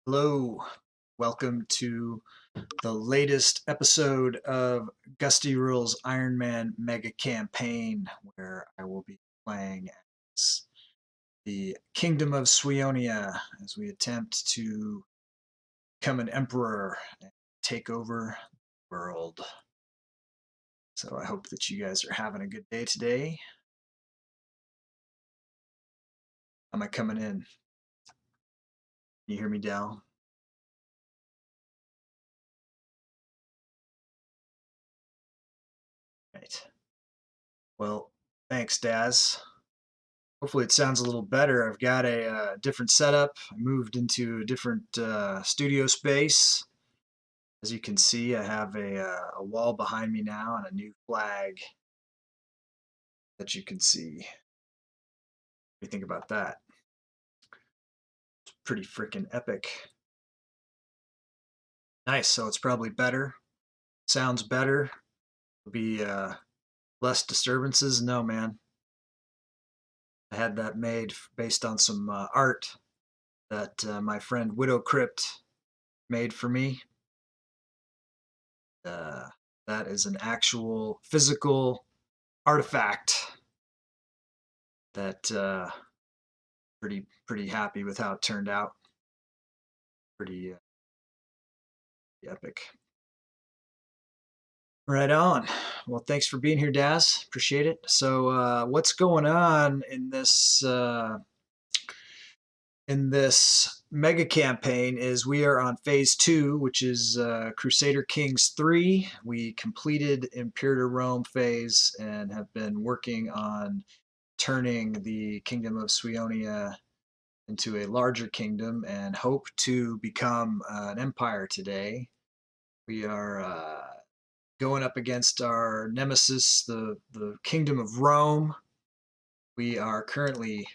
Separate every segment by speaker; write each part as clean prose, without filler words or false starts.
Speaker 1: Hello, welcome to the latest episode of Gustyrill's Ironman Mega Campaign, where I will be playing as the Kingdom of Suionia as we attempt to become an emperor and take over the world. So I hope that you guys are having a good day today. How am I coming in? Can you hear me, Dal? Right. Well, thanks, Daz. Hopefully it sounds a little better. I've got a different setup. I moved into a different studio space. As you can see, I have a wall behind me now and a new flag that you can see. What do you think about that? It's pretty freaking epic. Nice, so it's probably better. Sounds better. There'll be less disturbances. No, man. I had that made based on some art that my friend Widow Crypt made for me. That is an actual physical artifact that pretty happy with how it turned out. Pretty epic. Right on. Well, thanks for being here, Daz. Appreciate it. So, what's going on in this mega campaign is we are on phase 2, which is Crusader Kings 3. We completed Imperator Rome phase and have been working on turning the Kingdom of Suionia into a larger kingdom and hope to become an empire today. We are going up against our nemesis, the Kingdom of Rome. We are currently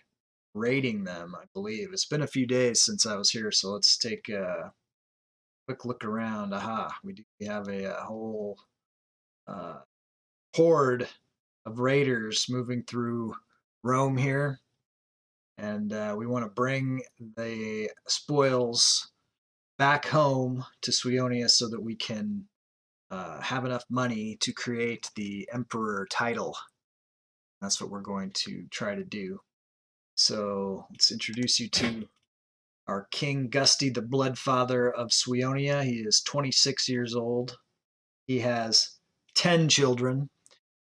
Speaker 1: raiding them, I believe. It's been a few days since I was here, so let's take a quick look around. Aha, we have a whole horde of raiders moving through Rome here, and we want to bring the spoils back home to Suionia so that we can have enough money to create the emperor title. That's what we're going to try to do. So let's introduce you to our King Gusty, the Bloodfather of Suionia. He is 26 years old. He has 10 children.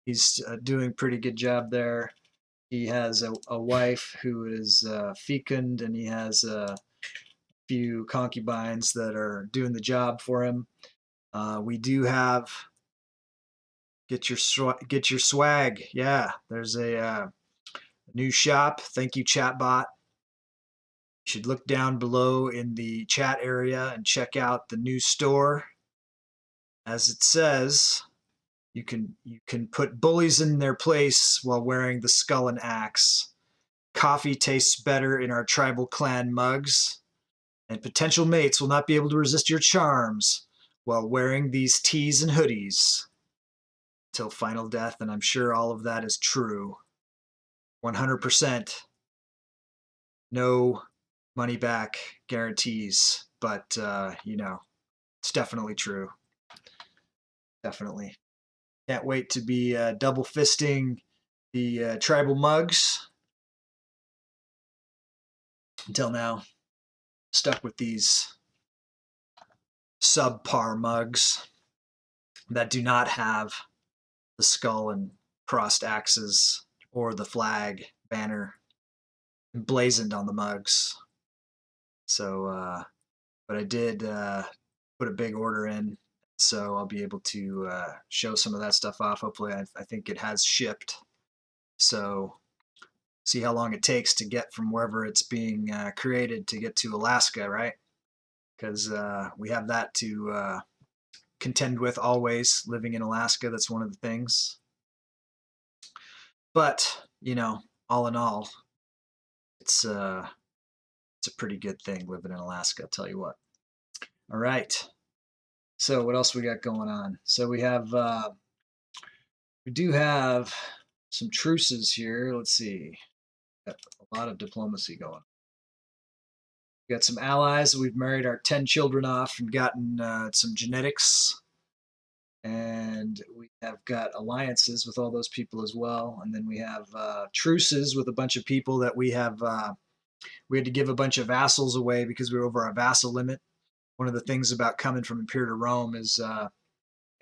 Speaker 1: He's doing a pretty good job there. He has a wife who is fecund, and he has a few concubines that are doing the job for him. We do have get your swag. Yeah, there's a new shop. Thank you, chatbot. You should look down below in the chat area and check out the new store. As it says, you can put bullies in their place while wearing the skull and axe. Coffee tastes better in our tribal clan mugs, and potential mates will not be able to resist your charms while wearing these tees and hoodies till final death. And I'm sure all of that is true. 100%. No money back guarantees, but it's definitely true. Definitely. Can't wait to be double fisting the tribal mugs. Until now, stuck with these subpar mugs that do not have the skull and crossed axes or the flag banner emblazoned on the mugs. So, but I did put a big order in, so I'll be able to show some of that stuff off. Hopefully, I think it has shipped. So, see how long it takes to get from wherever it's being created to get to Alaska, right? Because we have that to contend with always living in Alaska. That's one of the things. But, you know, all in all, it's a pretty good thing living in Alaska, I'll tell you what. All right. So what else we got going on? So we do have some truces here. Let's see. Got a lot of diplomacy going. We got some allies. We've married our 10 children off and gotten some genetics. And we have got alliances with all those people as well. And then we have truces with a bunch of people that we have. We had to give a bunch of vassals away because we were over our vassal limit. One of the things about coming from Imperator Rome is the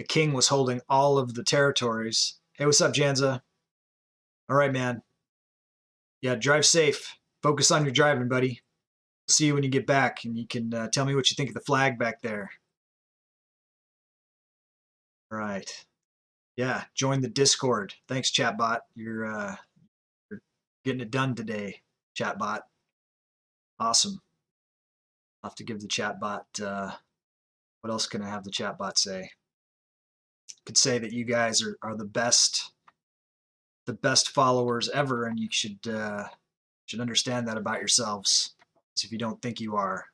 Speaker 1: king was holding all of the territories. Hey, what's up, Janza? All right, man. Yeah, drive safe. Focus on your driving, buddy. See you when you get back, and you can tell me what you think of the flag back there. All right. Yeah, join the Discord. Thanks, chatbot. You're getting it done today, chatbot. Awesome. I'll have to give the chatbot. What else can I have the chatbot say? Could say that you guys are the best followers ever, and you should understand that about yourselves. So if you don't think you are,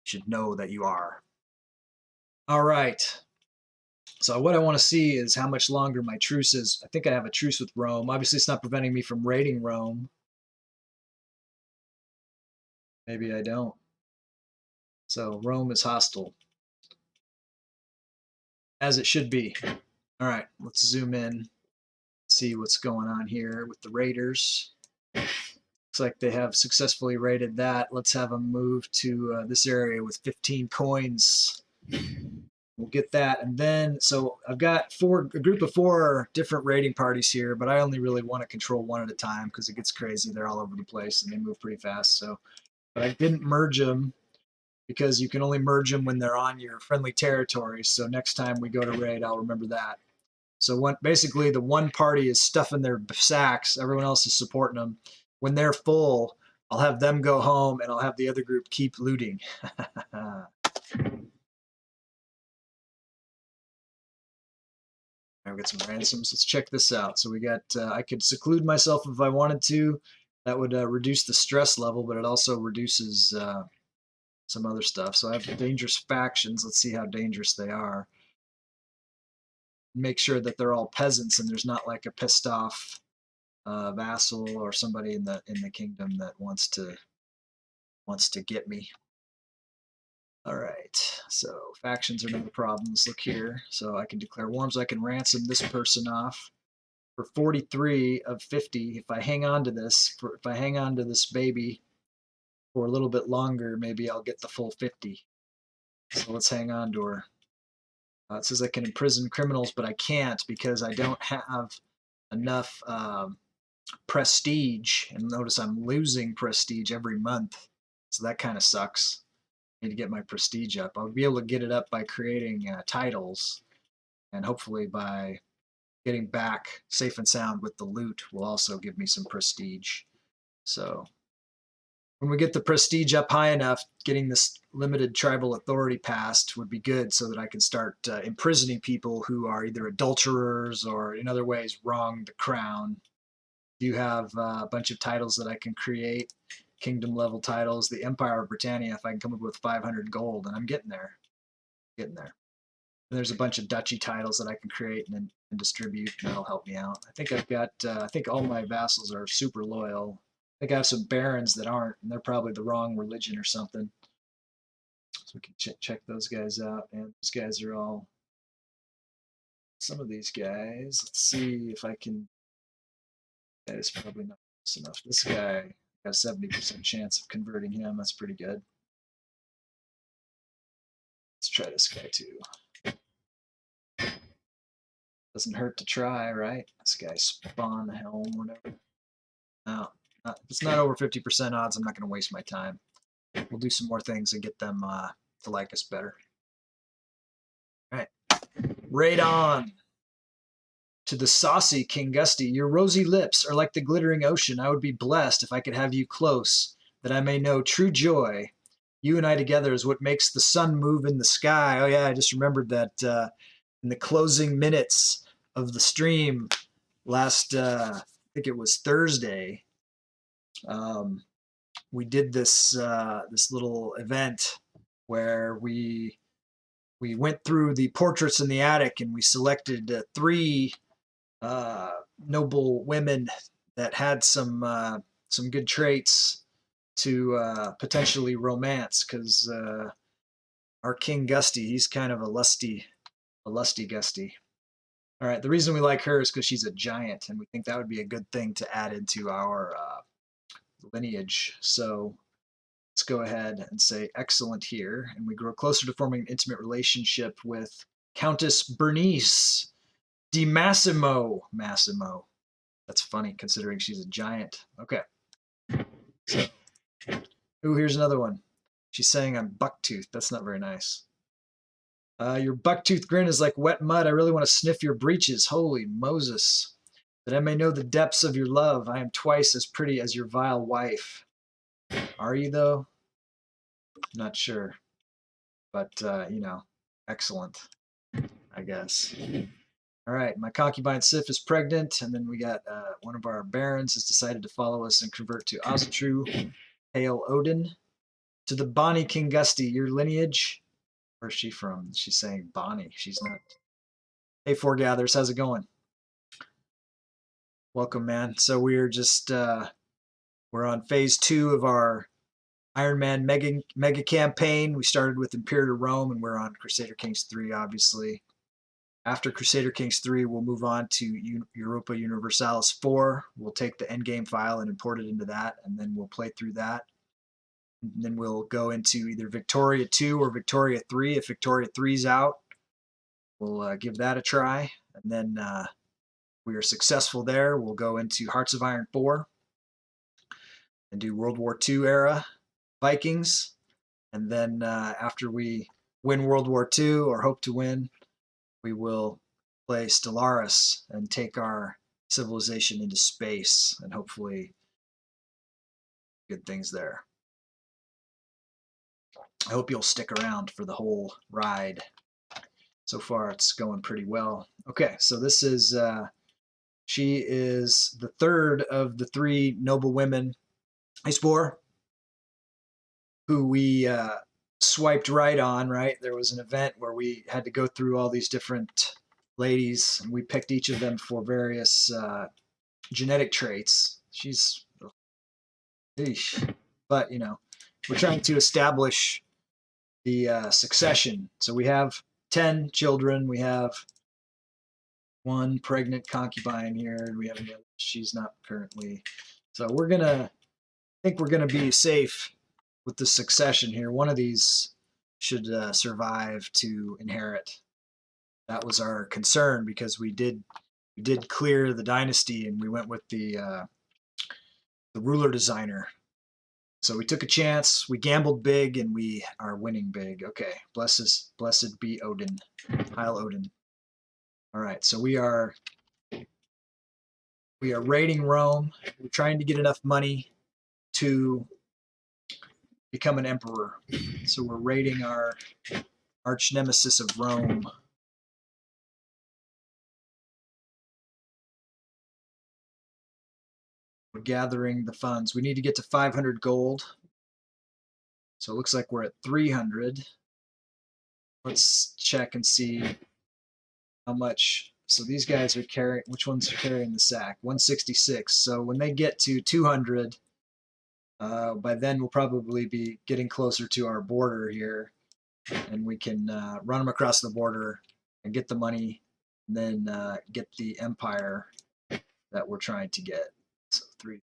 Speaker 1: you should know that you are. All right. So what I want to see is how much longer my truce is. I think I have a truce with Rome. Obviously, it's not preventing me from raiding Rome. Maybe I don't. So Rome is hostile, as it should be. All right, let's zoom in, see what's going on here with the raiders. Looks like they have successfully raided that. Let's have them move to this area with 15 coins. We'll get that. And then, so I've got a group of 4 different raiding parties here, but I only really want to control one at a time because it gets crazy. They're all over the place and they move pretty fast. So, but I didn't merge them because you can only merge them when they're on your friendly territory. So next time we go to raid, I'll remember that. So basically the one party is stuffing their sacks, everyone else is supporting them. When they're full, I'll have them go home and I'll have the other group keep looting. I've got some ransoms. Let's check this out. So we got, I could seclude myself if I wanted to. That would reduce the stress level, but it also reduces some other stuff. So I have dangerous factions. Let's see how dangerous they are. Make sure that they're all peasants and there's not like a pissed off vassal or somebody in the kingdom that wants to get me. All right, so factions are no problems. Look here. So I can declare wars. I can ransom this person off for 43 of 50. If I hang on to this, if I hang on to this baby for a little bit longer, maybe I'll get the full 50. So let's hang on to her. It says I can imprison criminals, but I can't because I don't have enough prestige. And notice I'm losing prestige every month. So that kind of sucks. I need to get my prestige up. I'll be able to get it up by creating titles, and hopefully by getting back safe and sound with the loot will also give me some prestige. So when we get the prestige up high enough, getting this limited tribal authority passed would be good so that I can start imprisoning people who are either adulterers or in other ways wrong the crown. You have a bunch of titles that I can create, kingdom level titles, the Empire of Britannia, if I can come up with 500 gold, and I'm getting there. And there's a bunch of duchy titles that I can create and distribute, and that'll help me out. I think I've got, I think all my vassals are super loyal. I think I have some barons that aren't, and they're probably the wrong religion or something. So we can check those guys out, and those guys are all, some of these guys, let's see if I can, that is probably not close enough. This guy, got a 70% chance of converting him, that's pretty good. Let's try this guy too. Doesn't hurt to try, right? This guy Spawn Helm, whatever. No, if it's not over 50% odds, I'm not going to waste my time. We'll do some more things and get them to like us better. All right. Raid on. To the saucy King Gusty, your rosy lips are like the glittering ocean. I would be blessed if I could have you close, that I may know true joy. You and I together is what makes the sun move in the sky. Oh yeah, I just remembered that in the closing minutes of the stream last, I think it was Thursday, we did this this little event where we went through the portraits in the attic and we selected 3 noble women that had some good traits to potentially romance, because our King Gusty, he's kind of a lusty Gusty. All right, the reason we like her is because she's a giant, and we think that would be a good thing to add into our lineage. So let's go ahead and say excellent here, and we grow closer to forming an intimate relationship with Countess Bernice Di Massimo. Massimo. That's funny considering she's a giant. Okay. So, ooh, here's another one. She's saying I'm bucktooth. That's not very nice. Your bucktooth grin is like wet mud. I really want to sniff your breeches. Holy Moses. That I may know the depths of your love. I am twice as pretty as your vile wife. Are you, though? Not sure. But, you know, excellent, I guess. All right, my concubine Sif is pregnant, and then we got one of our barons has decided to follow us and convert to Ozatru. Hail Odin. To the Bonnie King Gusty, your lineage. Where's she from? She's saying Bonnie. She's not. Hey, Foregathers, how's it going? Welcome, man. So we're just we're on phase 2 of our Ironman mega campaign. We started with Imperator Rome, and we're on Crusader Kings 3, obviously. After Crusader Kings 3, we'll move on to Europa Universalis 4. We'll take the endgame file and import it into that, and then we'll play through that. And then we'll go into either Victoria 2 or Victoria 3. If Victoria 3's out, we'll give that a try. And then if we are successful there, we'll go into Hearts of Iron 4 and do World War II era Vikings. And then after we win World War II, or hope to win, we will play Stellaris and take our civilization into space, and hopefully good things there. I hope you'll stick around for the whole ride. So far, it's going pretty well. Okay, so this is, she is the third of the 3 noble women, hey, Spore, who we swiped right on, right? There was an event where we had to go through all these different ladies, and we picked each of them for various genetic traits. She's, eesh. But, you know, we're trying to establish the succession. So we have 10 children. We have 1 pregnant concubine here, and we have another. She's not currently. So we're gonna, I think we're gonna be safe with the succession here. One of these should survive to inherit. That was our concern, because we did clear the dynasty, and we went with the ruler designer. So we took a chance, we gambled big, and we are winning big. Okay, blessed be Odin. Heil Odin. All right, so we are raiding Rome. We're trying to get enough money to become an emperor. So we're raiding our arch nemesis of Rome. We're gathering the funds. We need to get to 500 gold. So it looks like we're at 300. Let's check and see how much. So these guys are carrying, which ones are carrying the sack? 166. So when they get to 200, by then we'll probably be getting closer to our border here, and we can run them across the border and get the money, and then get the empire that we're trying to get. So 3.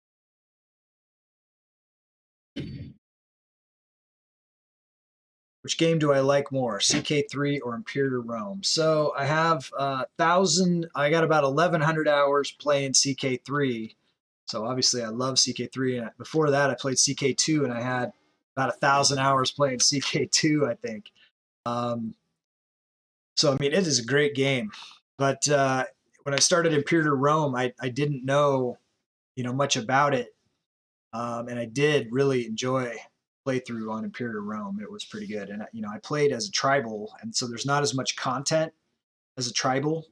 Speaker 1: Which game do I like more, CK3 or Imperator Rome? So I have I got about 1,100 hours playing CK3. So obviously I love CK3. And before that, I played CK2, and I had about 1,000 hours playing CK2, I think. So I mean, it is a great game. But when I started Imperator Rome, I didn't know much about it, and I did really enjoy playthrough on Imperator Rome. It was pretty good, and I played as a tribal, and so there's not as much content as a tribal.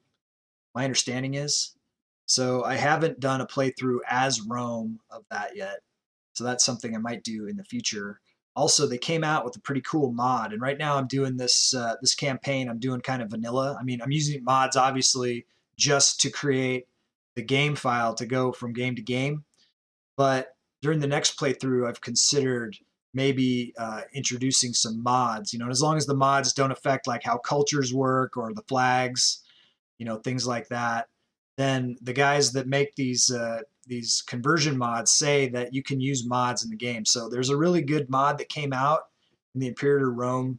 Speaker 1: My understanding is, so I haven't done a playthrough as Rome of that yet. So that's something I might do in the future. Also, they came out with a pretty cool mod, and right now I'm doing this campaign. I'm doing kind of vanilla. I mean, I'm using mods obviously just to create the game file to go from game to game. But during the next playthrough, I've considered maybe introducing some mods. And as long as the mods don't affect like how cultures work or the flags, things like that, then the guys that make these conversion mods say that you can use mods in the game. So there's a really good mod that came out in the Imperator Rome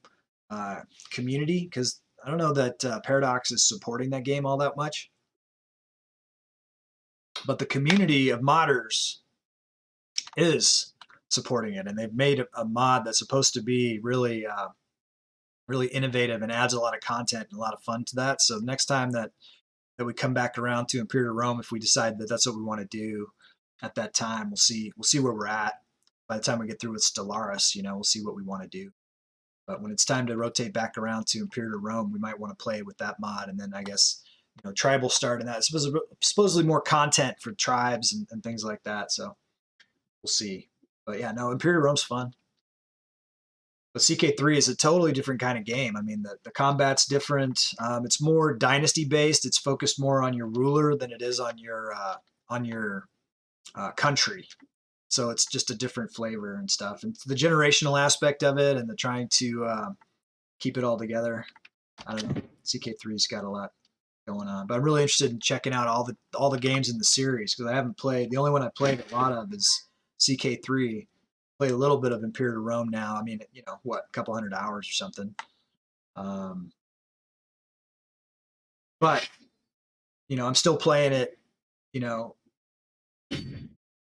Speaker 1: community, because I don't know that Paradox is supporting that game all that much, but the community of modders is supporting it, and they've made a mod that's supposed to be really innovative and adds a lot of content and a lot of fun to that. So next time that we come back around to Imperator Rome, if we decide that that's what we want to do at that time, we'll see where we're at. By the time we get through with Stellaris, we'll see what we want to do. But when it's time to rotate back around to Imperator Rome, we might want to play with that mod, and then I guess tribal start, and that supposedly more content for tribes and things like that. So we'll see. But yeah, no, Imperator Rome's fun. But CK3 is a totally different kind of game. I mean, the combat's different. It's more dynasty based. It's focused more on your ruler than it is on your country. So it's just a different flavor and stuff. And the generational aspect of it, and the trying to keep it all together. I don't know. CK3's got a lot going on, but I'm really interested in checking out all the games in the series, because I haven't played. The only one I played a lot of is CK3. Played a little bit of Imperator Rome now. I mean, a couple hundred hours or something. But I'm still playing it,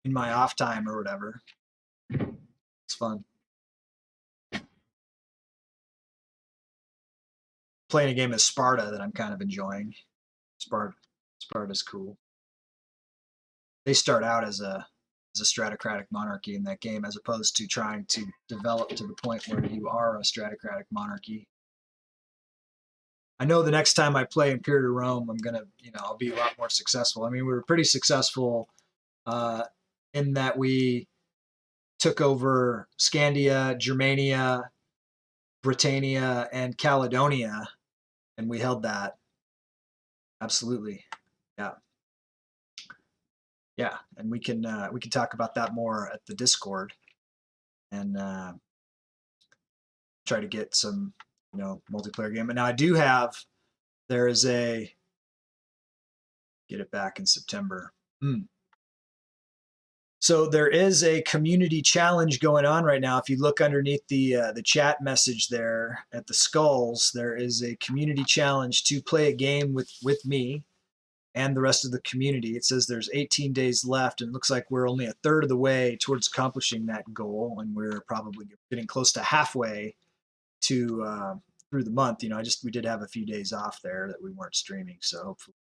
Speaker 1: in my off time or whatever. It's fun. Playing a game of Sparta that I'm kind of enjoying. Sparta's cool. They start out as a stratocratic monarchy in that game, as opposed to trying to develop to the point where you are a stratocratic monarchy. I know the next time I play Imperator Rome, I'm gonna, I'll be a lot more successful. I mean, we were pretty successful in that we took over Scandia, Germania, Britannia, and Caledonia, and we held that. Absolutely, yeah, yeah, and we can talk about that more at the Discord, and try to get some multiplayer game. And now I do have, there is a, get it back in September. So there is a community challenge going on right now. If you look underneath the chat message there at the skulls, there is a community challenge to play a game with me and the rest of the community. It says there's 18 days left, and it looks like we're only a third of the way towards accomplishing that goal, and we're probably getting close to halfway to through the month. We did have a few days off there that we weren't streaming, so hopefully,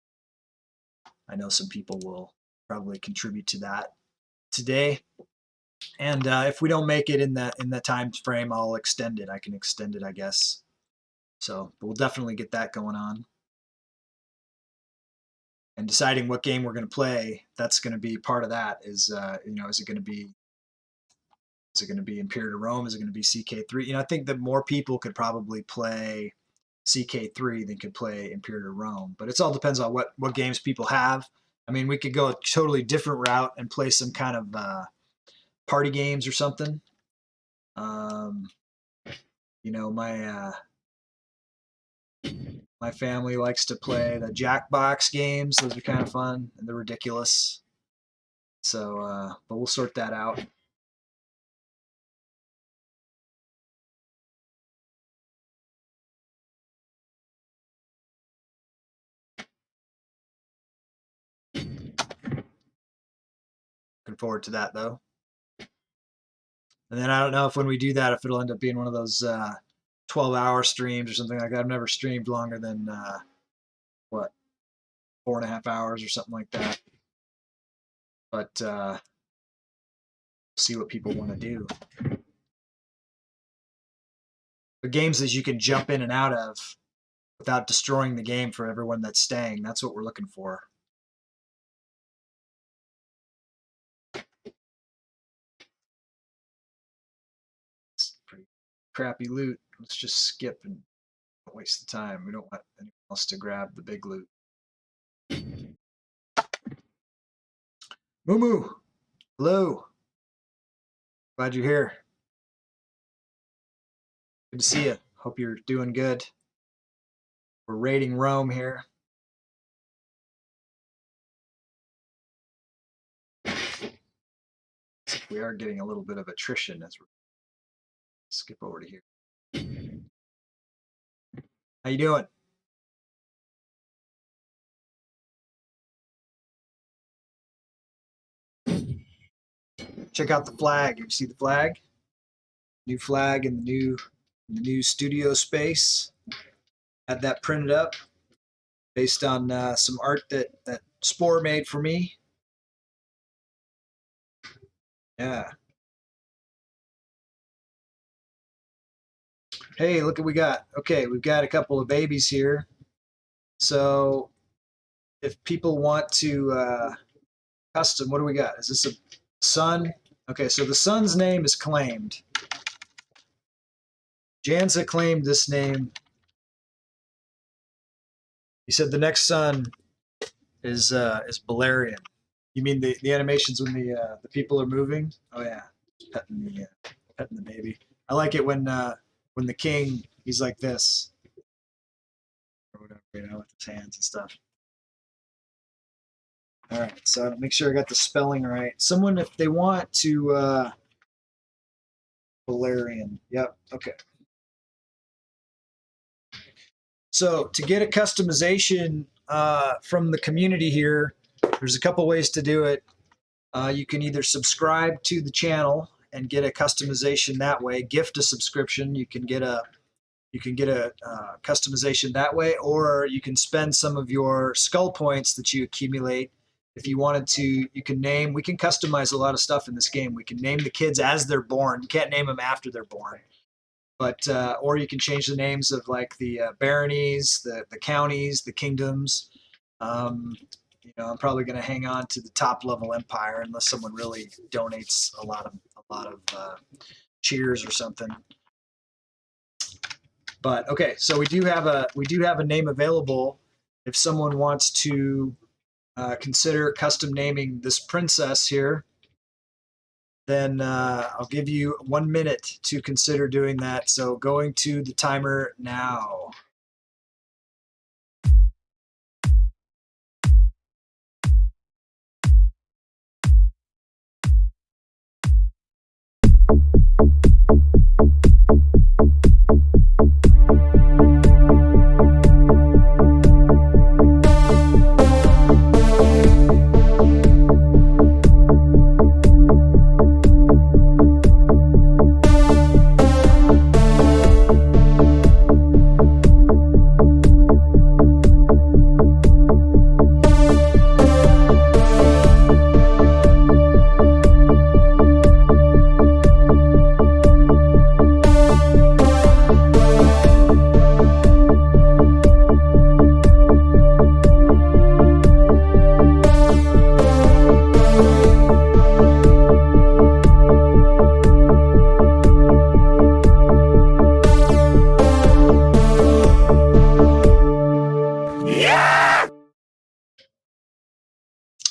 Speaker 1: I know some people will probably contribute to that today. And if we don't make it in that time frame, I'll extend it. I can extend it, I guess. So, but we'll definitely get that going on. And deciding what game we're going to play, that's going to be part of that. Is is it going to be Imperator Rome? Is it going to be CK3? I think that more people could probably play CK3 than could play Imperator Rome. But it all depends on what games people have. I mean, we could go a totally different route and play some kind of party games or something. My family likes to play the Jackbox games. Those are kind of fun, and they're ridiculous. So, but we'll sort that out. Looking forward to that though. And then I don't know if when we do that, if it'll end up being one of those 12-hour streams or something like that. I've never streamed longer than what, 4.5 hours or something like that. But see what people want to do. The games that you can jump in and out of without destroying the game for everyone that's staying. That's what we're looking for. It's pretty crappy loot. Let's just skip and don't waste the time. We don't want anyone else to grab the big loot. Moo Moo, hello. Glad you're here. Good to see you. Hope you're doing good. We're raiding Rome here. We are getting a little bit of attrition as we skip over to here. How you doing? Check out the flag. You see the flag? New flag in the new studio space. Had that printed up based on some art that Spore made for me. Yeah. Hey, look what we got. Okay, we've got a couple of babies here. So if people want to custom, what do we got? Is this a son? Okay, so the son's name is claimed. Janza claimed this name. He said the next son is Balerion. You mean the animations when the people are moving? Oh yeah, petting the baby. I like it when the king, he's like this or whatever, you know, with his hands and stuff. All right, so make sure I got the spelling right. Someone, if they want to, Balerion. Yep. Okay. So to get a customization from the community here, there's a couple ways to do it. You can either subscribe to the channel and get a customization that way. Gift a subscription. You can get a customization that way, or you can spend some of your skull points that you accumulate. If you wanted to, you can name. We can customize a lot of stuff in this game. We can name the kids as they're born. You can't name them after they're born. But or you can change the names of like the baronies, the counties, the kingdoms. You know, I'm probably going to hang on to the top level empire unless someone really donates a lot of cheers or something. But okay, so we do have a name available if someone wants to consider custom naming this princess here. Then I'll give you 1 minute to consider doing that. So going to the timer now.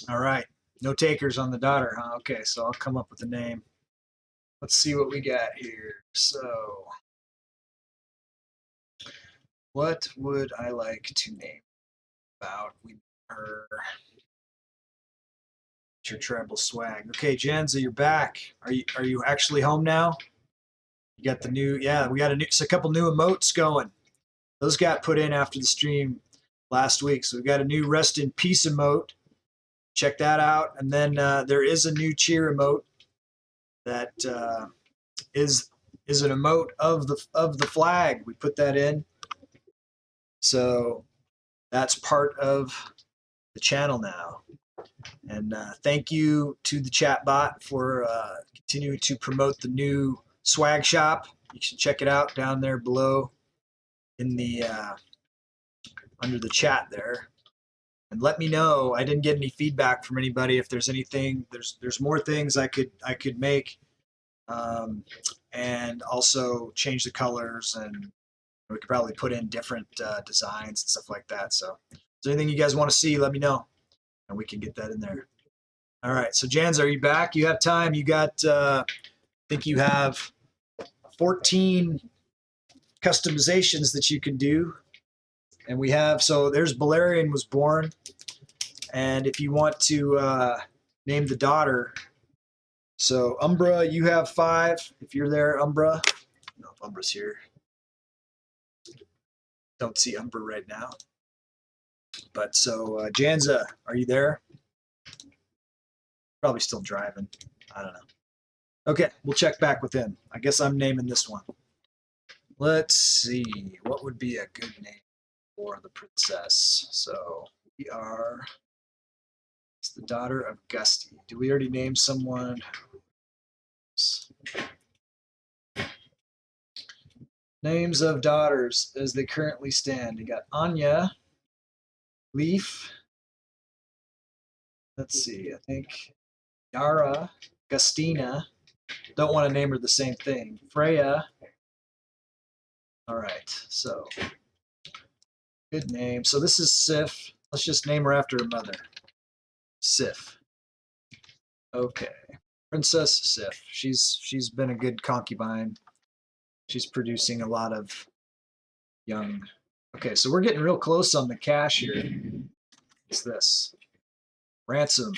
Speaker 1: All right, no takers on the daughter, huh? Okay, so I'll come up with a name. Let's see what we got here. So, what would I like to name about her? Your tribal swag. Okay, Janza, you're back. Are you actually home now? You got the new, yeah, we got a couple new emotes going. Those got put in after the stream last week. So we got a new rest in peace emote. check that out. And then there is a new cheer emote that is an emote of the flag. We put that in, so that's part of the channel now. And thank you to the chat bot for continuing to promote the new swag shop. You should check it out down there below in the under the chat there. And let me know. I didn't get any feedback from anybody. If there's anything, there's more things I could make, and also change the colors, and we could probably put in different designs and stuff like that. So, if there's anything you guys want to see, let me know, and we can get that in there. All right. So, Jans, are you back? You have time. You got. I think you have 14 customizations that you can do, and we have. So there's Balerion was born. And if you want to name the daughter, so Umbra, you have 5. If you're there, Umbra. I don't know if Umbra's here. Don't see Umbra right now. But so Janza, are you there? Probably still driving. I don't know. Okay, we'll check back with him. I guess I'm naming this one. Let's see. What would be a good name for the princess? So we are. It's the daughter of Gusty. Do we already name someone? Names of daughters as they currently stand. You got Anya, Leaf. Let's see. I think Yara, Gustina. Don't want to name her the same thing. Freya. All right. So good name. So this is Sif. Let's just name her after her mother. Sif. Okay. Princess Sif. She's been a good concubine. She's producing a lot of young. Okay, so we're getting real close on the cash here. What's this? Ransom.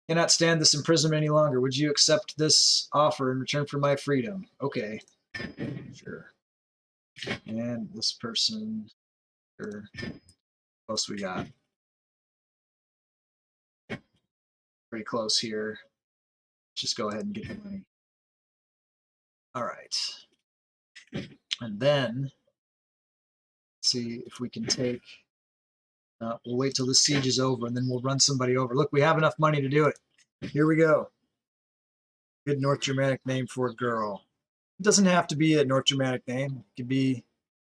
Speaker 1: Cannot stand this imprisonment any longer. Would you accept this offer in return for my freedom? Okay. Sure. And this person. Sure. What else we got? Pretty close here. Just go ahead and get the money. All right. And then see if we can take. We'll wait till the siege is over, and then we'll run somebody over. Look, we have enough money to do it. Here we go. Good North Germanic name for a girl. It doesn't have to be a North Germanic name. It could be.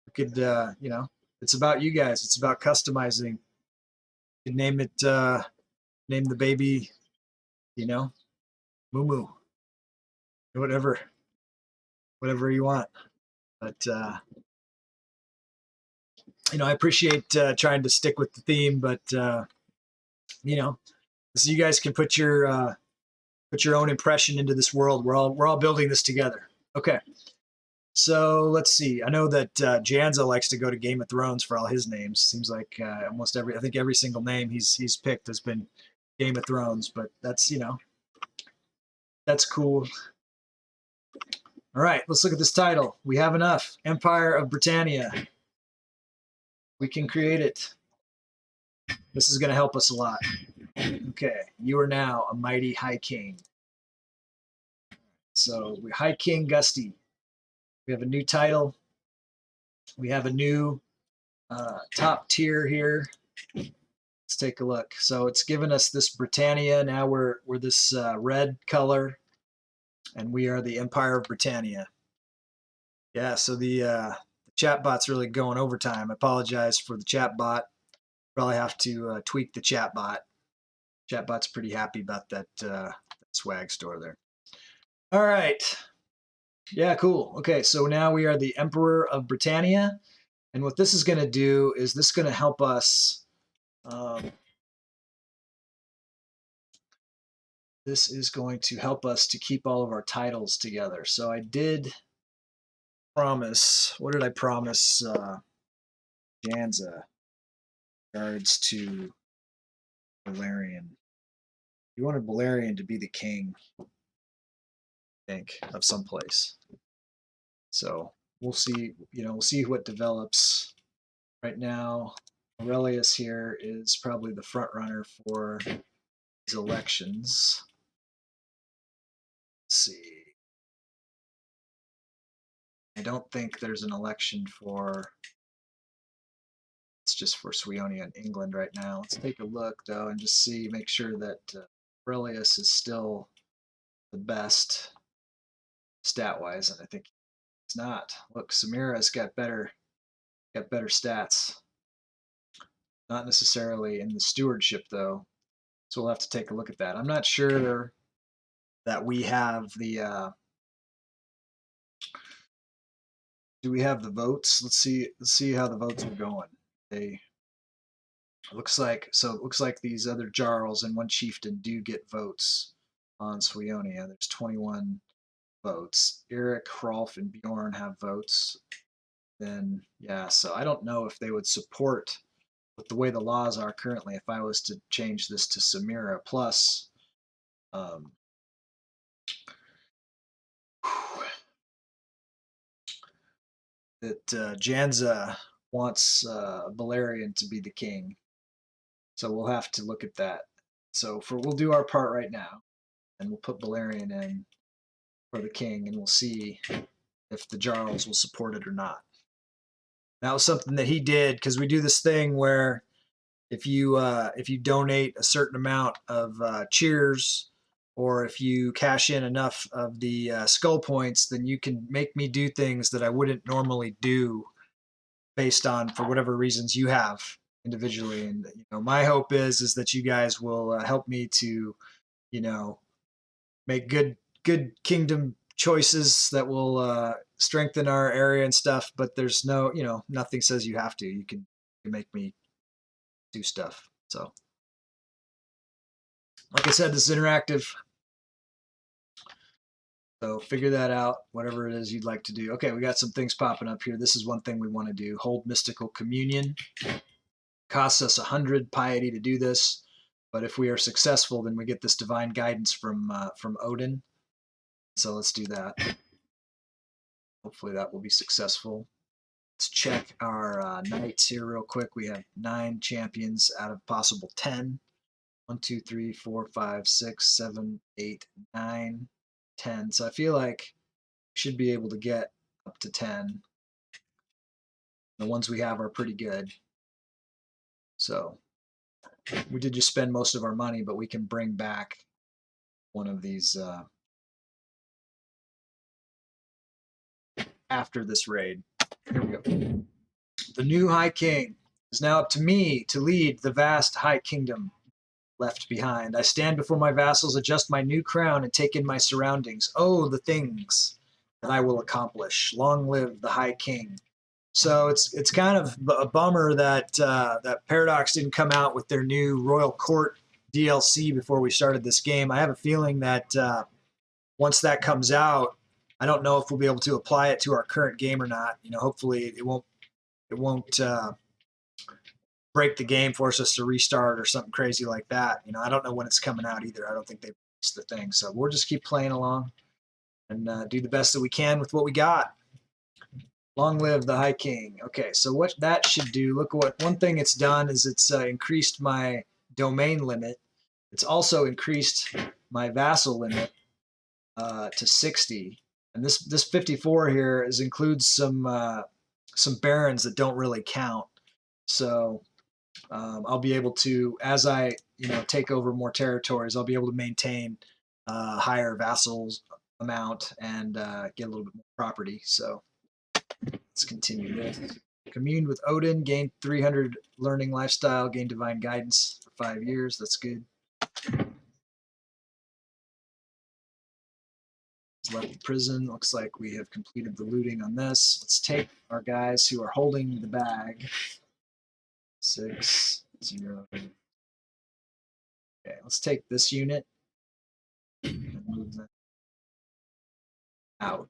Speaker 1: It could. You know. It's about you guys. It's about customizing. You could name it. Name the baby. You know, Moo. Whatever. Whatever you want. But you know, I appreciate trying to stick with the theme, but you know, so you guys can put your own impression into this world. We're all building this together. Okay, so let's see. I know that Janza likes to go to Game of Thrones for all his names. Seems like almost I think every single name he's picked has been Game of Thrones, but that's, you know, that's cool. All right, let's look at this title. We have enough. Empire of Britannia. We can create it. This is going to help us a lot. Okay, you are now a mighty High King. So we're High King Gusty. We have a new title. We have a new top tier here. Let's take a look. So it's given us this Britannia. Now we're this red color, and we are the Empire of Britannia. Yeah, so the chat bot's really going overtime. I apologize for the chat bot. Probably have to tweak the chat bot. Chat bot's pretty happy about that swag store there. All right. Yeah, cool. Okay, so now we are the Emperor of Britannia. And what this is going to do is this is going to help us. This is going to help us to keep all of our titles together. So I did promise. What did I promise Janza? Regards to Balerion. You wanted Balerion to be the king, I think, of some place. So we'll see. You know, we'll see what develops. Right now, Aurelius here is probably the front runner for these elections. Let's see. I don't think there's an election for. It's just for Suionia and England right now. Let's take a look though and just see, make sure that Aurelius is still the best stat-wise, and I think it's not. Look, Samira's got better stats. Not necessarily in the stewardship though, so we'll have to take a look at that. I'm not sure that we have the. Do we have the votes? Let's see how the votes are going. They. It looks like these other jarls and one chieftain do get votes on Suionia. There's 21 votes. Eric, Hrolf, and Bjorn have votes. Then yeah, so I don't know if they would support with the way the laws are currently. If I was to change this to Samira plus, that Janza wants Valerian to be the king. So we'll have to look at that. So we'll do our part right now, and we'll put Valerian in for the king, and we'll see if the jarls will support it or not. That was something that he did, because we do this thing where if you donate a certain amount of cheers, or if you cash in enough of the skull points, then you can make me do things that I wouldn't normally do based on for whatever reasons you have individually. And my hope is that you guys will help me to make good kingdom choices that will strengthen our area and stuff. But there's no nothing says you have to. You can make me do stuff. So like I said, this is interactive. So figure that out, whatever it is you'd like to do. Okay, we got some things popping up here. This is one thing we want to do. Hold mystical communion. Costs us 100 piety to do this, but if we are successful, then we get this divine guidance from Odin. So let's do that. Hopefully that will be successful. Let's check our knights here real quick. We have 9 champions out of possible 10. 1, 2, 3, 4, 5, 6, 7, 8, 9, 10. So I feel like we should be able to get up to 10. The ones we have are pretty good. So we did just spend most of our money, but we can bring back one of these after this raid. Here we go. The new High King. It is now up to me to lead the vast High Kingdom left behind. I stand before my vassals, adjust my new crown, and take in my surroundings. Oh, the things that I will accomplish. Long live the High King. So it's kind of a bummer that that Paradox didn't come out with their new Royal Court DLC before we started this game. I have a feeling that once that comes out, I don't know if we'll be able to apply it to our current game or not. Hopefully it won't break the game, force us to restart or something crazy like that. I don't know when it's coming out either. I don't think they've released the thing. So we'll just keep playing along and do the best that we can with what we got. Long live the High King. Okay, so what that should do, look what one thing it's done is it's increased my domain limit. It's also increased my vassal limit to 60. And this 54 here includes some barons that don't really count. So I'll be able to, as I take over more territories, I'll be able to maintain higher vassals amount and get a little bit more property. So let's continue this. Communed with Odin, gained 300 learning lifestyle, gained divine guidance for 5 years. That's good. Left the prison. Looks like we have completed the looting on this. Let's take our guys who are holding the bag. 6, 0. Okay, let's take this unit and move them out.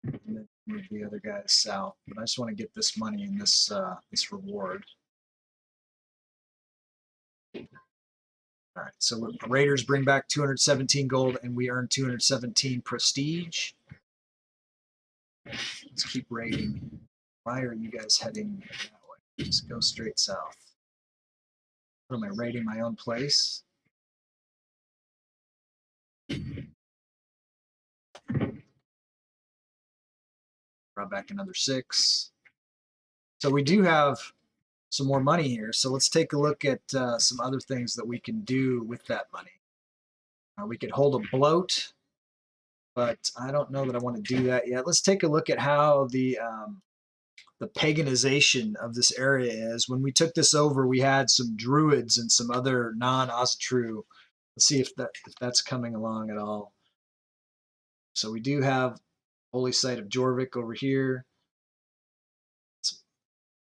Speaker 1: And then move the other guys south. But I just want to get this money in this reward. All right, so Raiders bring back 217 gold, and we earn 217 prestige. Let's keep raiding. Why are you guys heading that way? Just go straight south. What am I rating my own place? Brought back another 6. So we do have some more money here. So let's take a look at some other things that we can do with that money. We could hold a bloat, but I don't know that I want to do that yet. Let's take a look at how the paganization of this area is. When we took this over, we had some druids and some other non-Asatru. Let's see if that's coming along at all. So we do have Holy Site of Jorvik over here.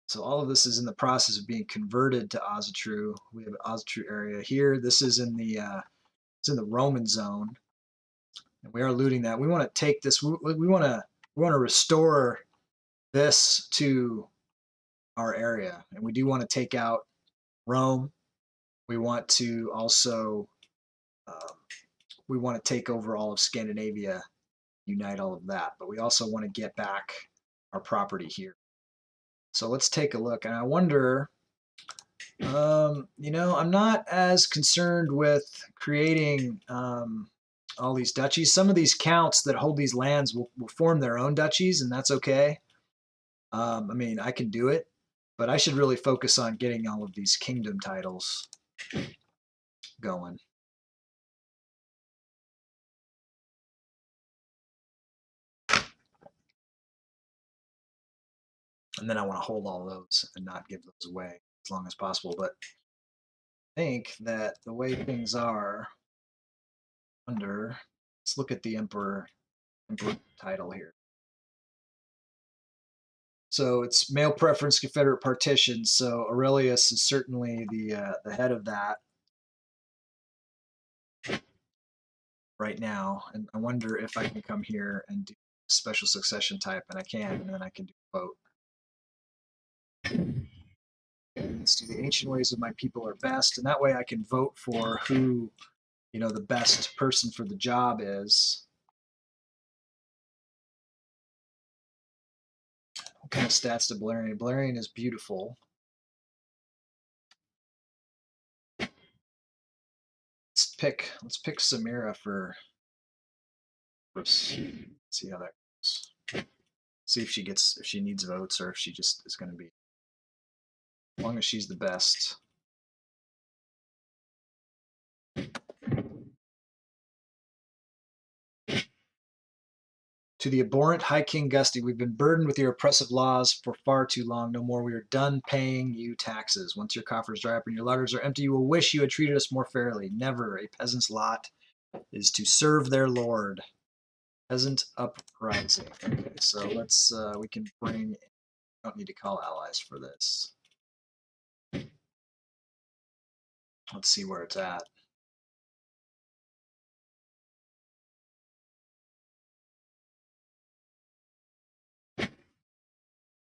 Speaker 1: So all of this is in the process of being converted to Asatru. We have an Asatru area here. This is in the it's in the Roman zone, and we are looting that. We want to take this. We want to restore this to our area, and we do want to take out Rome. We want to also we want to take over all of Scandinavia, unite all of that, but we also want to get back our property here. So let's take a look, and I wonder, you know, I'm not as concerned with creating all these duchies. Some of these counts that hold these lands will form their own duchies, and that's okay. I mean, I can do it, but I should really focus on getting all of these kingdom titles going. And then I want to hold all those and not give those away as long as possible. But I think that the way things are under, let's look at the Emperor title here. So it's male preference Confederate partition. So Aurelius is certainly the head of that right now. And I wonder if I can come here and do special succession type, and I can, and then I can do vote. Let's do the ancient ways of my people are best, and that way I can vote for who, you know, the best person for the job is. What kind of stats to Balerion? Balerion is beautiful. Let's pick Samira for see how that goes. See if she needs votes or if she just is going to be, as long as she's the best. To the abhorrent High King Gusty, we've been burdened with your oppressive laws for far too long. No more. We are done paying you taxes. Once your coffers dry up and your larders are empty, you will wish you had treated us more fairly. Never. A peasant's lot is to serve their lord. Peasant uprising. Okay, so let's we can bring. Don't need to call allies for this. Let's see where it's at.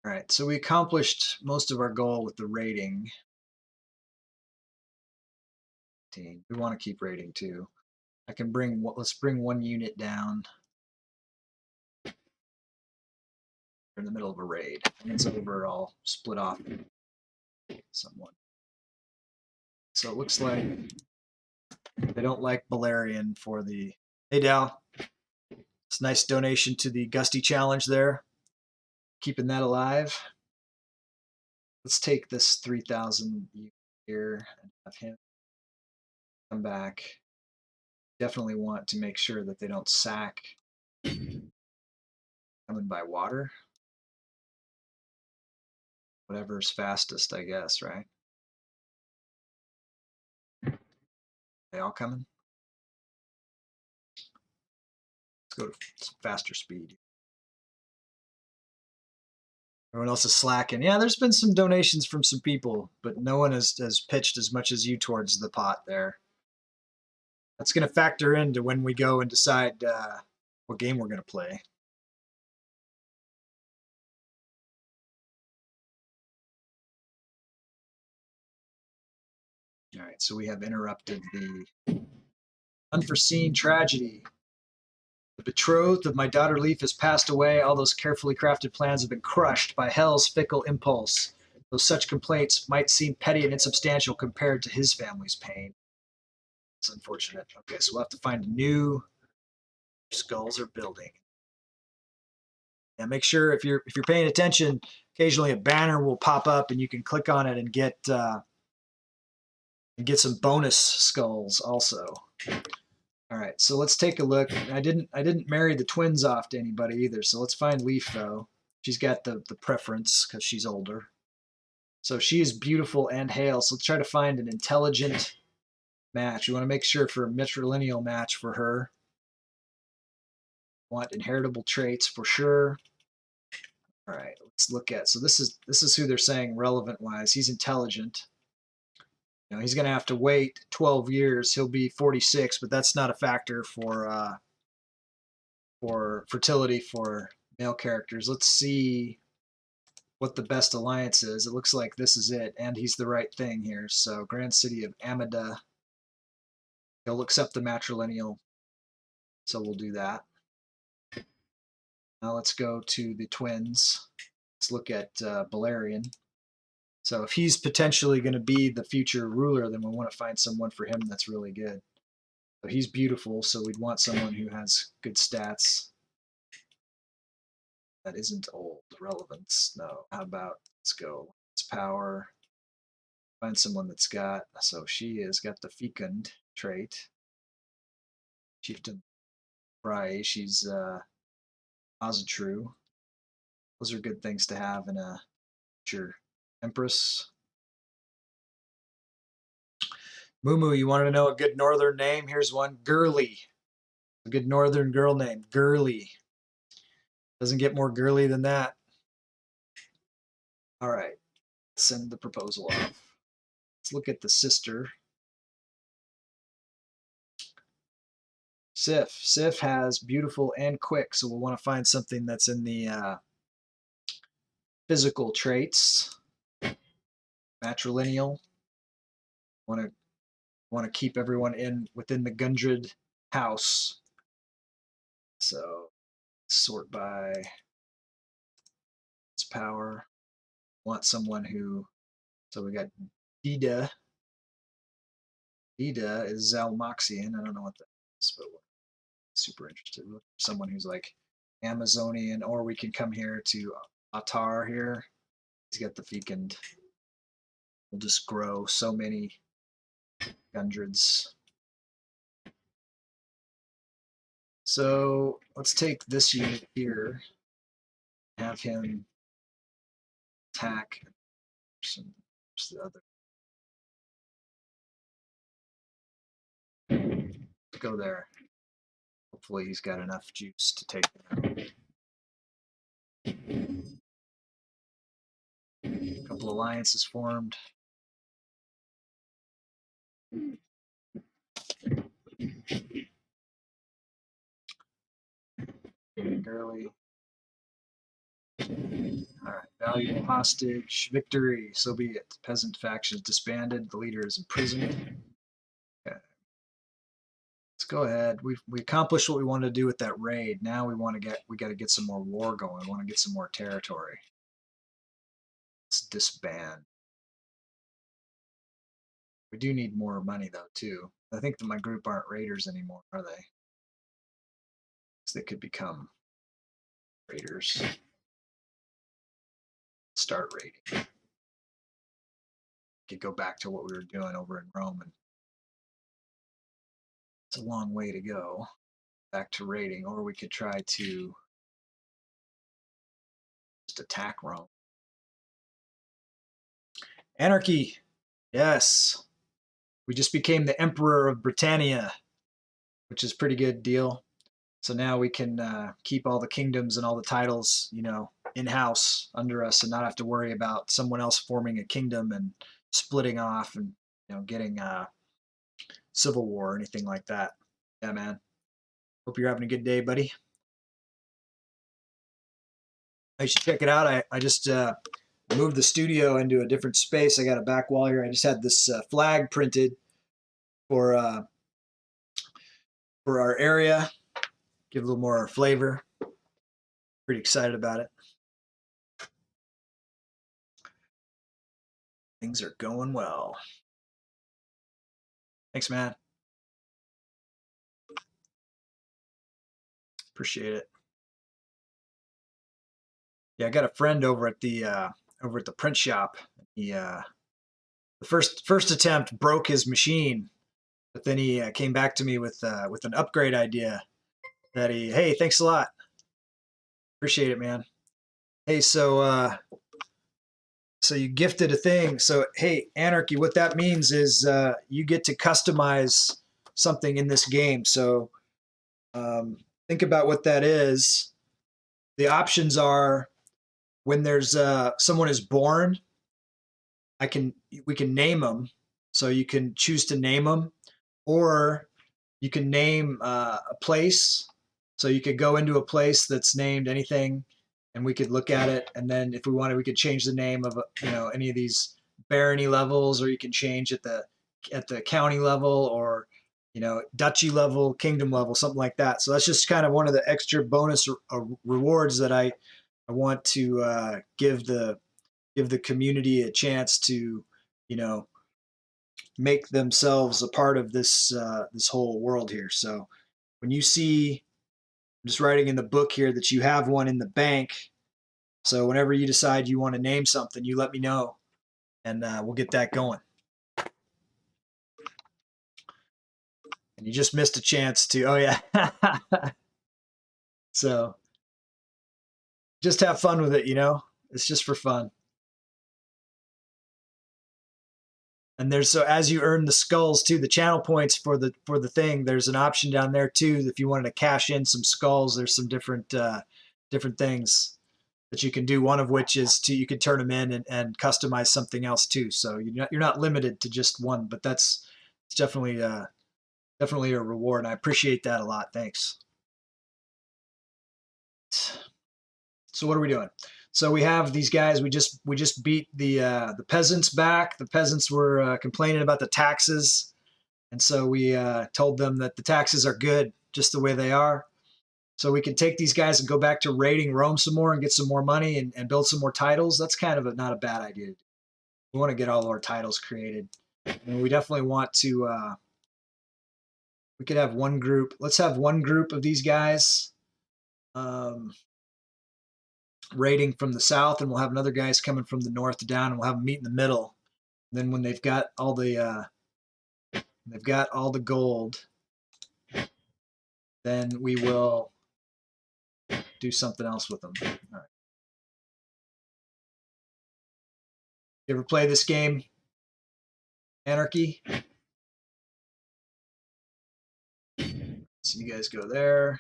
Speaker 1: All right, so we accomplished most of our goal with the rating. We want to keep rating too. I can bring, let's bring one unit down. We're in the middle of a raid. When it's over, I'll split off someone. So it looks like they don't like Balerion for the... Hey, Dal. It's a nice donation to the Gusty Challenge there. Keeping that alive. Let's take this 3,000 here and have him come back. Definitely want to make sure that they don't sack coming by water. Whatever's fastest, I guess, right? They all coming? Let's go to faster speed. Everyone else is slacking. Yeah, there's been some donations from some people, but no one has pitched as much as you towards the pot there. That's going to factor into when we go and decide what game we're going to play. All right, so we have interrupted the unforeseen tragedy. The betrothed of my daughter Leaf has passed away. All those carefully crafted plans have been crushed by hell's fickle impulse. though such complaints might seem petty and insubstantial compared to his family's pain. It's unfortunate. Okay, so we'll have to find a new skulls are building. Yeah, make sure if you're paying attention, occasionally a banner will pop up and you can click on it and get some bonus skulls also. All right, so let's take a look. I didn't marry the twins off to anybody either, so let's find Leaf though. She's got the preference because she's older. So she is beautiful and hale. So let's try to find an intelligent match. We want to make sure for a matrilineal match for her. Want inheritable traits for sure. All right, let's look at. So this is who they're saying relevant wise. He's intelligent. You know, he's going to have to wait 12 years. He'll be 46, but that's not a factor for fertility for male characters. Let's see what the best alliance is. It looks like this is it, and he's the right thing here. So Grand City of Amida. He'll accept the matrilineal, so we'll do that. Now let's go to the twins. Let's look at Balerion. So if he's potentially going to be the future ruler, then we want to find someone for him that's really good. So he's beautiful, so we'd want someone who has good stats. That isn't old. Relevance, no. How about, let's go. It's power. Find someone that's got, so she has got the fecund trait. Chieftain Fry, she's Ozatru. Those are good things to have in a future Empress. Mumu, you wanted to know a good northern name? Here's one, Girly. A good northern girl name, Girly. Doesn't get more girly than that. All right, send the proposal off. Let's look at the sister. Sif. Sif has beautiful and quick, so we'll want to find something that's in the physical traits. Matrilineal. Want to keep everyone within the Gundred house. So sort by its power. Want someone who. So we got Dida. Dida is Zalmoxian. I don't know what that is, but we're super interested. Look for someone who's like Amazonian, or we can come here to Atar here. He's got the fecund. We'll just grow so many Gundreds. So let's take this unit here, have him attack. Where's the other? Go there. Hopefully he's got enough juice to take them out. A couple alliances formed. Girly. All right, valuable hostage, victory, so be it. Peasant faction is disbanded, the leader is imprisoned. Okay. Let's go ahead. We accomplished what we wanted to do with that raid. Now we got to get some more war going. We want to get some more territory. Let's disband. We do need more money though too. I think that my group aren't raiders anymore, are they? Because they could become raiders. Start raiding. Could go back to what we were doing over in Rome, and it's a long way to go back to raiding, or we could try to just attack Rome. Anarchy, yes. We just became the Emperor of Britannia, which is a pretty good deal. So now we can keep all the kingdoms and all the titles, you know, in-house under us, and not have to worry about someone else forming a kingdom and splitting off and, you know, getting civil war or anything like that. Yeah, man. Hope you're having a good day, buddy. You should check it out. I just moved the studio into a different space. I got a back wall here. I just had this flag printed for our area. Give a little more flavor. Pretty excited about it. Things are going well. Thanks, man. Appreciate it. Yeah, I got a friend over at the print shop. He the first attempt broke his machine, but then he came back to me with an upgrade idea. Hey, thanks a lot. Appreciate it, man. Hey, so you gifted a thing. So hey, Anarchy, what that means is you get to customize something in this game. So think about what that is. The options are when there's someone is born, we can name them. So you can choose to name them, or you can name a place. So you could go into a place that's named anything, and we could look at it. And then if we wanted, we could change the name of any of these barony levels, or you can change at the county level, or duchy level, kingdom level, something like that. So that's just kind of one of the extra bonus rewards that I want to give the community a chance to, make themselves a part of this whole world here. So when you see, I'm just writing in the book here that you have one in the bank. So whenever you decide you want to name something, you let me know, and we'll get that going. And you just missed a chance to. Oh yeah. So just have fun with it. It's just for fun. And so as you earn the skulls too, the channel points for the thing, there's an option down there too. If you wanted to cash in some skulls, there's some different things that you can do. One of which is you could turn them in and customize something else too. So you're not limited to just one, but it's definitely definitely a reward. And I appreciate that a lot. Thanks. So what are we doing? So we have these guys. We just beat the peasants back. The peasants were complaining about the taxes, and so we told them that the taxes are good just the way they are. So we can take these guys and go back to raiding Rome some more and get some more money and build some more titles. That's kind of not a bad idea. We want to get all of our titles created, and we definitely want to. We could have one group. Let's have one group of these guys. Raiding from the south, and we'll have another guys coming from the north down, and we'll have them meet in the middle. And then when they've got all the gold, then we will do something else with them. All right. You ever play this game, Anarchy? So you guys go there.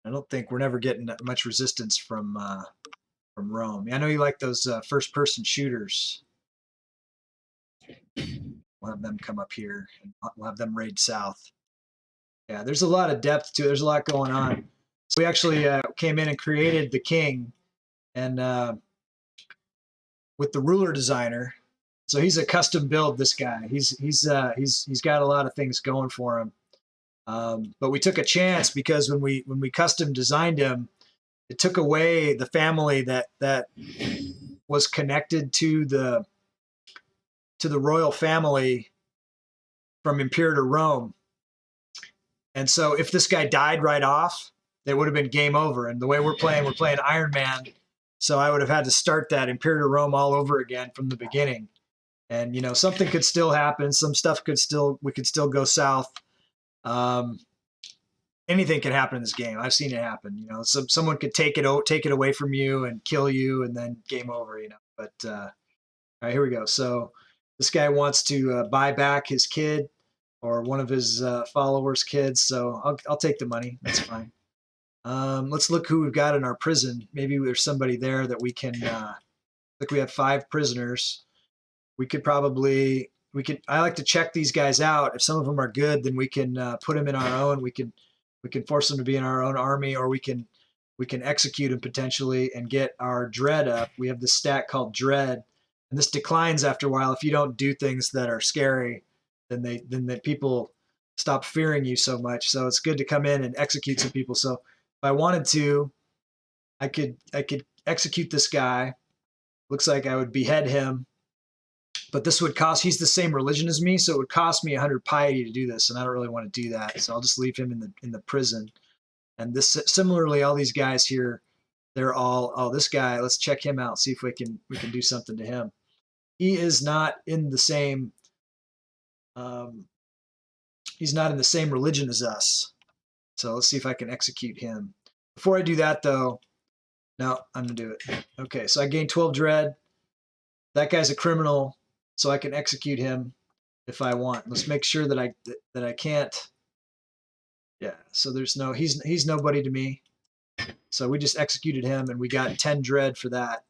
Speaker 1: I don't think we're never getting much resistance from Rome. I know you like those first-person shooters. We'll have them come up here, and we'll have them raid south. Yeah, there's a lot of depth to it. There's a lot going on. So we actually came in and created the king, and with the ruler designer. So he's a custom build. This guy, he's got a lot of things going for him. But we took a chance because when we custom designed him, it took away the family that was connected to the royal family from Imperator Rome. And so if this guy died right off, it would have been game over. And the way we're playing Ironman. So I would have had to start that Imperator Rome all over again from the beginning. And something could still happen. Some stuff we could still go south. Anything can happen in this game. I've seen it happen. Someone could take it away from you and kill you, and then game over. But all right, here we go. So this guy wants to buy back his kid or one of his followers' kids. So I'll take the money. That's fine. Let's look who we've got in our prison. Maybe there's somebody there that we can. Look, we have 5 prisoners. We could I like to check these guys out. If some of them are good, then we can put them in our own. We can force them to be in our own army, or we can execute them potentially and get our dread up. We have this stat called dread, and this declines after a while. If you don't do things that are scary, then the people stop fearing you so much. So it's good to come in and execute some people. So if I wanted to, I could execute this guy. looks like I would behead him. But this would cost, he's the same religion as me, so it would cost me 100 piety to do this, and I don't really want to do that. So I'll just leave him in the prison. And this, similarly, all these guys here, they're all, oh, this guy, let's check him out, see if we can do something to him. He is not in the same he's not in the same religion as us. So let's see if I can execute him. Before I do that though, no, I'm gonna do it. Okay, so I gained 12 dread. That guy's a criminal, so I can execute him if I want. Let's make sure that I can't. Yeah, so there's no, he's nobody to me. So we just executed him and we got 10 dread for that.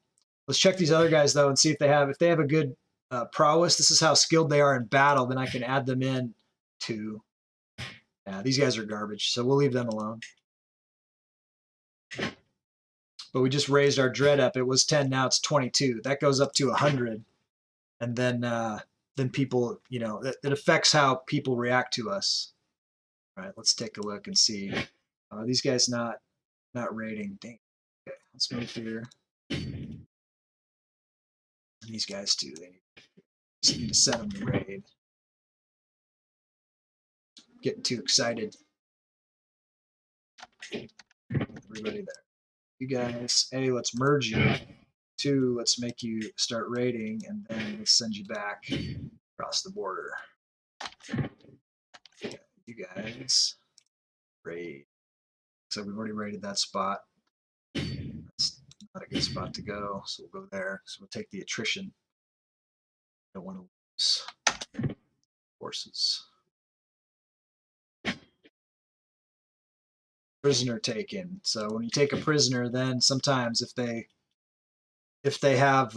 Speaker 1: Let's check these other guys though and see if they have a good prowess. This is how skilled they are in battle. Then I can add them in to. Yeah, these guys are garbage, so we'll leave them alone. But we just raised our dread up. It was 10, now it's 22. That goes up to 100, and then people, you know, it affects how people react to us. All right, let's take a look and see. These guys not raiding. Dang. Okay, let's move here. And these guys too. They just need to set them to raid. Getting too excited. Everybody there. You guys, A, let's merge you. 2, let's make you start raiding, and then let's send you back across the border. Okay, you guys raid. So we've already raided that spot. That's not a good spot to go, so we'll go there. So we'll take the attrition. Don't want to lose forces. Prisoner taken. So when you take a prisoner, then sometimes if they have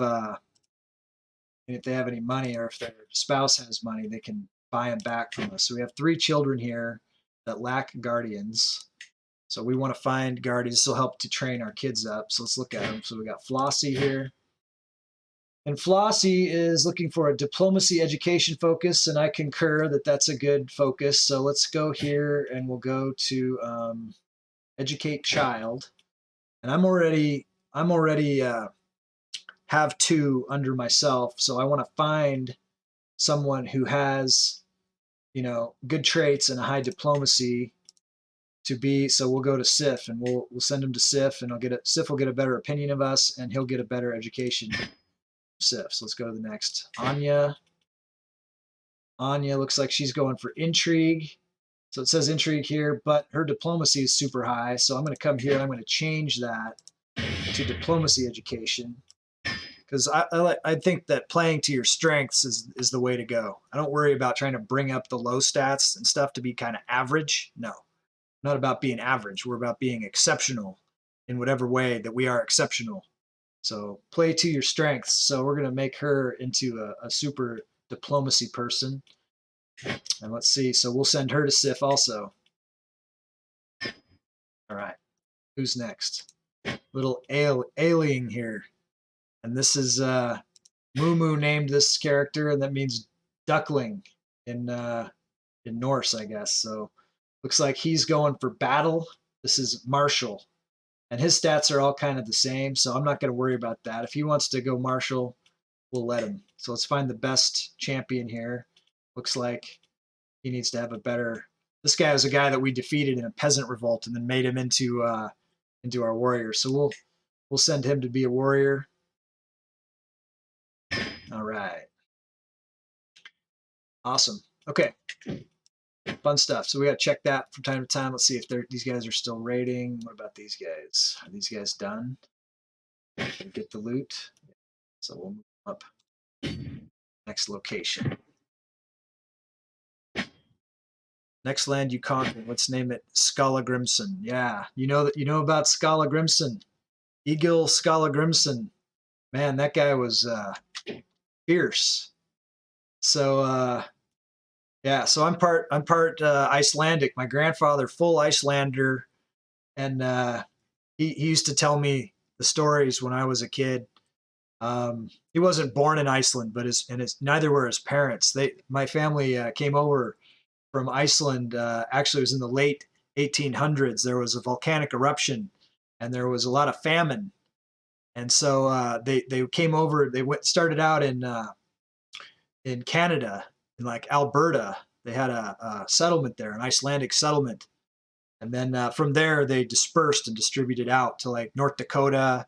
Speaker 1: any money, or if their spouse has money, they can buy them back from us. So we have 3 children here that lack guardians. So we want to find guardians. This will help to train our kids up. So let's look at them. So we got Flossie here. And Flossie is looking for a diplomacy education focus, and I concur that that's a good focus. So let's go here and we'll go to educate child. And I'm already have 2 under myself, so I want to find someone who has, you know, good traits and a high diplomacy to be. So we'll go to Sif, and we'll send him to Sif, and Sif will get a better opinion of us, and he'll get a better education. Sif. So let's go to the next. Anya looks like she's going for intrigue. So it says intrigue here, but her diplomacy is super high. So I'm going to come here and I'm going to change that to diplomacy education, because I think that playing to your strengths is the way to go. I don't worry about trying to bring up the low stats and stuff to be kind of average. No, not about being average. We're about being exceptional in whatever way that we are exceptional. So play to your strengths. So we're going to make her into a super diplomacy person. And let's see. So we'll send her to Sif also. All right. Who's next? Little alien here. And this is Moo named this character, and that means duckling in Norse, I guess. So looks like he's going for battle. This is martial, and his stats are all kind of the same, so I'm not going to worry about that. If he wants to go martial, we'll let him. So let's find the best champion here. Looks like he needs to have a better. This guy was a guy that we defeated in a peasant revolt and then made him into our warrior. So we'll send him to be a warrior. All right. Awesome. Okay. Fun stuff. So we got to check that from time to time. Let's see if these guys are still raiding. What about these guys? Are these guys done? Get the loot. So we'll move up. Next location. Next land you conquer. Let's name it Skala Grimson. Yeah, you know about Skala Grimson. Egil Skala Grimson. Man, that guy was fierce. So yeah, so I'm part Icelandic. My grandfather, full Icelander, and he used to tell me the stories when I was a kid. He wasn't born in Iceland, but neither were his parents. My family came over from Iceland. Actually, it was in the late 1800s. There was a volcanic eruption, and there was a lot of famine. And so they came over. They started out in Canada, in like Alberta. They had a settlement there, an Icelandic settlement. And then from there, they dispersed and distributed out to like North Dakota.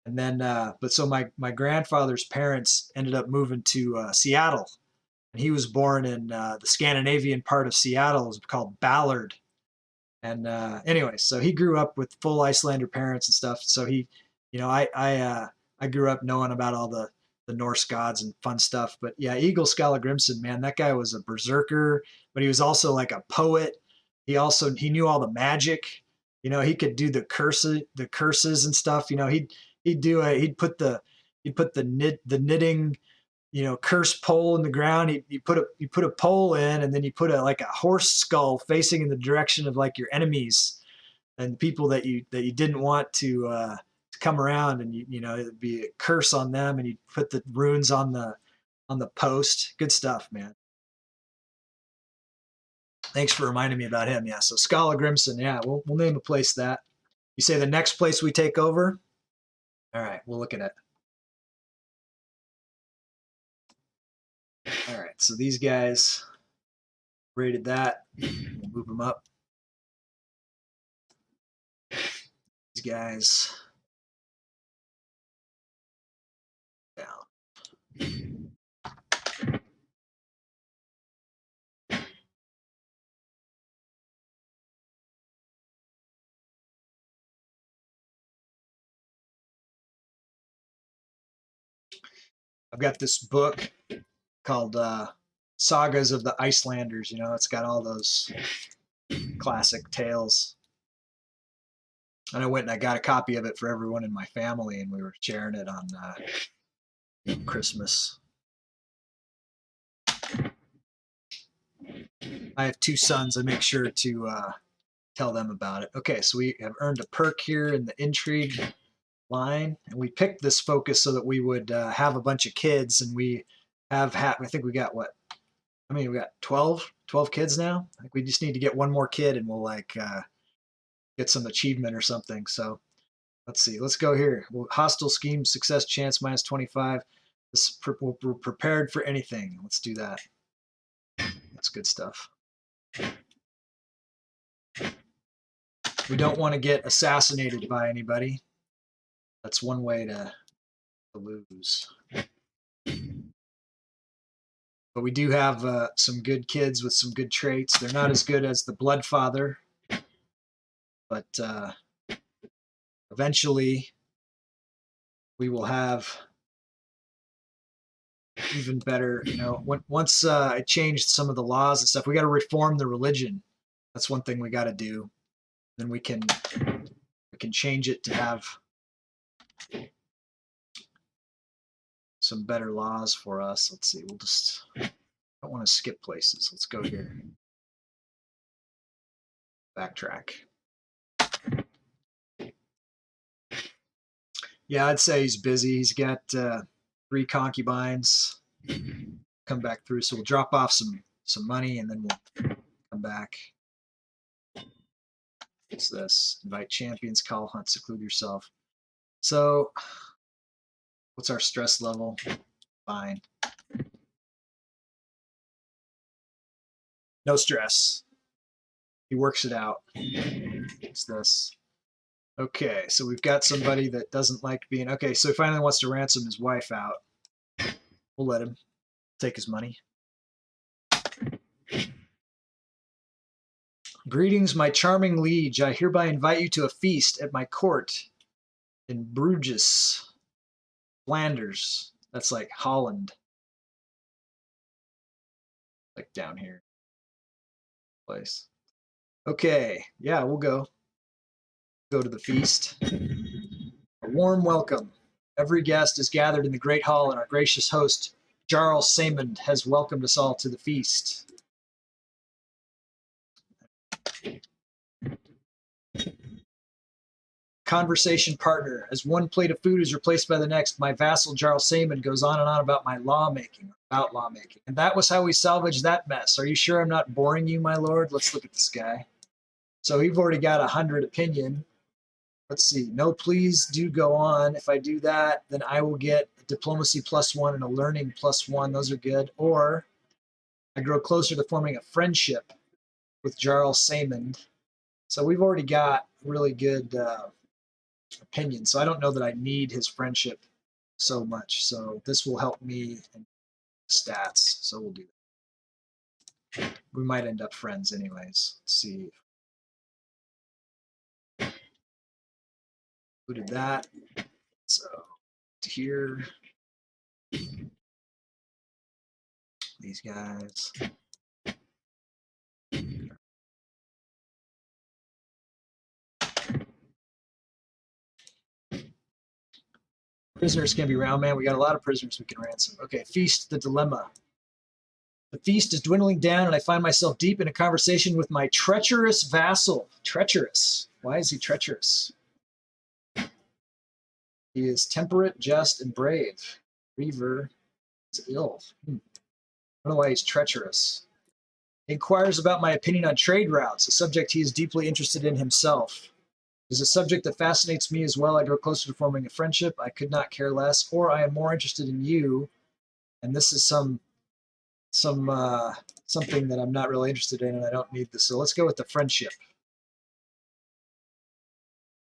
Speaker 1: And then, but so my grandfather's parents ended up moving to Seattle. And he was born in the Scandinavian part of Seattle. It was called Ballard. And anyway, so he grew up with full Icelander parents and stuff. So he, I grew up knowing about all the Norse gods and fun stuff. But yeah, Eagle Skallagrimsson, man, that guy was a berserker, but he was also like a poet. He knew all the magic. He could do the curses and stuff. He'd put the knitting, curse pole in the ground. You put a pole in, and then you put like a horse skull facing in the direction of like your enemies and people that you didn't want to come around, and it'd be a curse on them, and you put the runes on the post. Good stuff, man. Thanks for reminding me about him. Yeah, so Skallagrimsson. Yeah, we'll name a place that. You say the next place we take over? All right, we'll look at it. All right, so these guys rated that. We'll move them up. These guys down. I've got this book called Sagas of the Icelanders. It's got all those classic tales. And I went and I got a copy of it for everyone in my family, and we were sharing it on Christmas. I have 2 sons. I make sure to tell them about it. Okay, so we have earned a perk here in the intrigue line, and we picked this focus so that we would have a bunch of kids, and we have I think we got what? I mean, we got 12 kids now. I think we just need to get one more kid, and we'll like get some achievement or something. So let's see. Let's go here. Hostile scheme success chance -25. We're prepared for anything. Let's do that. That's good stuff. We don't want to get assassinated by anybody. That's one way to lose. But we do have some good kids with some good traits. They're not as good as the Bloodfather, but eventually we will have even better. Once I changed some of the laws and stuff, we got to reform the religion. That's one thing we got to do. Then we can change it to have some better laws for us. Let's see. We'll just, I don't want to skip places. Let's go here. Backtrack. Yeah, I'd say he's busy. He's got 3 concubines come back through. So we'll drop off some money, and then we'll come back. What's this? Invite champions, call, hunt, seclude yourself. So what's our stress level? Fine. No stress. He works it out. What's this? Okay, so we've got somebody that doesn't like being... Okay, so he finally wants to ransom his wife out. We'll let him take his money. Greetings, my charming liege. I hereby invite you to a feast at my court in Bruges, Flanders. That's like Holland. Like down here. Place. Okay, yeah, we'll go. Go to the feast. A warm welcome. Every guest is gathered in the great hall, and our gracious host, Jarl Saemund, has welcomed us all to the feast. Conversation partner. As one plate of food is replaced by the next, my vassal Jarl Saemund goes on and on about lawmaking. And that was how we salvaged that mess. Are you sure I'm not boring you, my lord? Let's look at this guy. So we've already got 100 opinion. let's see. No, please do go on. If I do that, then I will get diplomacy +1 and a learning +1. Those are good. Or I grow closer to forming a friendship with Jarl Saymond. So we've already got really good opinion. So I don't know that I need his friendship so much. So this will help me in stats. So we'll do that. We might end up friends anyways. Let's see. Who did that? So here, these guys. Prisoners can be round, man. We got a lot of prisoners we can ransom. Okay, feast the dilemma. The feast is dwindling down, and I find myself deep in a conversation with my treacherous vassal. Treacherous. Why is he treacherous? He is temperate, just, and brave. Reaver is ill. I don't know why he's treacherous. He inquires about my opinion on trade routes, a subject he is deeply interested in himself. It is a subject that fascinates me as well. I grow closer to forming a friendship. I could not care less, or I am more interested in you. And this is something that I'm not really interested in, and I don't need this. So let's go with the friendship.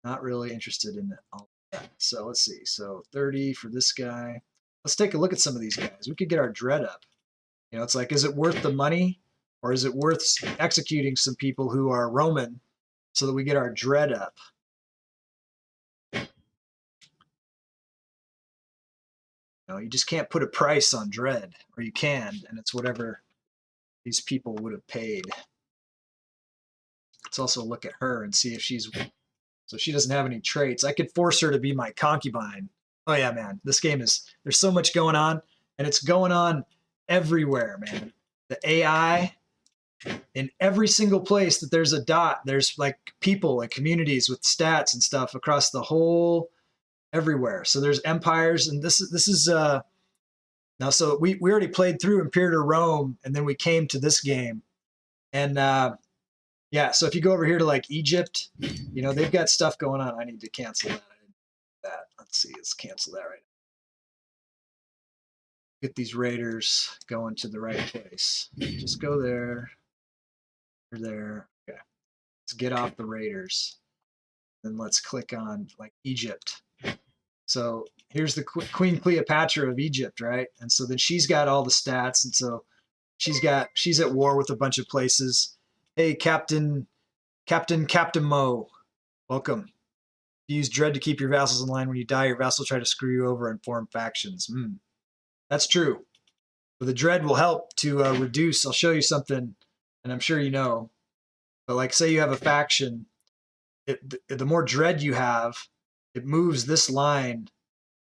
Speaker 1: Not really interested in all that. So let's see. So 30 for this guy. Let's take a look at some of these guys. We could get our dread up. You know, it's like, is it worth the money, or is it worth executing some people who are Roman so that we get our dread up? No, you just can't put a price on dread, or you can, and it's whatever these people would have paid. Let's also look at her and see if she's, so she doesn't have any traits. I could force her to be my concubine. Oh yeah, man, this game is, there's so much going on, and it's going on everywhere, man. The AI, in every single place that there's a dot, there's like people and communities with stats and stuff across the whole, everywhere. So there's empires, and this is now, so we already played through Imperator Rome, and then we came to this game. And yeah, so if you go over here to like Egypt, you know, they've got stuff going on. I need to cancel that. I didn't do that. Let's see, let's cancel that right now. Get these raiders going to the right place. Just go there. Or there. Okay. Let's get off the raiders. Then let's click on like Egypt. So here's the Queen Cleopatra of Egypt, right? And so then she's got all the stats, and so she's at war with a bunch of places. Hey, Captain Mo, welcome. You use dread to keep your vassals in line. When you die, your vassals try to screw you over and form factions. That's true. But the dread will help to reduce. I'll show you something, and I'm sure you know. But like, say you have a faction, the more dread you have, it moves this line,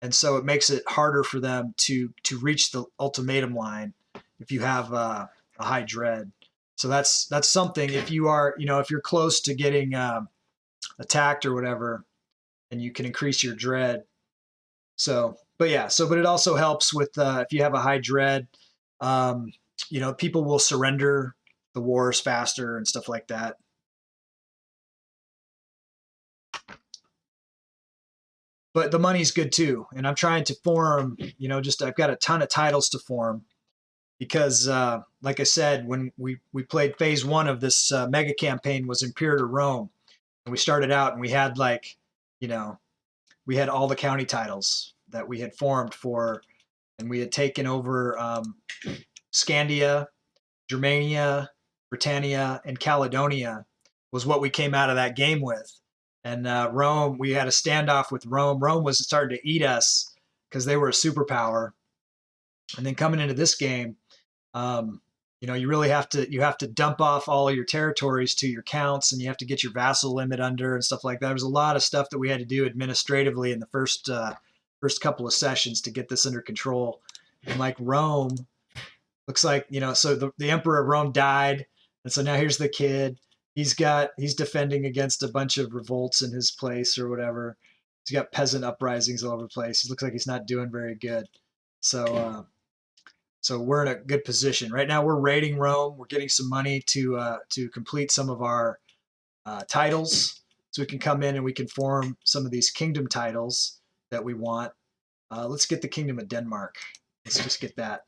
Speaker 1: and so it makes it harder for them to reach the ultimatum line if you have a high dread. So that's something. If you are, you know, if you're close to getting attacked or whatever, and you can increase your dread. So, but yeah, but it also helps with if you have a high dread, you know, people will surrender the wars faster and stuff like that. But the money's good too. And I'm trying to form, you know, I've got a ton of titles to form because, like I said, when we played phase 1 of this mega campaign was Imperator Rome. And we started out and we had like, you know, we had all the county titles that we had formed for, and we had taken over Scandia, Germania, Britannia, and Caledonia was what we came out of that game with. And Rome, we had a standoff with Rome. Rome was starting to eat us because they were a superpower. And then coming into this game, you know, you really have to dump off all of your territories to your counts, and you have to get your vassal limit under and stuff like that. There was a lot of stuff that we had to do administratively in the first couple of sessions to get this under control. And like Rome, looks like, you know, so the Emperor of Rome died, and so now here's the kid. He's defending against a bunch of revolts in his place or whatever. He's got peasant uprisings all over the place. He looks like he's not doing very good. So so we're in a good position right now. We're raiding Rome. We're getting some money to complete some of our titles. So we can come in and we can form some of these kingdom titles that we want. Let's get the Kingdom of Denmark. Let's just get that.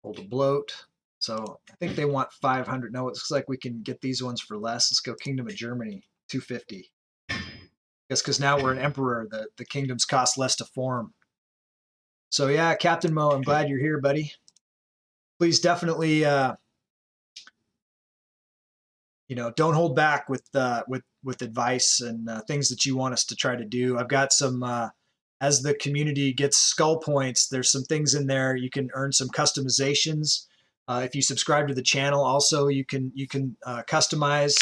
Speaker 1: Hold a bloat. So I think they want 500. No, it looks like we can get these ones for less. Let's go Kingdom of Germany, 250. Guess because now we're an emperor, the kingdoms cost less to form. So yeah, Captain Mo, I'm glad you're here, buddy. Please definitely, don't hold back with advice and things that you want us to try to do. I've got some. As the community gets skull points, there's some things in there you can earn some customizations. If you subscribe to the channel, also you can customize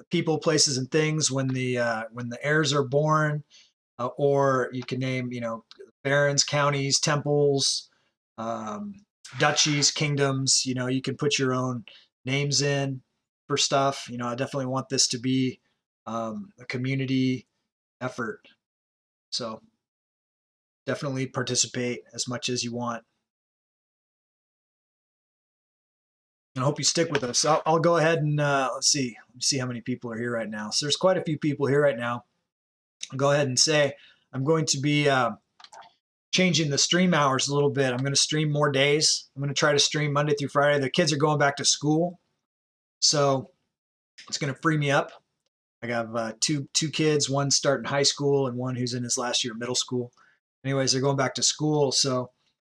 Speaker 1: people, places, and things when the heirs are born, or you can name barons, counties, temples, duchies, kingdoms. You can put your own names in for stuff. I definitely want this to be a community effort. So definitely participate as much as you want. And I hope you stick with us. I'll go ahead and let's see how many people are here right now. So there's quite a few people here right now. I'll go ahead and say I'm going to be changing the stream hours a little bit. I'm going to stream more days. I'm going to try to stream Monday through Friday. The kids are going back to school, so it's going to free me up. I have two kids, one starting high school and one who's in his last year of middle school. Anyways, they're going back to school, so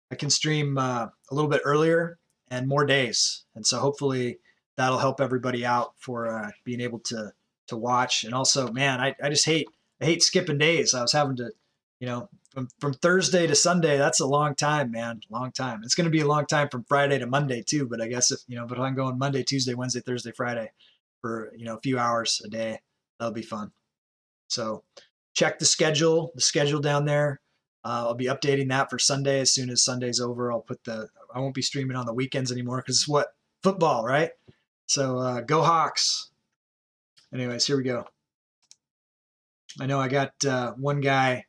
Speaker 1: I can stream a little bit earlier and more days. And so hopefully that'll help everybody out for being able to watch. And also, man, I just hate skipping days. I was having to, from Thursday to Sunday, that's a long time, man. Long time. It's going to be a long time from Friday to Monday too. But I guess but I'm going Monday, Tuesday, Wednesday, Thursday, Friday for, a few hours a day, that'll be fun. So check the schedule down there. I'll be updating that for Sunday. As soon as Sunday's over, I won't be streaming on the weekends anymore because it's football, right? So go Hawks. Anyways, here we go. I know I got one guy,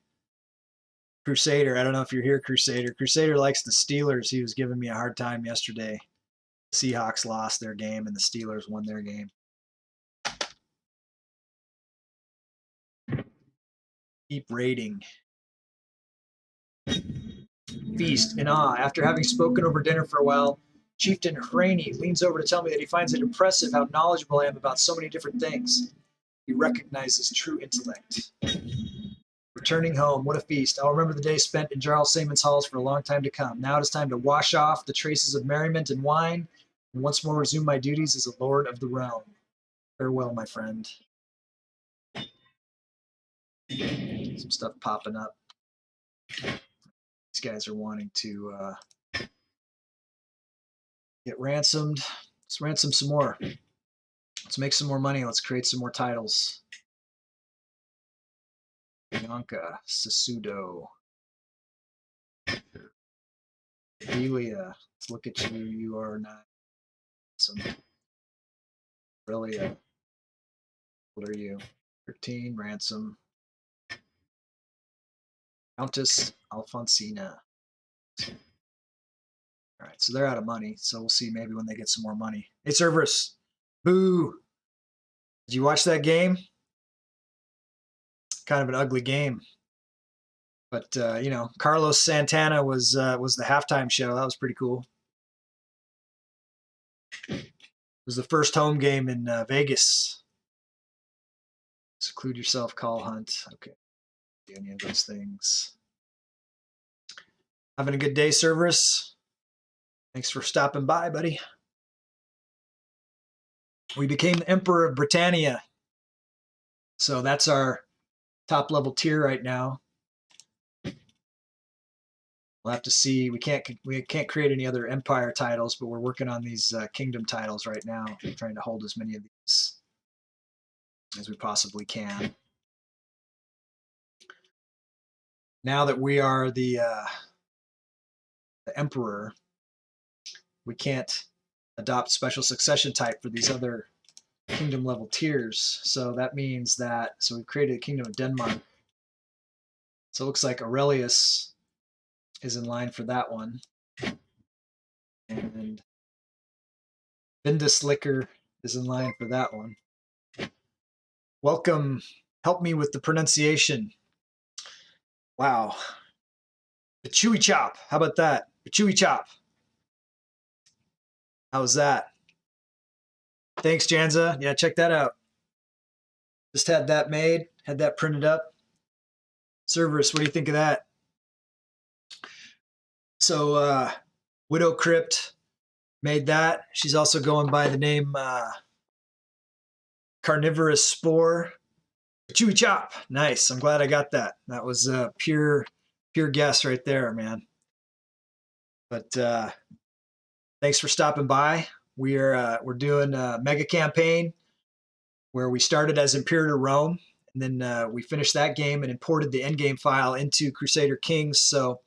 Speaker 1: Crusader. I don't know if you're here, Crusader. Crusader likes the Steelers. He was giving me a hard time yesterday. The Seahawks lost their game and the Steelers won their game. Keep raiding. Feast in awe. After having spoken over dinner for a while, Chieftain Hraney leans over to tell me that he finds it impressive how knowledgeable I am about so many different things. He recognizes true intellect. Returning home, what a feast. I'll remember the day spent in Jarl Samon's halls for a long time to come. Now it is time to wash off the traces of merriment and wine, and once more resume my duties as a lord of the realm. Farewell, my friend. Some stuff popping up. These guys are wanting to get ransomed. Let's ransom some more. Let's make some more money. Let's create some more titles. Bianca, Sasudo, Delia. Let's look at you. You are not some. Aurelia. What are you? 13. Ransom. Countess Alfonsina. All right, so they're out of money. So we'll see maybe when they get some more money. Hey, Cerberus. Boo. Did you watch that game? Kind of an ugly game. But, Carlos Santana was the halftime show. That was pretty cool. It was the first home game in Vegas. Seclude yourself, call hunt. Okay. Any of those things. Having a good day, Cerberus. Thanks for stopping by, buddy. We became the Emperor of Britannia. So that's our top level tier right now. We'll have to see. We can't create any other empire titles, but we're working on these kingdom titles right now. We're trying to hold as many of these as we possibly can. Now that we are the emperor, we can't adopt special succession type for these other kingdom level tiers. So that means that, so we've created a Kingdom of Denmark. So it looks like Aurelius is in line for that one. And Bindus Liquor is in line for that one. Welcome. Help me with the pronunciation. Wow. The Chewy Chop. How about that? The Chewy Chop. How's that? Thanks, Janza. Yeah, check that out. Just had that made, had that printed up. Cerberus, what do you think of that? So, Widow Crypt made that. She's also going by the name Carnivorous Spore. Chewy Chop. Nice. I'm glad I got that. That was a pure guess right there, man. But thanks for stopping by. We're doing a mega campaign where we started as Imperator Rome, and then we finished that game and imported the endgame file into Crusader Kings. So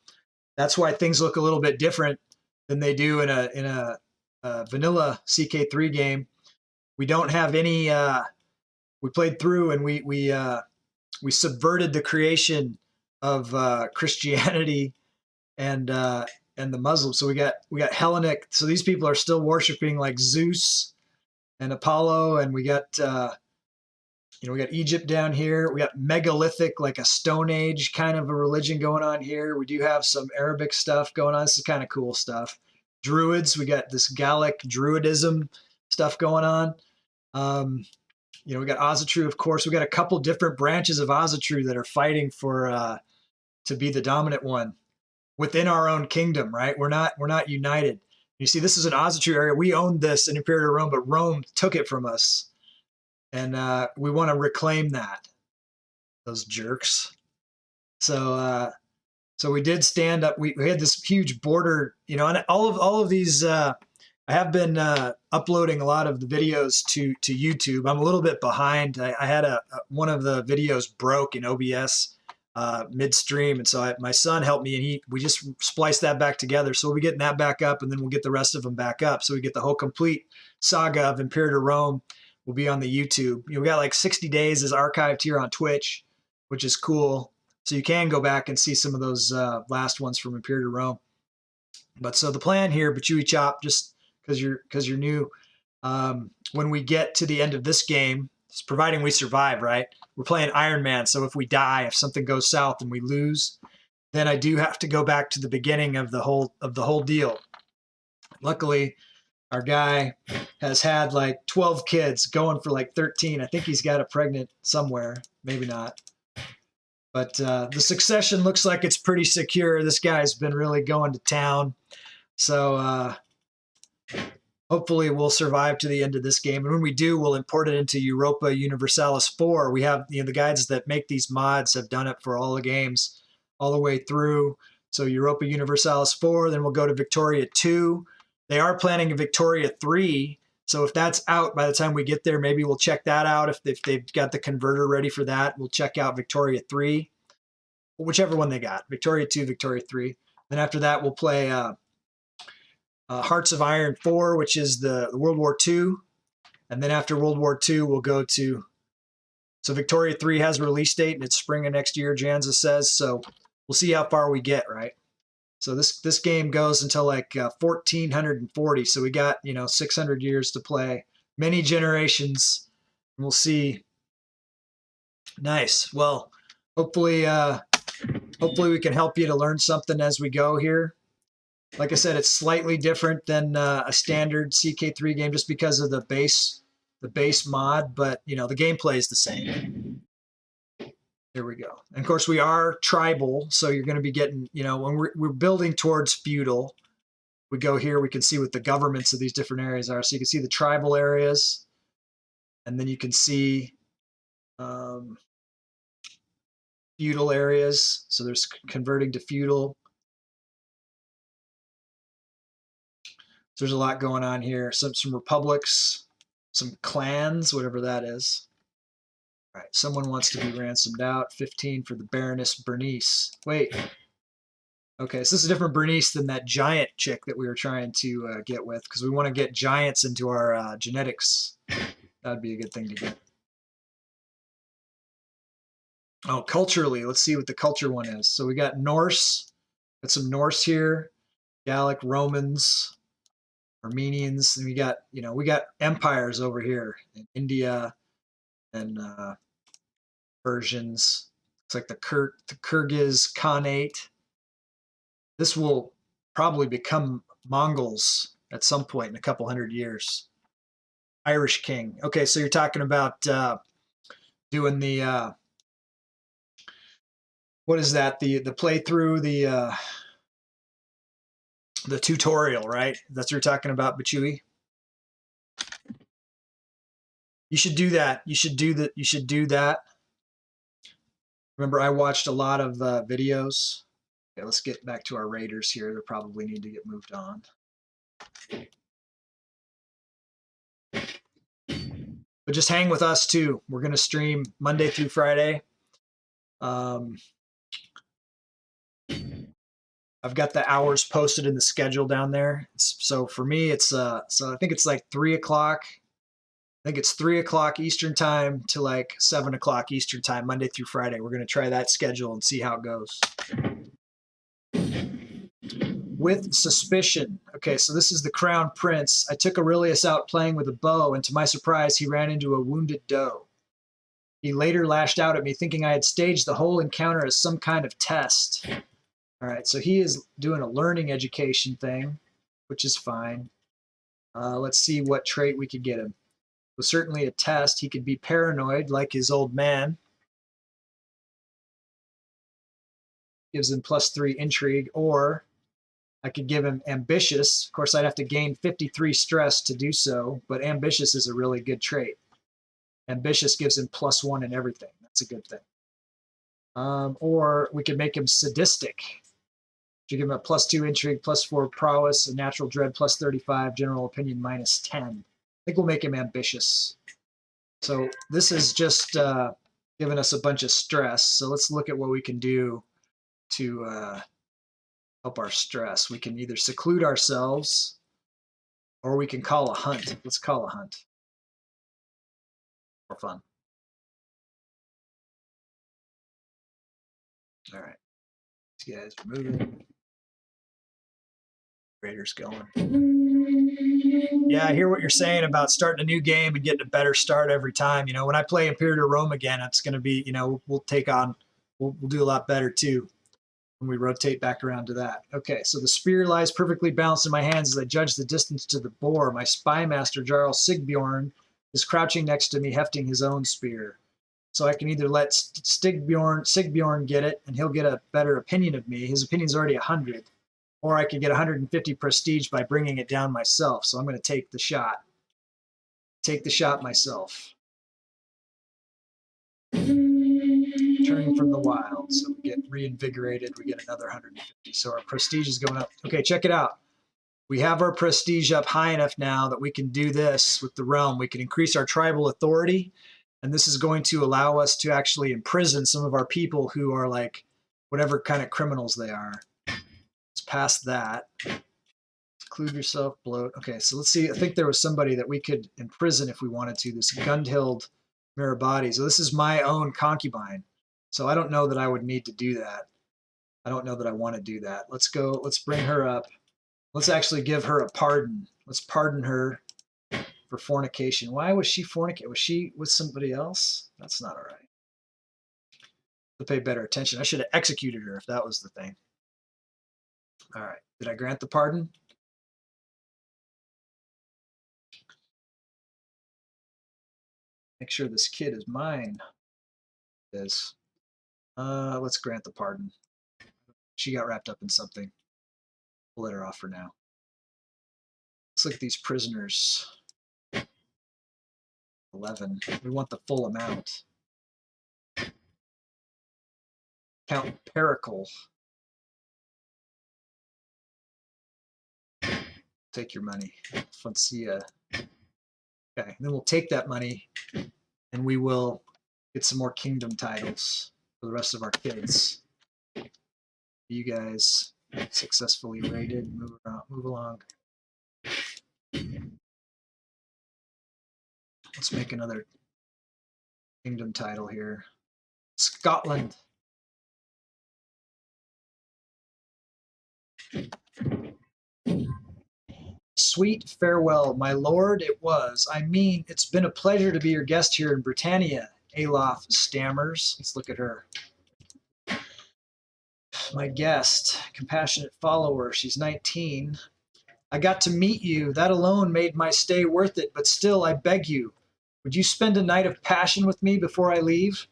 Speaker 1: that's why things look a little bit different than they do in a vanilla CK3 game. We don't have any. We played through and we subverted the creation of Christianity and the Muslims. So we got Hellenic. So these people are still worshiping like Zeus and Apollo, and we got we got Egypt down here. We got megalithic, like a Stone Age kind of a religion going on here. We do have some Arabic stuff going on. This is kind of cool stuff. Druids. We got this Gallic Druidism stuff going on. We got Ozatru, of course. We got a couple different branches of Ozatru that are fighting for to be the dominant one within our own kingdom, right? We're not united. You see, this is an Ozatru area. We owned this in Imperator Rome, but Rome took it from us, and we want to reclaim that. Those jerks. So we did stand up. We had this huge border, and all of these. I have been uploading a lot of the videos to YouTube. I'm a little bit behind. I had one of the videos broke in OBS midstream, and so my son helped me, and we just spliced that back together. So we'll be getting that back up, and then we'll get the rest of them back up. So we get the whole complete saga of Imperator Rome will be on the YouTube. We got like 60 days is archived here on Twitch, which is cool. So you can go back and see some of those last ones from Imperator Rome. But so the plan here, Chewy Chop, just because you're new, when we get to the end of this game, providing we survive, right? We're playing Iron Man, so if we die, if something goes south and we lose, then I do have to go back to the beginning of the whole deal. Luckily, our guy has had like 12 kids, going for like 13. I think he's got a pregnant somewhere, maybe not. But the succession looks like it's pretty secure. This guy's been really going to town. So hopefully we'll survive to the end of this game. And when we do, we'll import it into Europa Universalis 4. We have, the guys that make these mods have done it for all the games all the way through. So Europa Universalis 4, then we'll go to Victoria 2. They are planning a Victoria 3. So if that's out by the time we get there, maybe we'll check that out. If they've got the converter ready for that, we'll check out Victoria 3, whichever one they got, Victoria 2, Victoria 3. Then after that, we'll play Hearts of Iron 4, which is the World War II. And then after World War II, we'll go to, so Victoria 3 has a release date, and it's spring of next year, Janza says. So we'll see how far we get, right? So this game goes until like 1440. So we got, 600 years to play, many generations. And we'll see. Nice. Well, hopefully we can help you to learn something as we go here. Like I said, it's slightly different than a standard CK3 game just because of the base mod, but the gameplay is the same. There we go. And of course, we are tribal, so you're going to be getting, when we're building towards feudal, we go here, we can see what the governments of these different areas are. So you can see the tribal areas, and then you can see feudal areas. So there's converting to feudal. So there's a lot going on here. Some republics, some clans, whatever that is. All right, someone wants to be ransomed out. 15 for the Baroness Bernice. Wait. Okay, so this is a different Bernice than that giant chick that we were trying to get with, because we want to get giants into our genetics. That'd be a good thing to get. Oh, culturally, let's see what the culture one is. So we got Norse. Got some Norse here. Gallic, Romans. Armenians, and we got empires over here in India and Persians. It's like the Kyrgyz Khanate. This will probably become Mongols at some point in a couple hundred years. Irish king. Okay, so you're talking about doing the what is that? The playthrough, the tutorial, right? That's what you're talking about, Bachui. You should do that. You should do that. You should do that. Remember, I watched a lot of videos. Okay, let's get back to our raiders here. They probably need to get moved on. But just hang with us too. We're going to stream Monday through Friday. I've got the hours posted in the schedule down there. So for me, it's so I think it's like 3 o'clock. I think it's 3 o'clock Eastern time to like 7 o'clock Eastern time, Monday through Friday. We're going to try that schedule and see how it goes. With suspicion. Okay, so this is the Crown Prince. I took Aurelius out playing with a bow, and to my surprise, he ran into a wounded doe. He later lashed out at me, thinking I had staged the whole encounter as some kind of test. All right, so he is doing a learning education thing, which is fine. Let's see what trait we could get him. It was certainly a test. He could be paranoid, like his old man. Gives him +3 intrigue, or I could give him ambitious. Of course, I'd have to gain 53 stress to do so, but ambitious is a really good trait. Ambitious gives him +1 in everything. That's a good thing. Or we could make him sadistic. To give him a +2 intrigue, +4 prowess, a natural dread, +35, general opinion -10. I think we'll make him ambitious. So this is just giving us a bunch of stress. So let's look at what we can do to help our stress. We can either seclude ourselves or we can call a hunt. Let's call a hunt for fun. All right, these guys are moving. Raiders going. Yeah, I hear what you're saying about starting a new game and getting a better start every time. You know, when I play Imperator Rome again, it's going to be, you know, we'll take on, we'll do a lot better too when we rotate back around to that. Okay, so the spear lies perfectly balanced in my hands as I judge the distance to the boar. My spy master, Jarl Sigbjorn, is crouching next to me, hefting his own spear. So I can either let Sigbjorn get it, and he'll get a better opinion of me. His opinion's already 100. Or I could get 150 prestige by bringing it down myself. So I'm going to take the shot. Take the shot myself. Turning from the wild. So we get reinvigorated. We get another 150. So our prestige is going up. Okay, check it out. We have our prestige up high enough now that we can do this with the realm. We can increase our tribal authority. And this is going to allow us to actually imprison some of our people who are like whatever kind of criminals they are. Let's pass that. Seclude yourself, bloat. Okay, so let's see. I think there was somebody that we could imprison if we wanted to. This Gundhild Mirabati. So this is my own concubine. So I don't know that I would need to do that. I don't know that I want to do that. Let's go. Let's bring her up. Let's actually give her a pardon. Let's pardon her for fornication. Why was she fornicating? Was she with somebody else? That's not all right. To pay better attention. I should have executed her if that was the thing. All right. Did I grant the pardon? Make sure this kid is mine. It is. Let's grant the pardon. She got wrapped up in something. We'll let her off for now. Let's look at these prisoners. 11. We want the full amount. Count Pericle. Take your money. Foncia. Okay, and then we'll take that money and we will get some more kingdom titles for the rest of our kids. You guys successfully raided. Move along. Let's make another kingdom title here. Scotland. Sweet farewell, my lord, it was. I mean, it's been a pleasure to be your guest here in Britannia, Alof stammers. Let's look at her. My guest, compassionate follower, she's 19. I got to meet you. That alone made my stay worth it, but still, I beg you, would you spend a night of passion with me before I leave?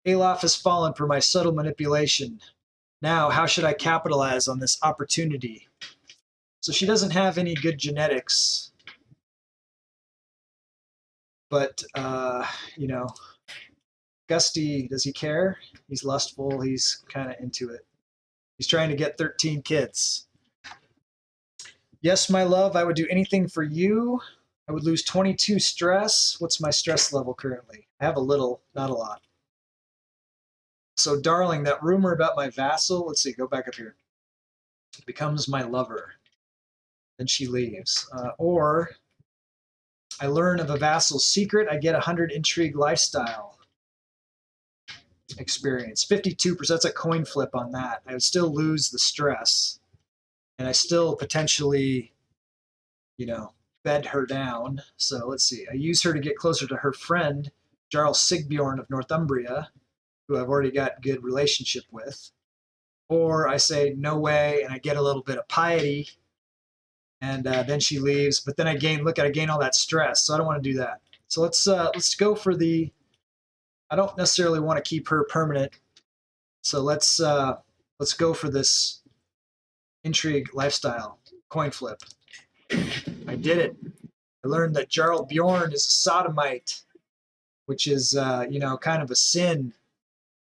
Speaker 1: Alof has fallen for my subtle manipulation. Now, how should I capitalize on this opportunity? So she doesn't have any good genetics, but, you know, Gusty, does he care? He's lustful. He's kind of into it. He's trying to get 13 kids. Yes, my love, I would do anything for you. I would lose 22 stress. What's my stress level currently? I have a little, not a lot. So, darling, that rumor about my vassal, let's see, go back up here, becomes my lover. Then she leaves. Or I learn of a vassal's secret. I get 100 intrigue lifestyle experience. 52%, that's a coin flip on that. I would still lose the stress. And I still potentially, you know, bed her down. So let's see. I use her to get closer to her friend, Jarl Sigbjorn of Northumbria, who I've already got a good relationship with. Or I say, no way, and I get a little bit of piety, and then she leaves. But then I gain all that stress, so I don't want to do that. So let's go for the, I don't necessarily want to keep her permanent, so let's go for this intrigue lifestyle coin flip. I did it. I learned that Jarl Bjorn is a sodomite, which is, kind of a sin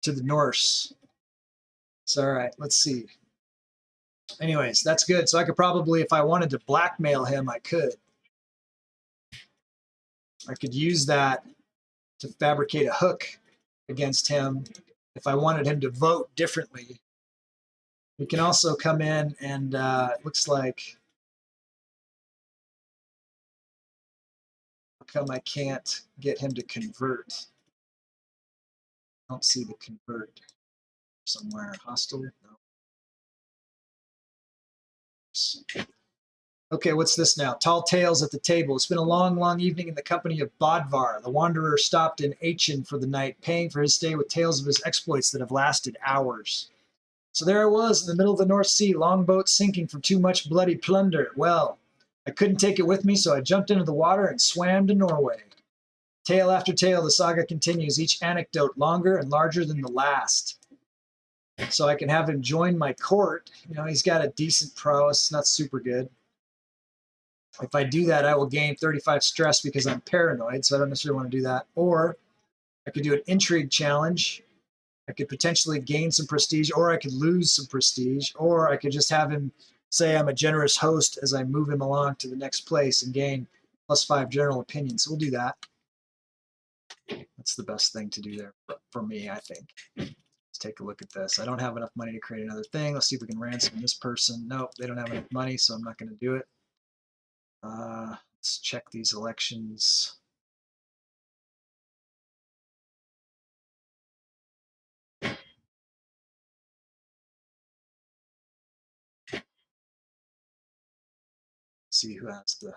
Speaker 1: to the Norse. So, all right, let's see. Anyways, that's good. So I could probably, if I wanted to blackmail him, I could. I could use that to fabricate a hook against him if I wanted him to vote differently. We can also come in and it looks like, how come I can't get him to convert? I don't see the convert somewhere. Hostile? No. Okay, what's this now? Tall tales at the table. It's been a long, long evening in the company of Bodvar. The wanderer stopped in Aachen for the night, paying for his stay with tales of his exploits that have lasted hours. So there I was in the middle of the North Sea, longboat sinking from too much bloody plunder. Well, I couldn't take it with me, so I jumped into the water and swam to Norway. Tale after tale, the saga continues, each anecdote longer and larger than the last. So I can have him join my court. You know, he's got a decent prowess, not super good. If I do that, I will gain 35 stress because I'm paranoid, so I don't necessarily want to do that. Or I could do an intrigue challenge. I could potentially gain some prestige, or I could lose some prestige, or I could just have him say I'm a generous host as I move him along to the next place and gain +5 general opinion. So we'll do that. That's the best thing to do there for me, I think. Let's take a look at this. I don't have enough money to create another thing. Let's see if we can ransom this person. Nope, they don't have enough money, so I'm not going to do it. Let's check these elections. See who has the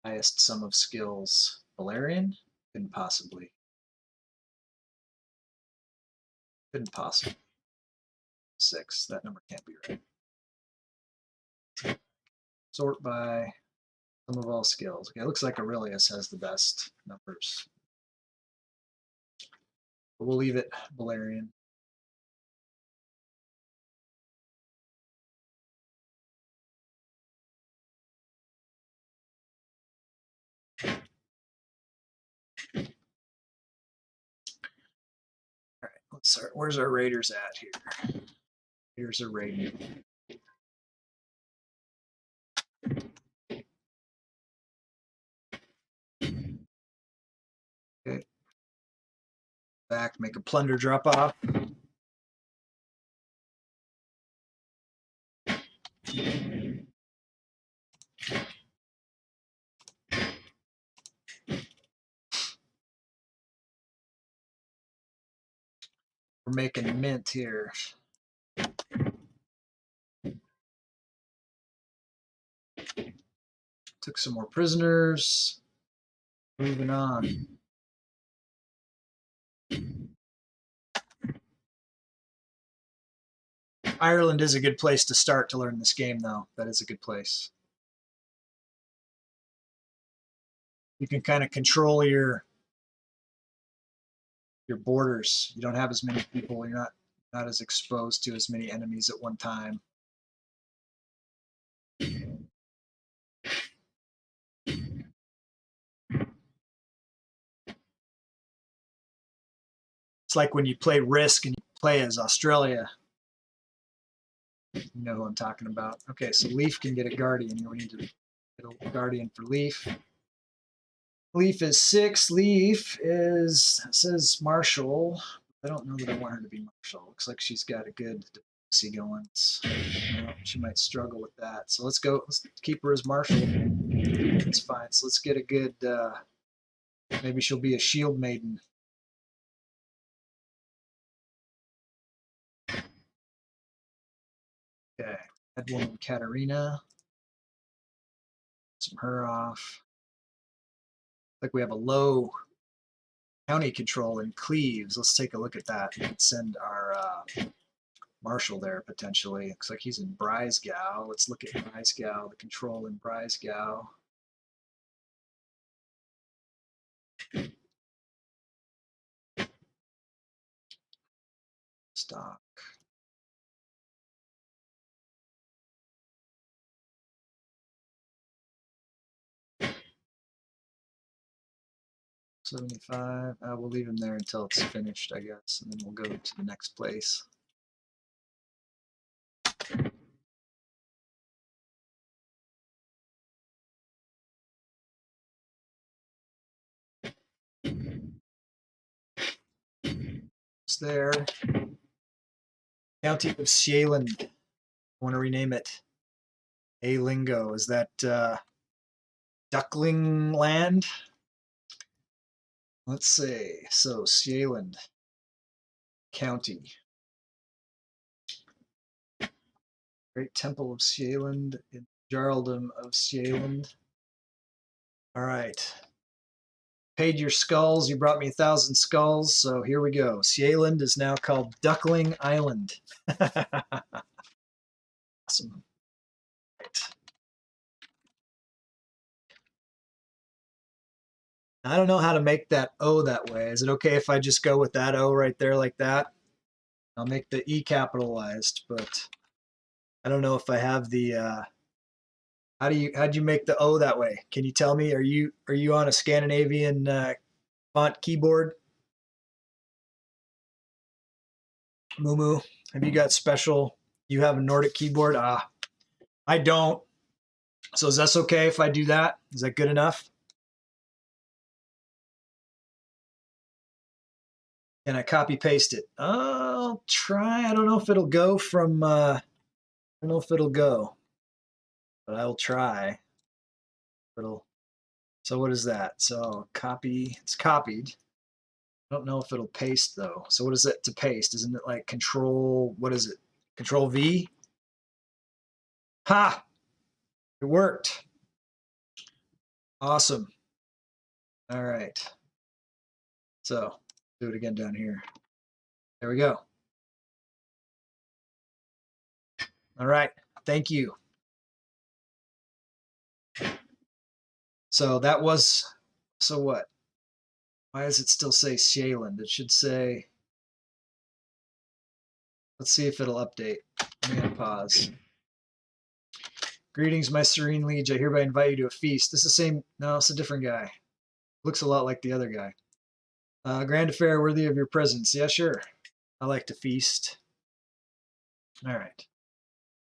Speaker 1: highest sum of skills. Valerian? Couldn't possibly. Couldn't possibly. 6. That number can't be right. Sort by sum of all skills. Okay, it looks like Aurelius has the best numbers. But we'll leave it Valerian. All right, let's start. Where's our raiders at here? Here's a raid. Okay. Back, make a plunder drop off. We're making mint here. Took some more prisoners. Moving on. Ireland is a good place to start to learn this game, though. That is a good place. You can kind of control your borders. You don't have as many people. You're not as exposed to as many enemies at one time. It's like when you play Risk and you play as Australia. You know who I'm talking about. Okay, so Leaf can get a Guardian. We need to get a Guardian for Leaf. Leaf is 6. Leaf is, says Marshall. I don't know that I want her to be Marshall. Looks like she's got a good diplomacy going. Well, she might struggle with that. So let's keep her as Marshall. That's fine. So let's get a good, maybe she'll be a shield maiden. Okay, head woman Katerina. Some her off. Like we have a low county control in Cleves. Let's take a look at that and send our Marshal there potentially. Looks like he's in Breisgau. Let's look at Breisgau, the control in Breisgau. Stock. $75. We'll leave him there until it's finished, I guess, and then we'll go to the next place. It's there. County of Sealand. I want to rename it Alingo. Is that Duckling Land? Let's see. So Sealand County. Great Temple of Sealand in Jarldom of Sealand. All right. Paid your skulls. You brought me 1,000 skulls. So here we go. Sealand is now called Duckling Island. Awesome. Right. I don't know how to make that O that way. Is it okay if I just go with that O right there like that? I'll make the E capitalized, but I don't know if I have the how'd you make the O that way? Can you tell me? Are you on a Scandinavian font keyboard? Mumu, have you got special? You have a Nordic keyboard? I don't. So is that okay if I do that? Is that good enough? Can I copy paste it? I'll try. I don't know if it'll go from. I don't know if it'll go, but I will try. So what is that? So copy. It's copied. I don't know if it'll paste though. So what is it to paste? Isn't it like control? What is it? Control V? Ha! It worked. Awesome. All right. So do it again down here. There we go. All right. Thank you. So that was, so what? Why does it still say Sealand? It should say, let's see if it'll update. I'm going to pause. Greetings, my serene liege. I hereby invite you to a feast. This is the same, no, it's a different guy. Looks a lot like the other guy. Grand affair worthy of your presence. Yeah, sure. I like to feast. All right.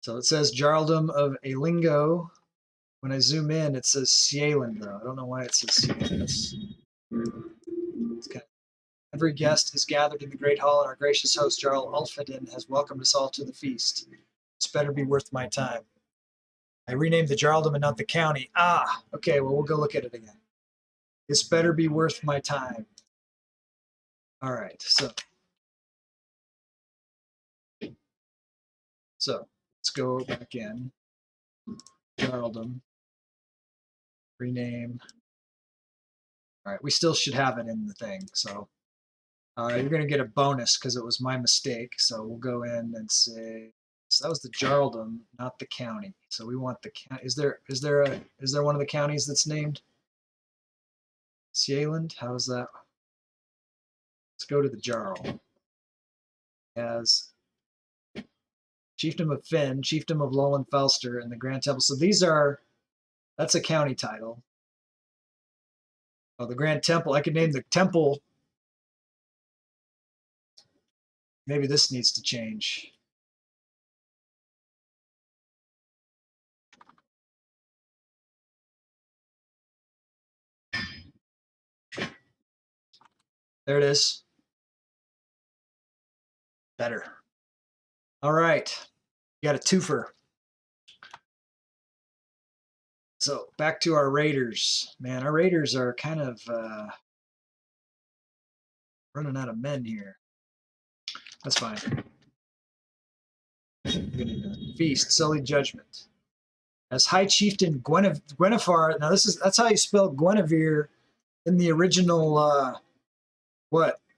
Speaker 1: So it says Jarldom of Alingo. When I zoom in, it says Sealand, though. I don't know why it says Sealand. It's kind of, every guest is gathered in the great hall, and our gracious host, Jarl Ulfhedin, has welcomed us all to the feast. It's better be worth my time. I renamed the Jarldom and not the county. Okay, well, we'll go look at it again. It's better be worth my time. All right, so let's go back in. Jarldom. Rename. All right, we still should have it in the thing. So you're going to get a bonus because it was my mistake. So we'll go in and say, so that was the Jarldom, not the county. So we want the county. Is there one of the counties that's named Sealand? How is that? Let's go to the Jarl. As Chiefdom of Finn, Chiefdom of Lowland Falster, and the Grand Temple. So that's a county title. Oh, the Grand Temple. I could name the temple. Maybe this needs to change. There it is. Better. All right. You got a twofer. So back to our raiders. Man, our raiders are kind of running out of men here. That's fine. Feast, Sullied Judgment. As High Chieftain Gwenevere. Now that's how you spell Guinevere in the original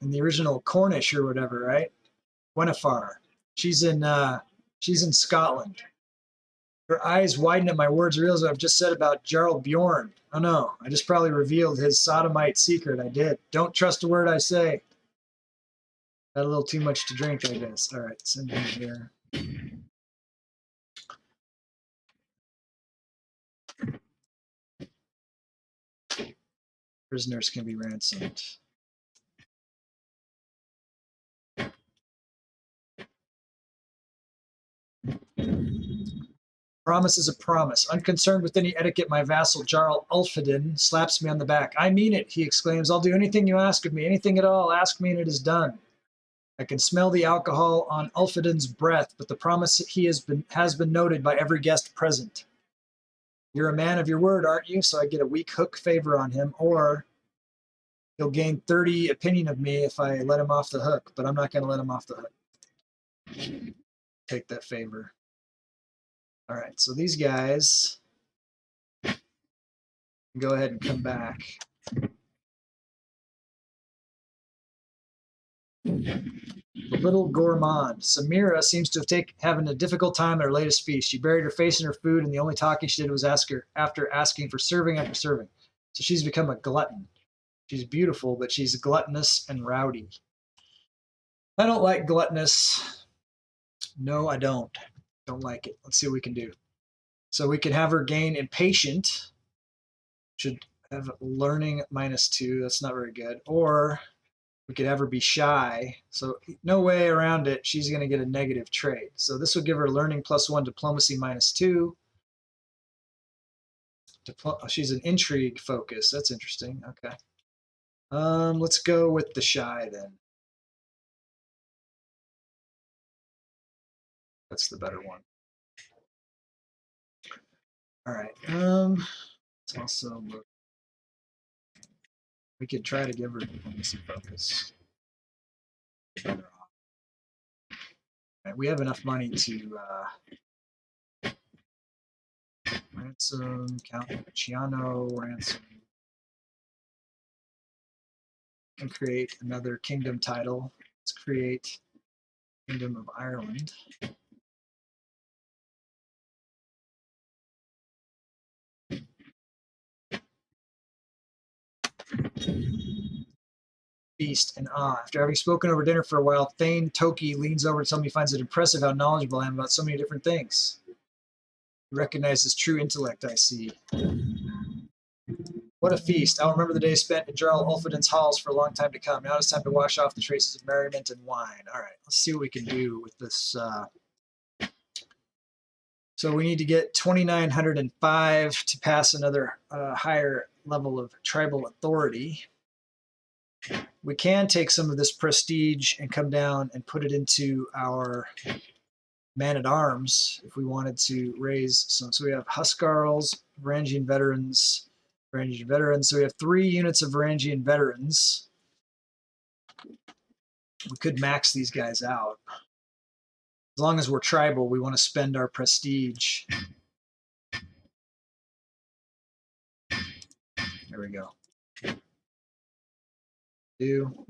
Speaker 1: in the original Cornish or whatever, right? Gwenevere. She's in Scotland. Her eyes widen at my words, realize what I've just said about Jarl Bjorn. Oh no, I just probably revealed his sodomite secret. I did. Don't trust a word I say. Had a little too much to drink, I guess. All right, send him here. Prisoners can be ransomed. Promise is a promise. Unconcerned with any etiquette, my vassal Jarl Ulfhedin slaps me on the back. I mean it, he exclaims. I'll do anything you ask of me, anything at all. Ask me and it is done. I can smell the alcohol on Ulfhedin's breath, but the promise has been noted by every guest present. You're a man of your word, aren't you? So I get a weak hook favor on him, or he'll gain 30 opinion of me if I let him off the hook, but I'm not going to let him off the hook. Take that favor. All right, so these guys go ahead and come back. The little gourmand. Samira seems to have having a difficult time at her latest feast. She buried her face in her food, and the only talking she did was after asking for serving after serving. So she's become a glutton. She's beautiful, but she's gluttonous and rowdy. I don't like gluttonous. No, I don't. Don't like it. Let's see what we can do. So we can have her gain impatient. Should have learning -2. That's not very good. Or we could have her be shy. So no way around it. She's going to get a negative trait. So this would give her learning +1, diplomacy -2. She's an intrigue focus. That's interesting. Okay. Let's go with the shy then. That's the better one. All right. Let's also look. We could try to give her diplomacy focus. Better off. Right, we have enough money to ransom, Count Ciano, ransom, and create another kingdom title. Let's create Kingdom of Ireland. Feast and awe. After having spoken over dinner for a while, Thane Toki leans over and somebody finds it impressive how knowledgeable I am about so many different things. He recognizes true intellect, I see. What a feast. I'll remember the day spent in Jarl Ulfhedin's halls for a long time to come. Now it's time to wash off the traces of merriment and wine. All right, let's see what we can do with this. So we need to get 2,905 to pass another higher level of tribal authority. We can take some of this prestige and come down and put it into our man-at-arms if we wanted to raise some. So we have Huskarls, Varangian veterans, So we have 3 units of Varangian veterans. We could max these guys out. As long as we're tribal, we want to spend our prestige. There we go. Do.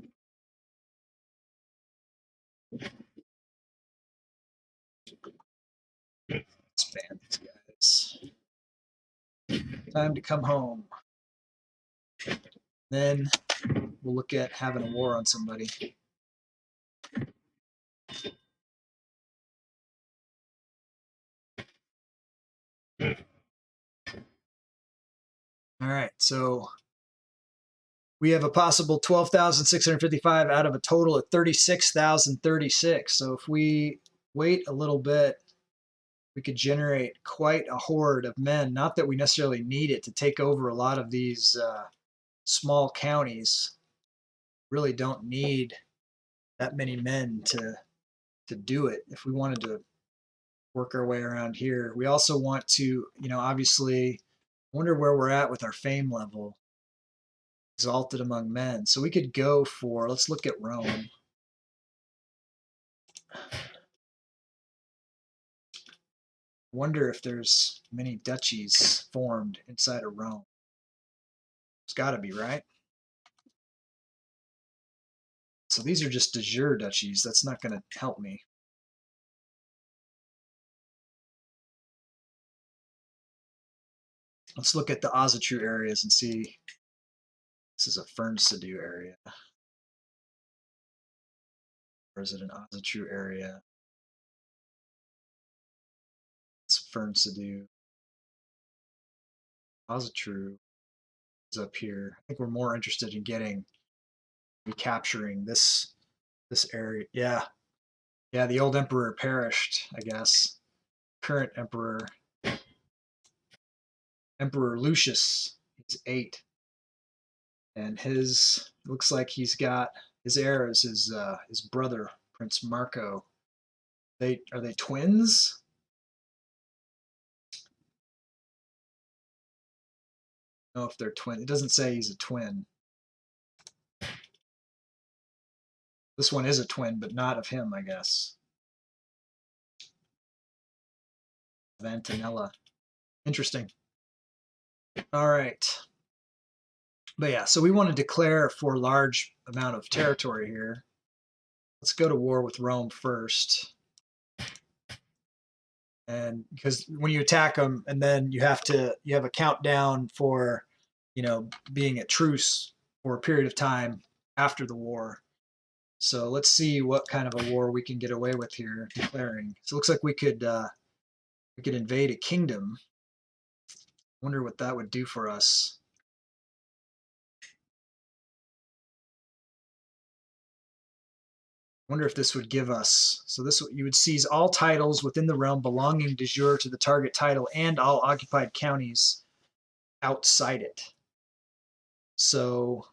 Speaker 1: Expand these guys. Time to come home. Then we'll look at having a war on somebody. All right, so we have a possible 12,655 out of a total of 36,036. So if we wait a little bit, we could generate quite a horde of men. Not that we necessarily need it to take over a lot of these small counties. Really don't need that many men to do it. If we wanted to work our way around here, we also want to, obviously, wonder where we're at with our fame level. Exalted among men. So we could go for, let's look at Rome. Wonder if there's many duchies formed inside of Rome. There's got to be, right? So these are just de jure duchies. That's not going to help me. Let's look at the Ozatru areas and see. This is a Fernsedu area. Or is it an Ozatru area? It's Fernsedu. Ozatru is up here. I think we're more interested in recapturing this area. Yeah. Yeah, the old emperor perished, I guess. Current emperor, Emperor Lucius, he's 8. And looks like he's got, his heir is his brother, Prince Marco. Are they twins? I don't know if they're twins. It doesn't say he's a twin. This one is a twin, but not of him, I guess. Vantanella. Interesting. All right. But yeah, so we want to declare for a large amount of territory here. Let's go to war with Rome first. And because when you attack them, and then you have a countdown for, being at truce for a period of time after the war. So let's see what kind of a war we can get away with here declaring. So it looks like we could invade a kingdom. Wonder what that would do for us. Wonder if this would give us, so this, you would seize all titles within the realm belonging de jure to the target title and all occupied counties outside it. So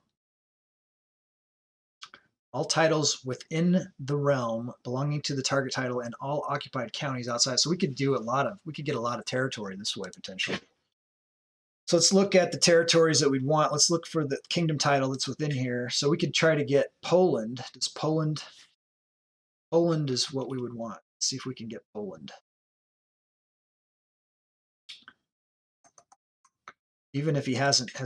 Speaker 1: all titles within the realm belonging to the target title and all occupied counties outside. So we could get a lot of territory this way potentially. So let's look at the territories that we'd want. Let's look for the kingdom title that's within here. So we could try to get Poland. Poland is what we would want. Let's see if we can get Poland. Even if he hasn't, I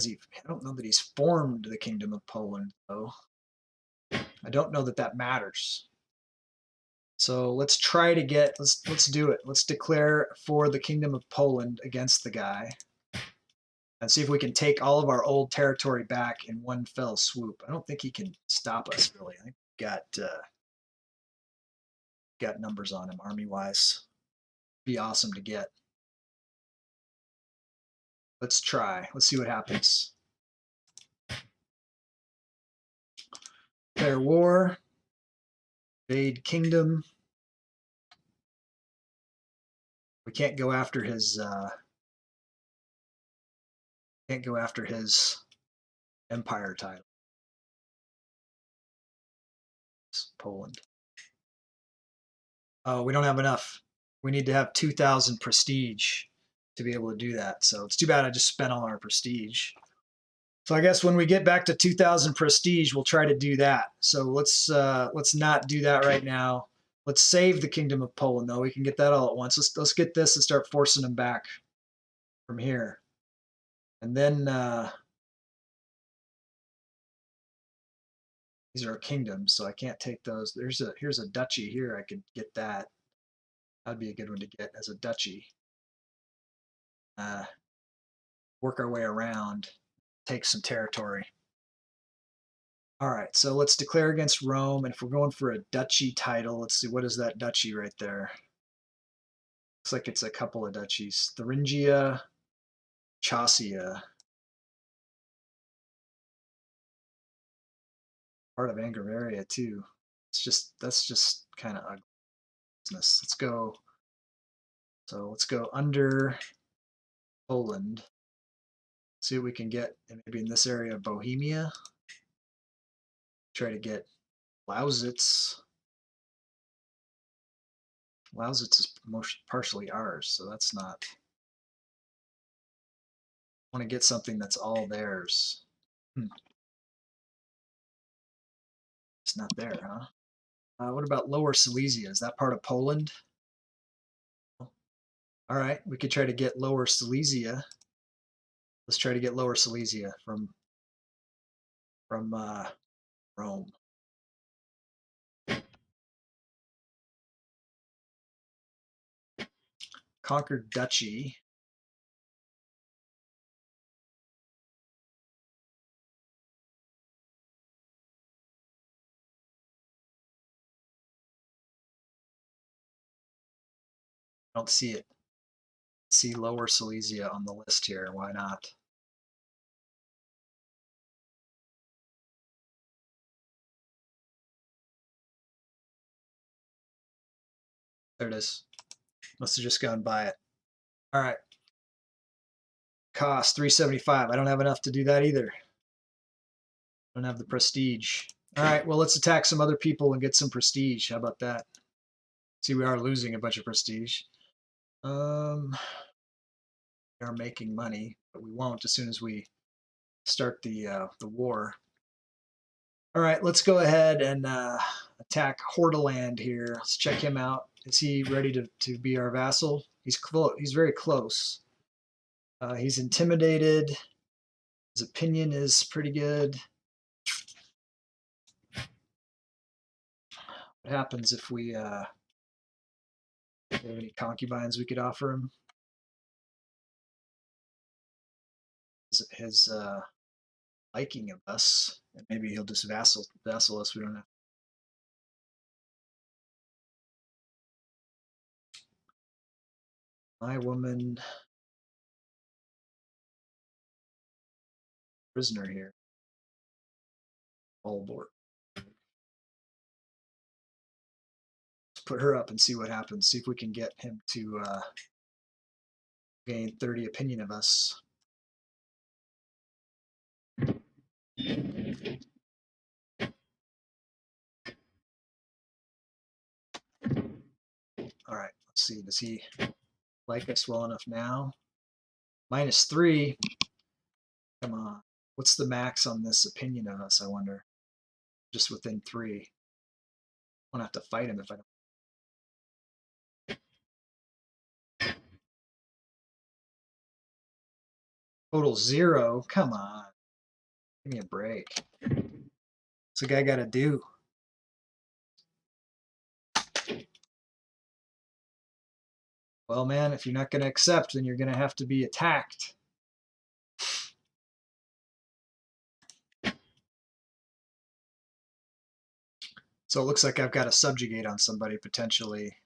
Speaker 1: don't know that he's formed the kingdom of Poland, though. I don't know that that matters. So let's try to let's do it. Let's declare for the kingdom of Poland against the guy and see if we can take all of our old territory back in one fell swoop. I don't think he can stop us, really. I think we've got numbers on him army-wise. Be awesome to get. Let's try. Let's see what happens. Declare war. Invade kingdom. We can't go after his empire title. It's Poland. Oh, we don't have enough. We need to have 2,000 prestige to be able to do that. So it's too bad I just spent all our prestige. So I guess when we get back to 2,000 prestige, we'll try to do that. So let's not do that right now. Let's save the Kingdom of Poland, though. We can get that all at once. Let's get this and start forcing them back from here. And then These are kingdoms, so I can't take those. Here's a duchy here. I could get that. That'd be a good one to get as a duchy. Work our way around, take some territory. All right, so let's declare against Rome. And if we're going for a duchy title, let's see, what is that duchy right there? Looks like it's a couple of duchies. Thuringia, Chaucia. Part of Angavaria too. That's just kind of ugly business. Let's go. So let's go under Poland. See what we can get maybe in this area of Bohemia. Try to get Lausitz. Lausitz is partially ours, so that's not. I want to get something that's all theirs. It's not there, huh? What about Lower Silesia? Is that part of Poland? All right, we could try to get Lower Silesia. Let's try to get Lower Silesia from Rome. Conquered duchy. I don't see it. See Lower Silesia on the list here. Why not? There it is. Must have just gone by it. All right. Cost 375. I don't have enough to do that either. I don't have the prestige. All right, well, let's attack some other people and get some prestige. How about that? See, we are losing a bunch of prestige. We are making money, but we won't as soon as we start the war. All right, let's go ahead and attack Hordaland here. Let's check him out. Is he ready to be our vassal? He's close. He's very close. He's intimidated. His opinion is pretty good. What happens if we have any concubines we could offer him? His liking of us, and maybe he'll just vassal us. We don't have. My woman prisoner here. All aboard. Let's put her up and see what happens. See if we can get him to gain 30 opinion of us. All right, let's see. Does he like us well enough now? -3. Come on. What's the max on this opinion of us, I wonder? Just within 3. I'm gonna have to fight him if I don't. Total 0. Come on. Give me a break. What's the guy got to do? Well, man, if you're not going to accept, then you're going to have to be attacked. So it looks like I've got to subjugate on somebody potentially.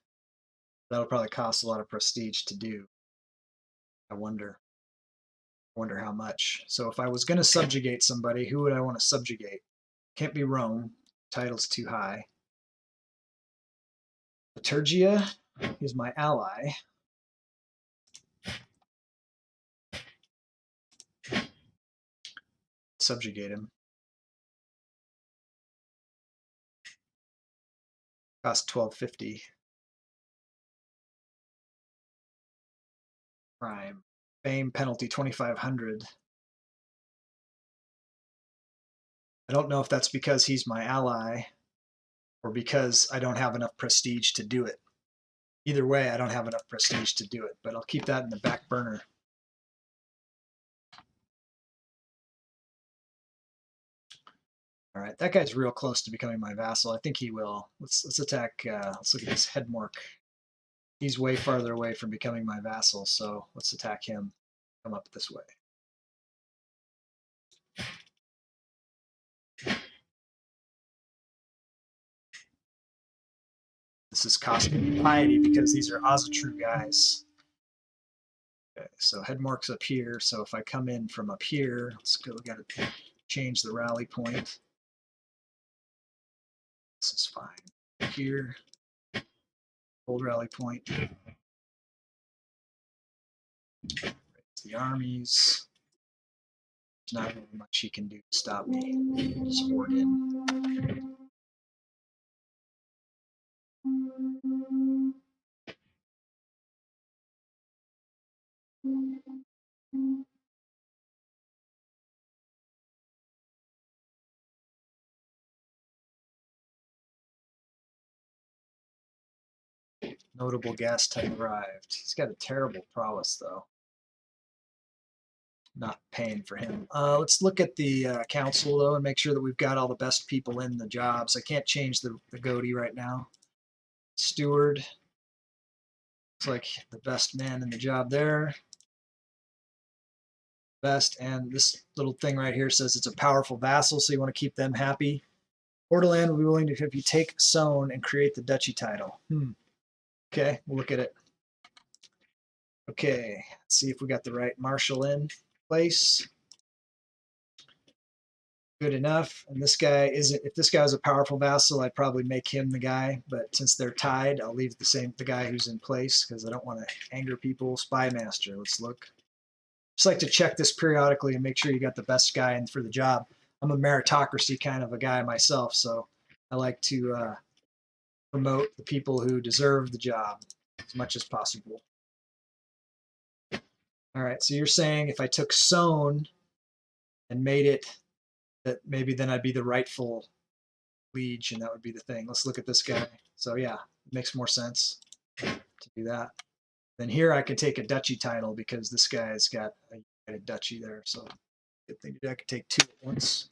Speaker 1: That'll probably cost a lot of prestige to do. I wonder how much. So if I was going to subjugate somebody, who would I want to subjugate? Can't be Rome. Title's too high. Liturgia is my ally. Subjugate him. Cost 1250. Crime. Fame penalty 2500. I don't know if that's because he's my ally or because I don't have enough prestige to do it. Either way, I don't have enough prestige to do it, but I'll keep that in the back burner. All right, that guy's real close to becoming my vassal. I think he will. Let's attack. Let's look at this Headmork. He's way farther away from becoming my vassal, so let's attack him. Come up this way. This is costing piety because these are Azatru guys. Okay, so Headmork's up here. So if I come in from up here, let's go. We got to change the rally point. This is fine. Here, old rally point. Raise the armies. There's not really much he can do to stop me. Just horde in. Notable guest has arrived. He's got a terrible prowess, though. Not paying for him. Let's look at the council, though, and make sure that we've got all the best people in the jobs. I can't change the goatee right now. Steward. Looks like the best man in the job there. Best. And this little thing right here says it's a powerful vassal, so you want to keep them happy. Ortoland will be willing to if you take Sohn and create the duchy title. Okay, we'll look at it. Okay, let's see if we got the right marshal in place. Good enough. And this guy isn't, if this guy was a powerful vassal, I'd probably make him the guy. But since they're tied, I'll leave the guy who's in place because I don't want to anger people. Spy master, let's look. Just like to check this periodically and make sure you got the best guy in for the job. I'm a meritocracy kind of a guy myself, so I like to promote the people who deserve the job as much as possible. All right, so you're saying if I took Sohn and made it that maybe then I'd be the rightful liege, and that would be the thing. Let's look at this guy. So yeah, it makes more sense to do that. Then here I could take a duchy title because this guy's got a duchy there. So good thing to do. I could take two at once.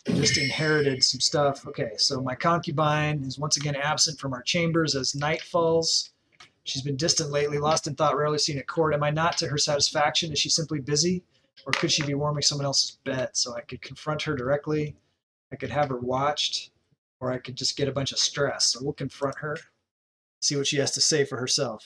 Speaker 1: Just inherited some stuff. Okay, so my concubine is once again absent from our chambers as night falls. She's been distant lately, lost in thought, rarely seen at court. Am I not to her satisfaction? Is she simply busy? Or could she be warming someone else's bed? So I could confront her directly. I could have her watched, or I could just get a bunch of stress. So we'll confront her, see what she has to say for herself.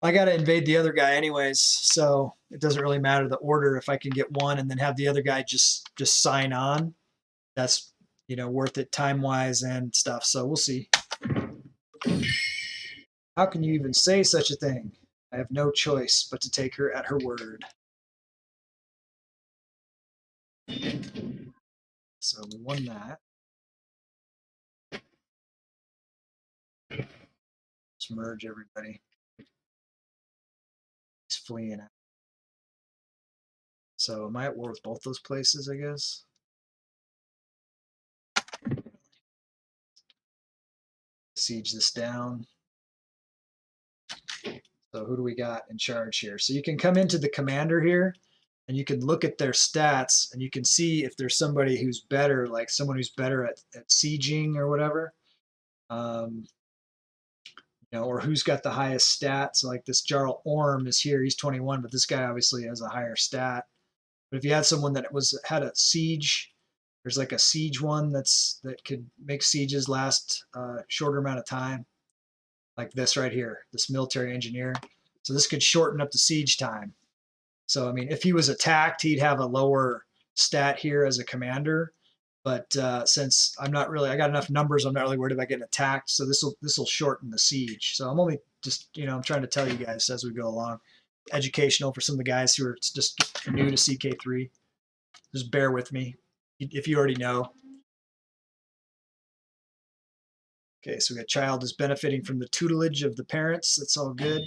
Speaker 1: I got to invade the other guy anyways, so it doesn't really matter the order. If I can get one and then have the other guy just sign on, that's worth it time-wise and stuff. So we'll see. How can you even say such a thing? I have no choice but to take her at her word. So we won that. Let's merge everybody. He's fleeing out. So am I at war with both those places, I guess? Siege this down. So who do we got in charge here? So you can come into the commander here, and you can look at their stats, and you can see if there's somebody who's better, like someone who's better at sieging or whatever. Or who's got the highest stats. So like this Jarl Orm is here, he's 21, but this guy obviously has a higher stat. But if you had someone that had a siege, there's like a siege one that could make sieges last a shorter amount of time, like this right here, this military engineer. So this could shorten up the siege time. So I mean, if he was attacked, he'd have a lower stat here as a commander. But since I got enough numbers, I'm not really worried about getting attacked. So this will shorten the siege. So I'm only just I'm trying to tell you guys as we go along, educational for some of the guys who are just new to CK3. Just bear with me if you already know. Okay, so we got child is benefiting from the tutelage of the parents. That's all good.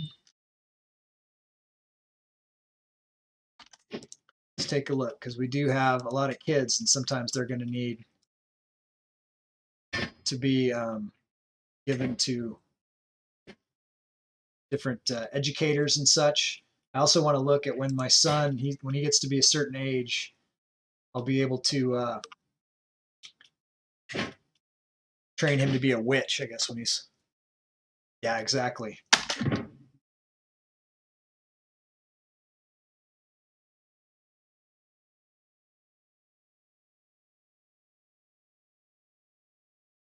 Speaker 1: Let's take a look because we do have a lot of kids, and sometimes they're going to need to be given to different educators and such. I also want to look at when my son, when he gets to be a certain age, I'll be able to train him to be a witch, I guess, when he's, yeah, exactly.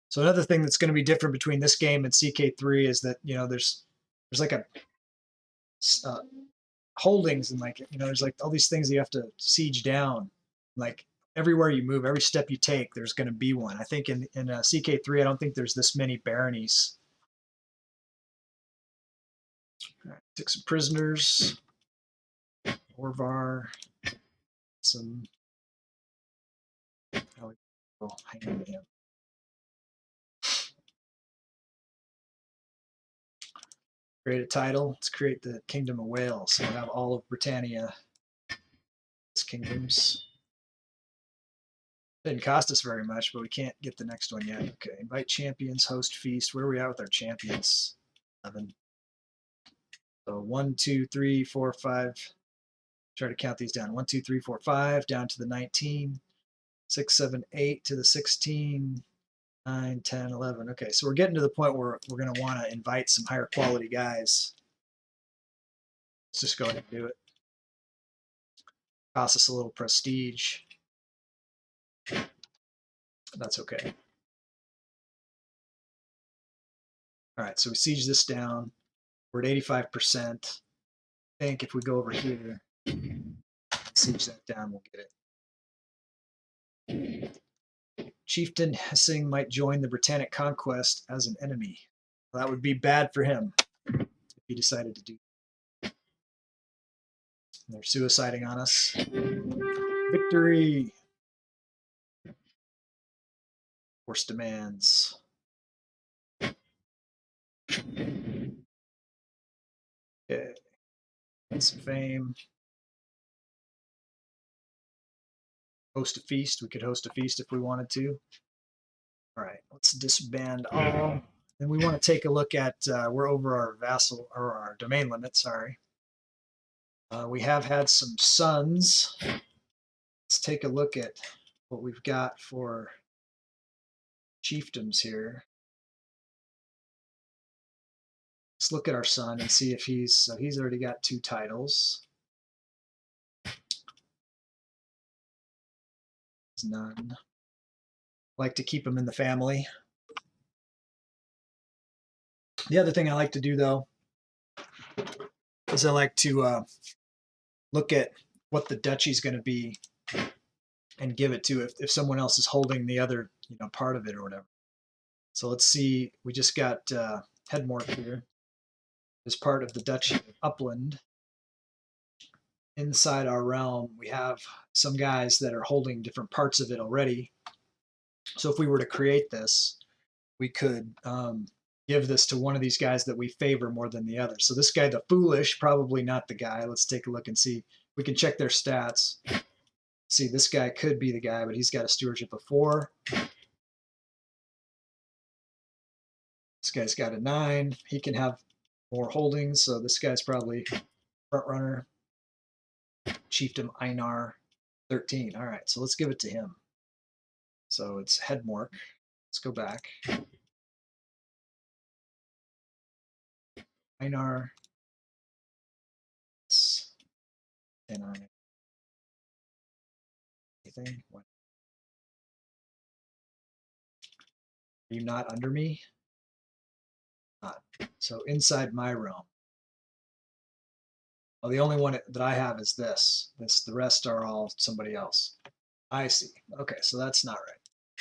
Speaker 1: So another thing that's going to be different between this game and CK3 is that, you know, there's like a uh, holdings and, like, you know, there's like all these things you have to siege down. Like everywhere you move, every step you take, there's going to be one. I think in CK3, I don't think there's this many baronies. All right, took some prisoners. Orvar, some. Oh, hang on to him. Create a title. Let's create the Kingdom of Wales. So we'll have all of Britannia. Kingdoms. Didn't cost us very much, but we can't get the next one yet. Okay, invite champions, host feast. Where are we at with our champions? 11. So 1, 2, 3, 4, 5. Try to count these down. 1, 2, 3, 4, 5, down to the 19. 6, 7, 8 to the 16. 9, 10, 11. Okay, so we're getting to the point where we're going to want to invite some higher quality guys. Let's just go ahead and do it. Cost us a little prestige. That's okay. All right, so we siege this down. We're at 85%. I think if we go over here, siege that down, we'll get it. Chieftain Hessing might join the Britannic conquest as an enemy. Well, that would be bad for him if he decided to do. And they're suiciding on us. Victory. Force demands. Okay. Some fame. Host a feast. We could host a feast if we wanted to. All right, let's disband all. And we want to take a look at, we're over our vassal, or our domain limit, sorry. We have had some sons. Let's take a look at what we've got for chiefdoms here. Let's look at our son and see if he's already got 2 titles. None. Like to keep him in the family. The other thing I like to do, though, is I like to look at what the duchy is going to be and give it to if someone else is holding the other, you know, part of it or whatever. So let's see. We just got Headmore here as part of the Duchy of Upland. Inside our realm, we have some guys that are holding different parts of it already. So if we were to create this, we could give this to one of these guys that we favor more than the other. So this guy, the Foolish, probably not the guy. Let's take a look and see. We can check their stats. See, this guy could be the guy, but he's got a stewardship of 4. This guy's got a 9. He can have more holdings, so this guy's probably front runner. Chiefdom Einar, 13. All right, so let's give it to him. So it's Headmore. Let's go back. Einar. And on anything. What? Are you not under me? Not. So inside my realm. Well, the only one that I have is this. The rest are all somebody else. I see. Okay, so that's not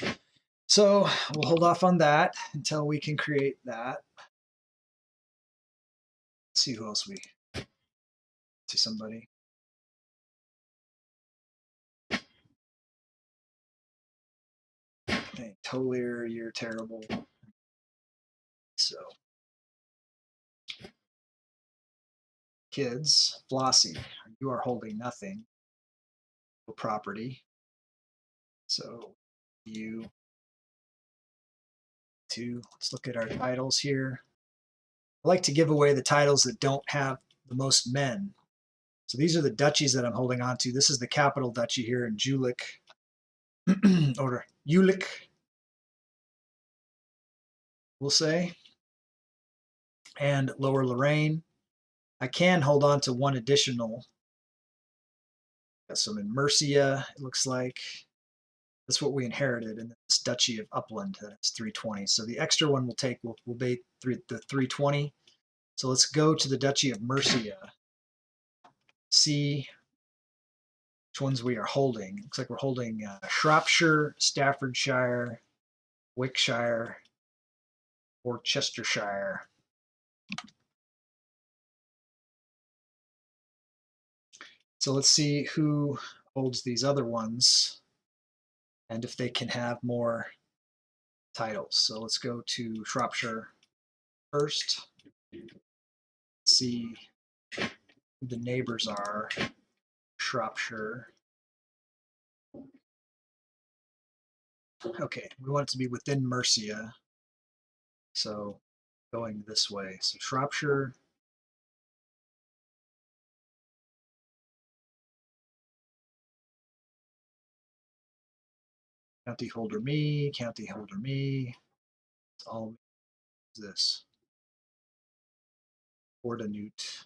Speaker 1: right. So we'll hold off on that until we can create that. Let's see who else we see somebody. Hey, Tolier, you're terrible. So kids, Flossie, you are holding nothing. No property. So you two, let's look at our titles here. I like to give away the titles that don't have the most men. So these are the duchies that I'm holding on to. This is the capital duchy here in Julich, or Jülich, we'll say, and Lower Lorraine. I can hold on to one additional. Got some in Mercia, it looks like. That's what we inherited in this Duchy of Upland. That's 320. So the extra one we'll take will be the 320. So let's go to the Duchy of Mercia. See which ones we are holding. Looks like we're holding Shropshire, Staffordshire, Wickshire, or Chestershire. So let's see who holds these other ones and if they can have more titles. So let's go to Shropshire first. See who the neighbors are. Shropshire. Okay, we want it to be within Mercia. So going this way. So Shropshire. County holder me, county holder me. It's all this. Ordinute.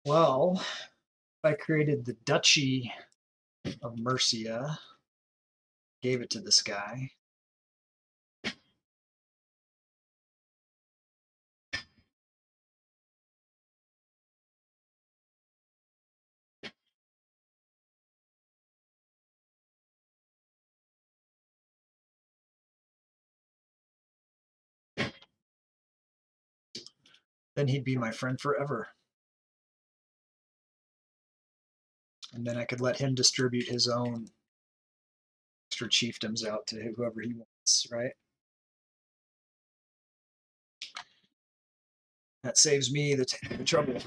Speaker 1: Well, I created the Duchy of Mercia, gave it to this guy. Then he'd be my friend forever. And then I could let him distribute his own extra chiefdoms out to whoever he wants, right? That saves me the trouble.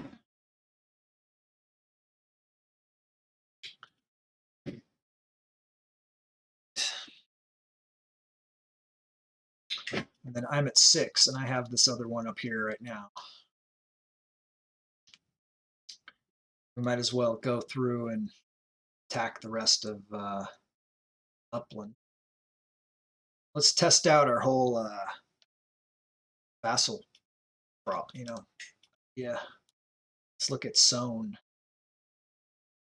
Speaker 1: And then I'm at 6, and I have this other one up here right now. We might as well go through and attack the rest of Upland. Let's test out our whole vassal prop, you know. Yeah. Let's look at Sown.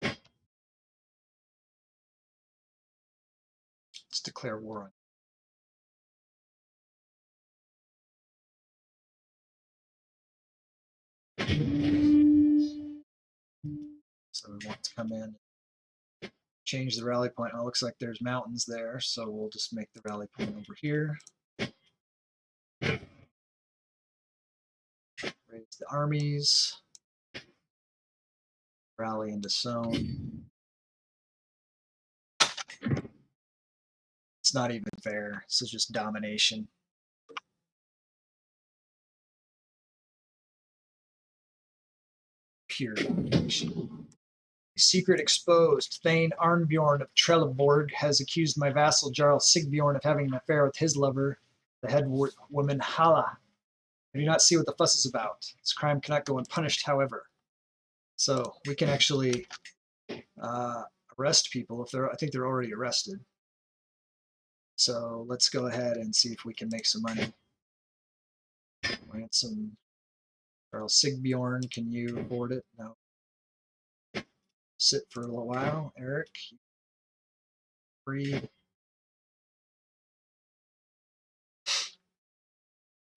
Speaker 1: Let's declare war on. So we want to come in, change the rally point. Oh, it looks like there's mountains there, so we'll just make the rally point over here. Raise the armies. Rally into Sown. It's not even fair. This is just domination. Pure domination. Secret exposed. Thane Arnbjorn of Trelleborg has accused my vassal Jarl Sigbjorn of having an affair with his lover, the head woman Hala. I do not see what the fuss is about. This crime cannot go unpunished, however. So we can actually arrest people if they're. I think they're already arrested. So let's go ahead and see if we can make some money. Ransom. Jarl Sigbjorn, can you afford it? No. Sit for a little while, Eric. Free.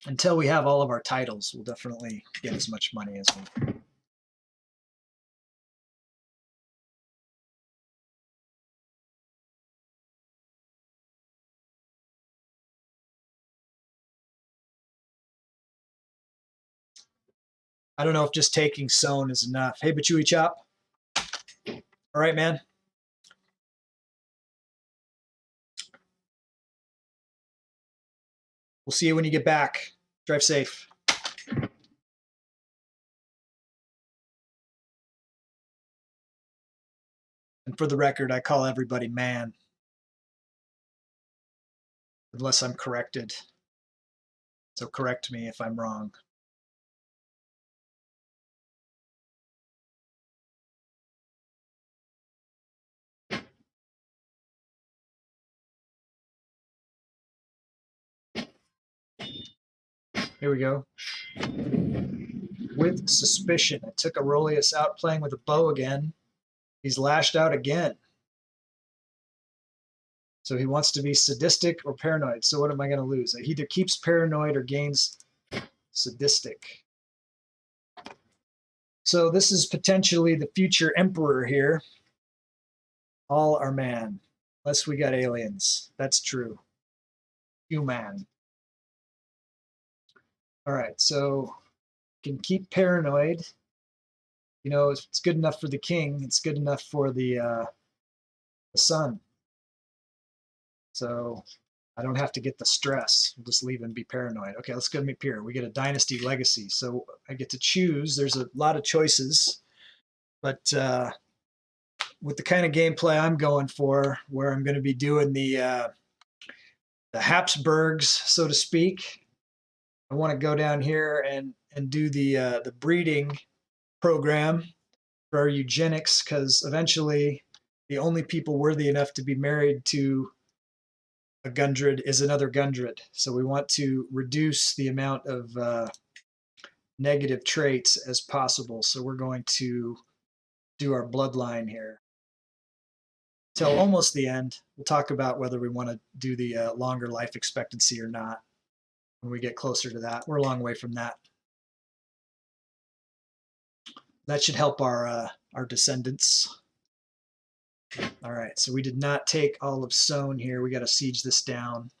Speaker 1: Until we have all of our titles, we'll definitely get as much money as we. I don't know if just taking Sown is enough. Hey, Bachui Chop. All right, man. We'll see you when you get back. Drive safe. And for the record, I call everybody man. Unless I'm corrected. So correct me if I'm wrong. Here we go. With suspicion. I took Aurelius out playing with a bow again. He's lashed out again. So he wants to be sadistic or paranoid. So what am I going to lose? He either keeps paranoid or gains sadistic. So this is potentially the future emperor here. All are man. Unless we got aliens. That's true. Human. All right, so can keep paranoid. You know, if it's good enough for the king, it's good enough for the son. So I don't have to get the stress. We'll just leave and be paranoid. Okay, let's go meet Pierre. We get a dynasty legacy. So I get to choose. There's a lot of choices. But with the kind of gameplay I'm going for, where I'm going to be doing the Habsburgs, so to speak, I want to go down here and do the breeding program for our eugenics, because eventually the only people worthy enough to be married to a Gundred is another Gundred. So we want to reduce the amount of negative traits as possible. So we're going to do our bloodline here till almost the end. We'll talk about whether we want to do the longer life expectancy or not when we get closer to that. We're a long way from that. That should help our descendants. All right, so we did not take all of Soane here. We got to siege this down.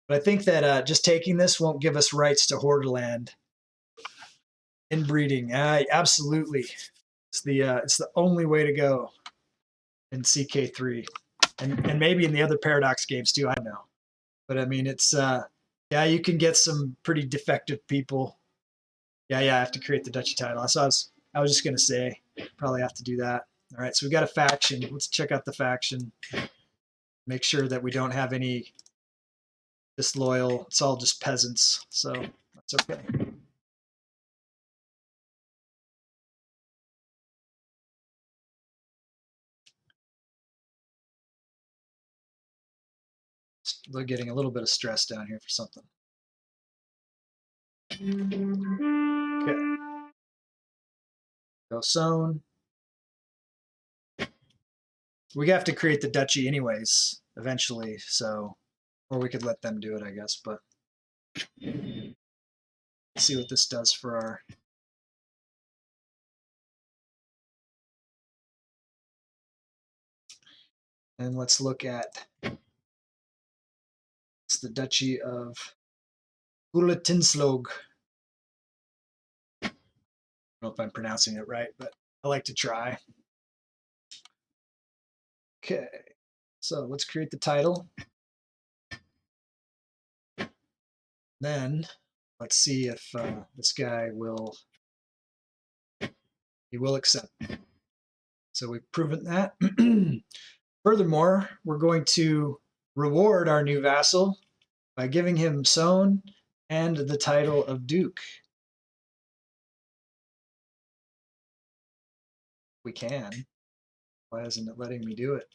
Speaker 1: But I think that just taking this won't give us rights to Hordaland. Inbreeding, absolutely. It's the only way to go in CK3, and maybe in the other Paradox games too. I know, but I mean, it's yeah, you can get some pretty defective people. Yeah, I have to create the duchy title. So I was just gonna say, probably have to do that. All right, so we got a faction. Let's check out the faction. Make sure that we don't have any disloyal. It's all just peasants, so that's okay. They're getting a little bit of stress down here for something. Okay. Go Soane. We have to create the duchy anyways, eventually, so, or we could let them do it, I guess, but let's see what this does for our, and let's look at, it's the Duchy of Gulatinslog. I don't know if I'm pronouncing it right, but I like to try. Okay, so let's create the title. Then let's see if this guy will, he will accept. So we've proven that. Furthermore, we're going to reward our new vassal by giving him Soane and the title of Duke. We can. Why isn't it letting me do it?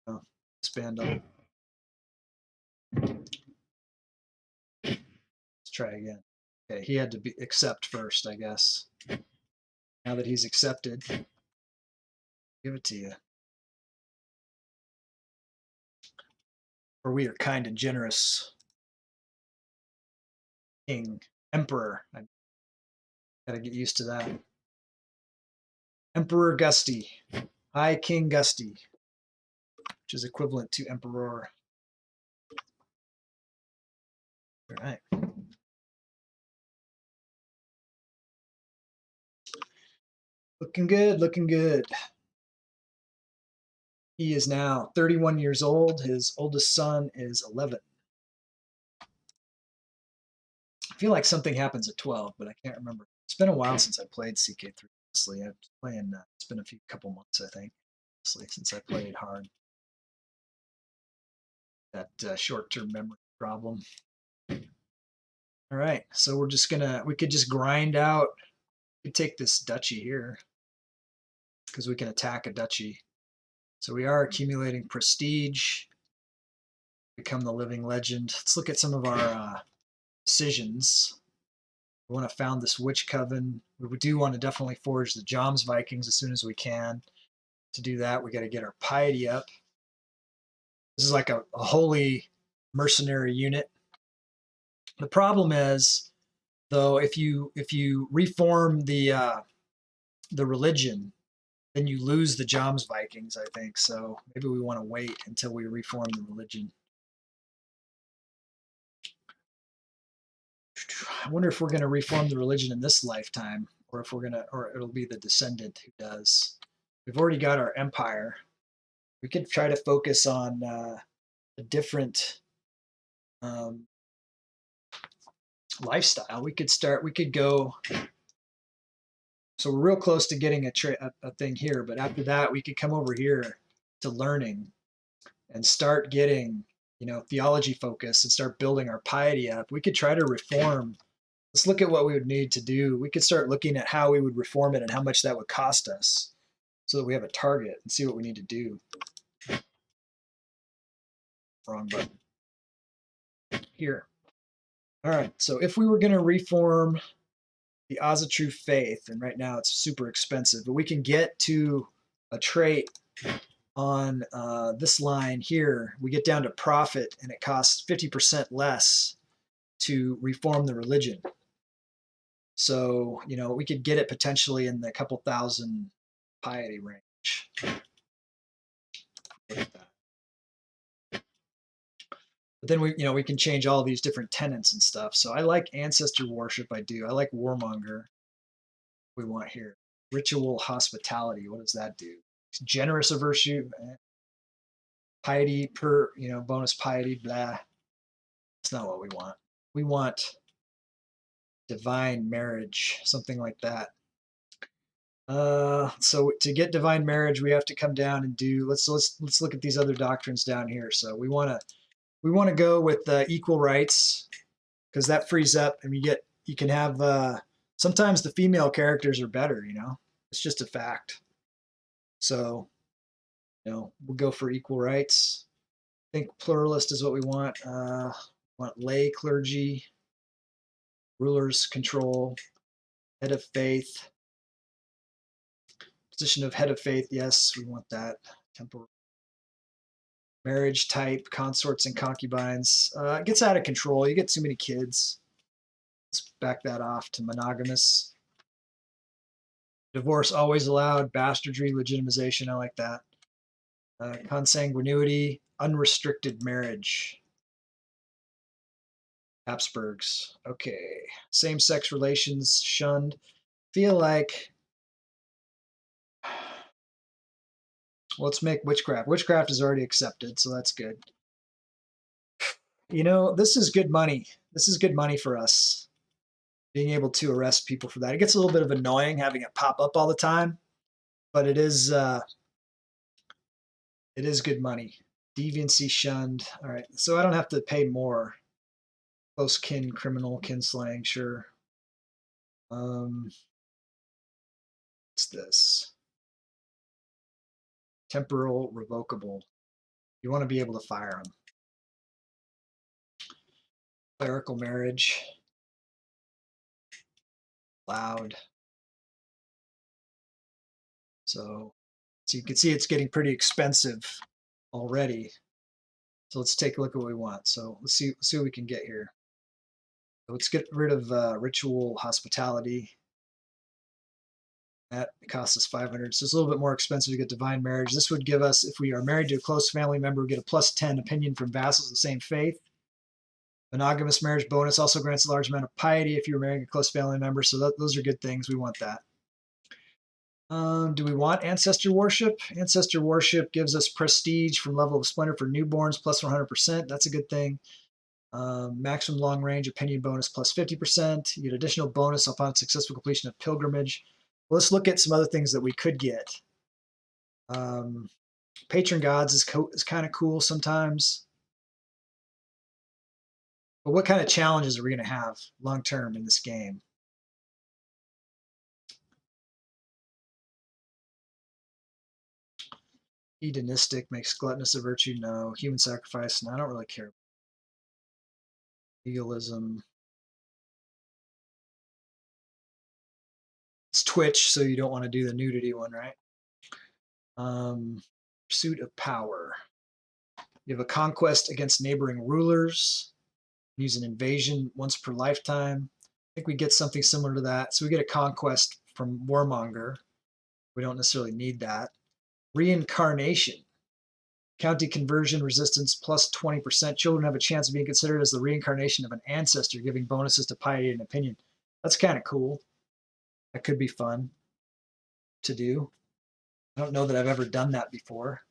Speaker 1: Oh, expand on. Let's try again. Okay, he had to accept first, I guess. Now that he's accepted, give it to you. For we are kind and generous. King, Emperor. I gotta get used to that. Emperor Gusty. High King Gusty, which is equivalent to Emperor. All right. Looking good, looking good. He is now 31 years old. His oldest son is 11. I feel like something happens at 12, but I can't remember. It's been a while since I played CK3, honestly. I've been playing, it's been a couple months, I think, honestly, since I played hard. that short-term memory problem. All right, so we're just gonna, we could just grind out, we could take this duchy here because we can attack a duchy. So we are accumulating prestige, become the living legend. Let's look at some of our decisions. We want to found this witch coven. We do want to definitely forge the Joms Vikings as soon as we can. To do that, we got to get our piety up. This is like a holy mercenary unit. The problem is, though, if you reform the religion, then you lose the Joms Vikings, I think. So maybe we want to wait until we reform the religion. I wonder if we're going to reform the religion in this lifetime, or if we're going to, or it'll be the descendant who does. We've already got our empire. We could try to focus on a different lifestyle. We could go, so we're real close to getting a thing here, but after that, we could come over here to learning and start getting, theology focus and start building our piety up. We could try to reform. Let's look at what we would need to do. We could start looking at how we would reform it and how much that would cost us so that we have a target and see what we need to do. Wrong button. Here. All right, so if we were going to reform the True faith, and right now it's super expensive, but we can get to a trait on this line here. We get down to profit, and it costs 50% less to reform the religion. So, we could get it potentially in the couple thousand piety range. Look at that. But then we can change all these different tenets and stuff. So I like ancestor worship. I do. I like warmonger. We want here ritual hospitality. What does that do? Generous of virtue, piety per bonus piety. Blah. That's not what we want. We want divine marriage, something like that. So to get divine marriage, we have to come down and do. Let's look at these other doctrines down here. So we want to go with equal rights, because that frees up, and you can have sometimes the female characters are better. It's just a fact. So we'll go for equal rights. I think pluralist is what we want. Want lay clergy, rulers control, head of faith. Position of head of faith, yes, we want that. Temporal. Marriage type, consorts and concubines. It gets out of control. You get too many kids. Let's back that off to monogamous. Divorce always allowed. Bastardry, legitimization, I like that. Consanguinity, unrestricted marriage. Habsburgs. Okay. Same-sex relations shunned. Feel like, well, let's make witchcraft. Witchcraft is already accepted, so that's good. This is good money. This is good money for us, being able to arrest people for that. It gets a little bit of annoying having it pop up all the time, but it is good money. Deviancy shunned. All right, so I don't have to pay more. Close kin, criminal, kinslaying, sure. What's this? Temporal, revocable. You want to be able to fire them. Clerical marriage. Loud. So you can see it's getting pretty expensive already. So let's take a look at what we want. So let's see what we can get here. So let's get rid of ritual hospitality. That costs us 500. So it's a little bit more expensive to get divine marriage. This would give us, if we are married to a close family member, we get a +10 opinion from vassals of the same faith. Monogamous marriage bonus also grants a large amount of piety if you're marrying a close family member. So those are good things. We want that. Do we want ancestor worship? Ancestor worship gives us prestige from level of splendor for newborns plus 100%. That's a good thing. Maximum long range opinion bonus plus 50%. You get additional bonus upon successful completion of pilgrimage. Well, let's look at some other things that we could get. Patron gods is kind of cool sometimes. But what kind of challenges are we going to have long term in this game? Hedonistic makes gluttonous a virtue. No. Human sacrifice. No, I don't really care. Legalism. It's Twitch, so you don't want to do the nudity one, right? Pursuit of power. You have a conquest against neighboring rulers. Use an invasion once per lifetime. I think we get something similar to that. So we get a conquest from Warmonger. We don't necessarily need that. Reincarnation. County conversion resistance plus 20%. Children have a chance of being considered as the reincarnation of an ancestor, giving bonuses to piety and opinion. That's kind of cool. That could be fun to do. I don't know that I've ever done that before.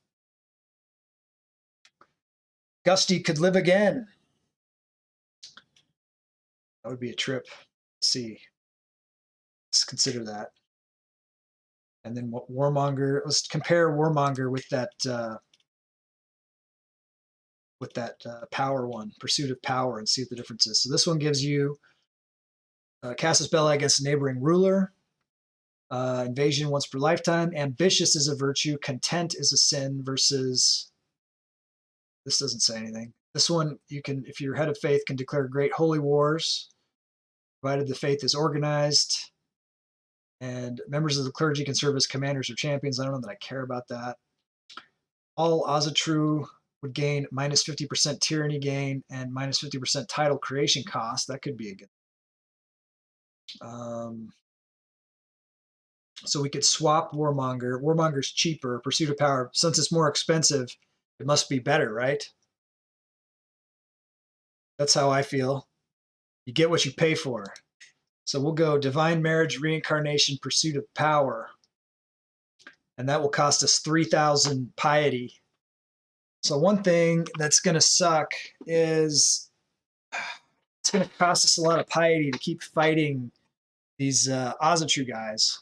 Speaker 1: Gusty could live again. That would be a trip. Let's see. Let's consider that. And then what Warmonger, let's compare Warmonger with that power one, Pursuit of Power, and see what the difference is. So this one gives you cast a spell against a neighboring ruler, invasion once per lifetime, ambitious is a virtue, content is a sin, versus, this doesn't say anything. This one, you can, if you're head of faith, can declare great holy wars, provided the faith is organized, and members of the clergy can serve as commanders or champions. I don't know that I care about that. All Azatru would gain minus 50% tyranny gain and minus 50% title creation cost. That could be a good. So we could swap Warmonger. Warmonger's cheaper. Pursuit of Power, since it's more expensive, it must be better, right? That's how I feel. You get what you pay for. So we'll go Divine Marriage, Reincarnation, Pursuit of Power. And that will cost us 3,000 piety. So one thing that's going to suck is it's going to cost us a lot of piety to keep fighting these Azatru guys.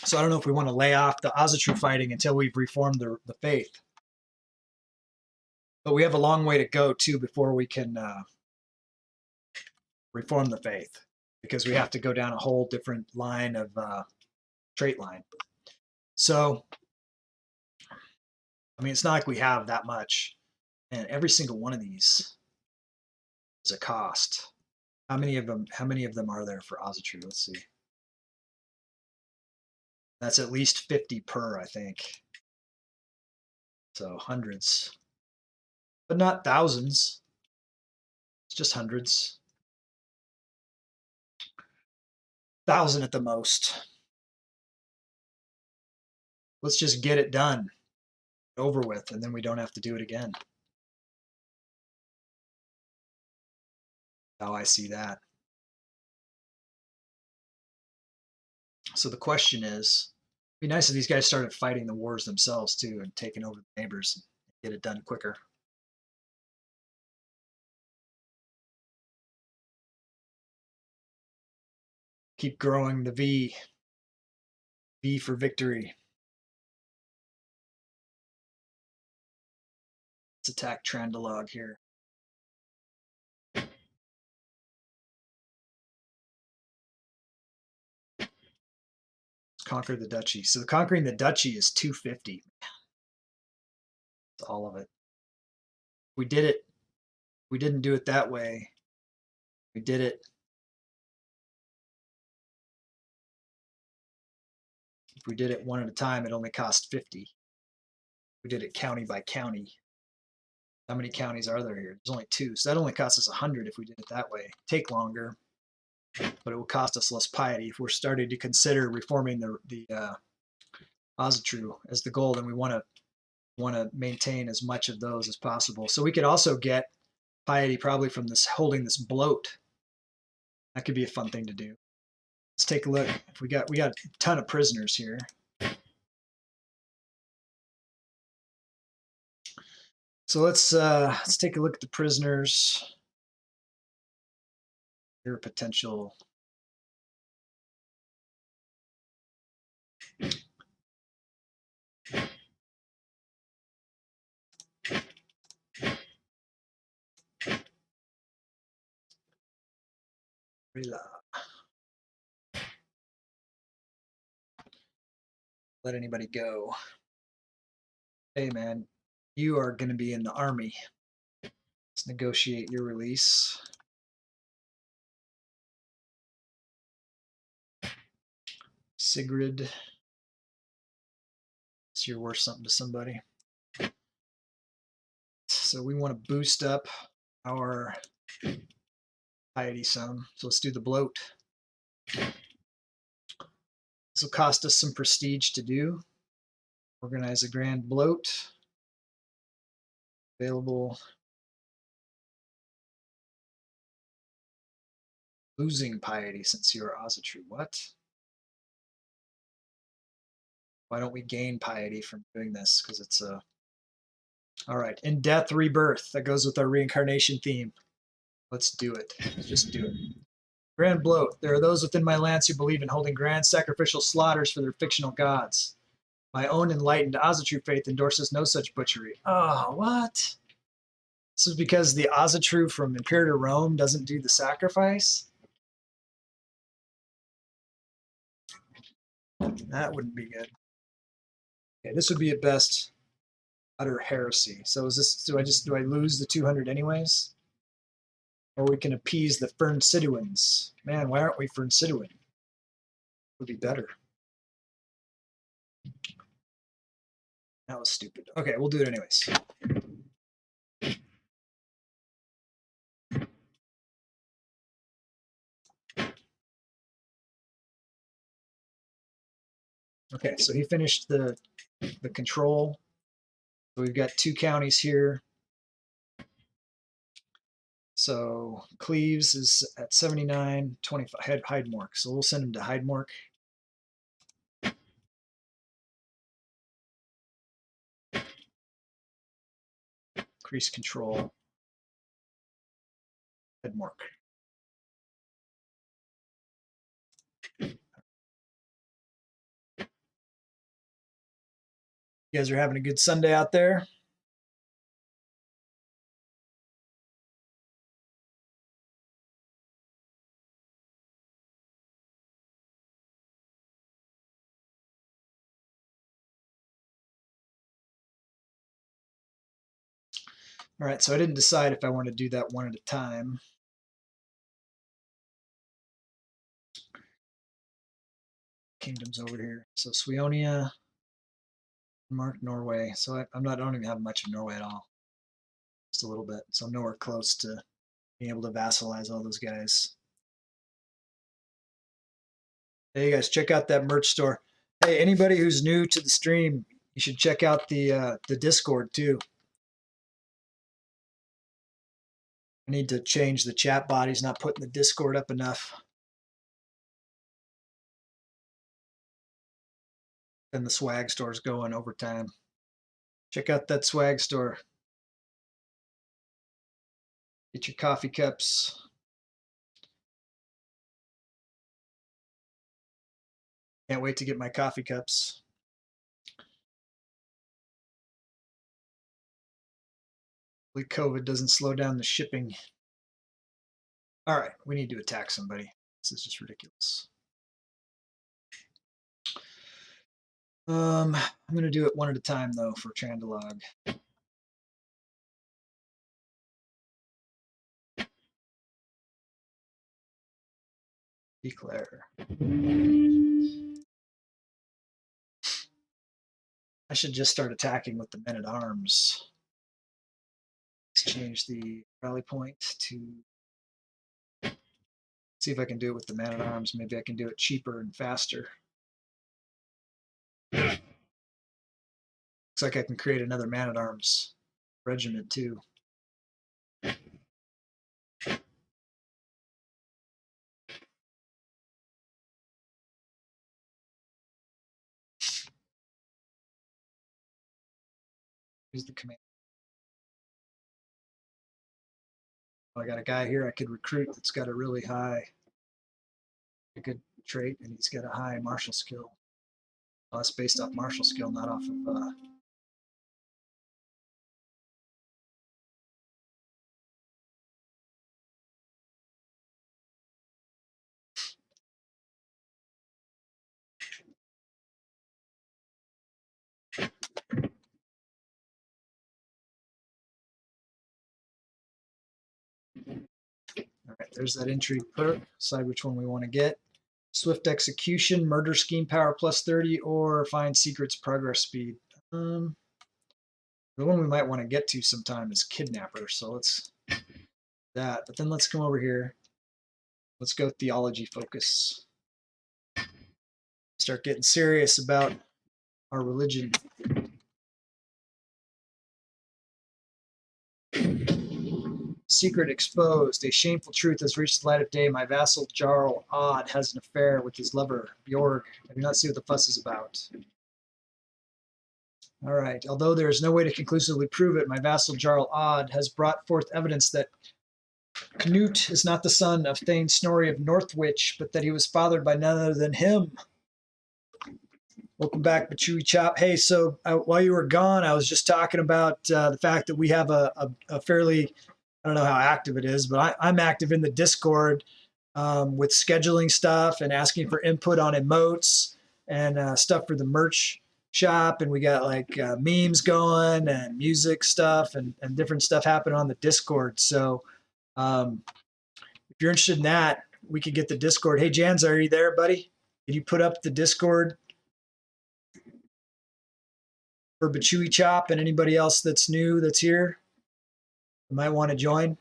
Speaker 1: So I don't know if we want to lay off the Azatru fighting until we've reformed the faith. But we have a long way to go, too, before we can reform the faith, because we have to go down a whole different line of trait line. So, I mean, it's not like we have that much. And every single one of these is a cost. How many of them are there for Azatru? Let's see. That's at least 50 per, I think. So hundreds. But not thousands. It's just hundreds. 1,000 at the most. Let's just get it done, over with, and then we don't have to do it again. How I see that. So the question is, it'd be nice if these guys started fighting the wars themselves too and taking over the neighbors and get it done quicker. Keep growing the V. V for victory. Let's attack Trandalog here. Let's conquer the duchy. So conquering the duchy is 250. That's all of it. We did it. We didn't do it that way. We did it. If we did it one at a time, it only cost 50. We did it county by county. How many counties are there here? There's only 2. So that only costs us 100 if we did it that way. Take longer, but it will cost us less piety. If we're starting to consider reforming the Azatru as the goal, then we want to maintain as much of those as possible. So we could also get piety probably from this holding this bloat. That could be a fun thing to do. Let's take a look. If we got a ton of prisoners here. So let's take a look at the prisoners. Their potential. Let anybody go. Hey man, you are going to be in the army. Let's negotiate your release. Sigrid. So you're worth something to somebody. So we want to boost up our piety some. So let's do the bloat. This will cost us some prestige to do. Organize a grand bloat. Available. Losing piety since you are Ozatru. What? Why don't we gain piety from doing this? Because it's a... All right. In death, rebirth. That goes with our reincarnation theme. Let's do it. Let's just do it. Grand bloat. There are those within my lance who believe in holding grand sacrificial slaughters for their fictional gods. My own enlightened Ozatru faith endorses no such butchery. Oh, what? This is because the Ozatru from Imperator Rome doesn't do the sacrifice? That wouldn't be good. Okay, this would be at best utter heresy. So is this, do I lose the 200 anyways? Or we can appease the Fernsiduans. Man, why aren't we Fernsiduan? Would be better. That was stupid. Okay, we'll do it anyways. Okay, so he finished the control. So we've got 2 counties here. So Cleves is at 79, 25, Hydemork. So we'll send him to Hydemork. Increase control. Hydemork. You guys are having a good Sunday out there? All right, so I didn't decide if I want to do that one at a time. Kingdoms over here. So Sweonia, Mark, Norway. So I don't even have much of Norway at all. Just a little bit. So I'm nowhere close to being able to vassalize all those guys. Hey, you guys, check out that merch store. Hey, anybody who's new to the stream, you should check out the Discord too. I need to change the chat bot. He's not putting the Discord up enough. And the swag store's going over time. Check out that swag store. Get your coffee cups. Can't wait to get my coffee cups. Hopefully COVID doesn't slow down the shipping. All right, we need to attack somebody. This is just ridiculous. I'm going to do it one at a time, though, for Trandalog. Declare. I should just start attacking with the men-at-arms. Let's change the rally point to... See if I can do it with the man-at-arms. Maybe I can do it cheaper and faster. Looks like I can create another man-at-arms regiment, too. Here's the command. Well, I got a guy here I could recruit that's got a really high, a good trait, and he's got a high martial skill. Well, that's based off martial skill, not off of... there's that intrigue perk. Decide which one we want to get. Swift execution, murder scheme power plus 30, or find secrets progress speed. The one we might want to get to sometime is kidnapper. So let's do that. But then let's come over here. Let's go theology focus. Start getting serious about our religion. Secret exposed. A shameful truth has reached the light of day. My vassal Jarl Odd has an affair with his lover Bjorg. I do not see what the fuss is about. All right. Although there is no way to conclusively prove it, my vassal Jarl Odd has brought forth evidence that Knut is not the son of Thane Snorri of Northwich, but that he was fathered by none other than him. Welcome back, Chewy Chop. Hey, so while you were gone, I was just talking about the fact that we have a fairly, I don't know how active it is, but I'm active in the Discord with scheduling stuff and asking for input on emotes and stuff for the merch shop. And we got like memes going and music stuff and different stuff happening on the Discord. So if you're interested in that, we could get the Discord. Hey, Janza, are you there, buddy? Did you put up the Discord for Chewy Chop and anybody else that's new that's here? You might want to join.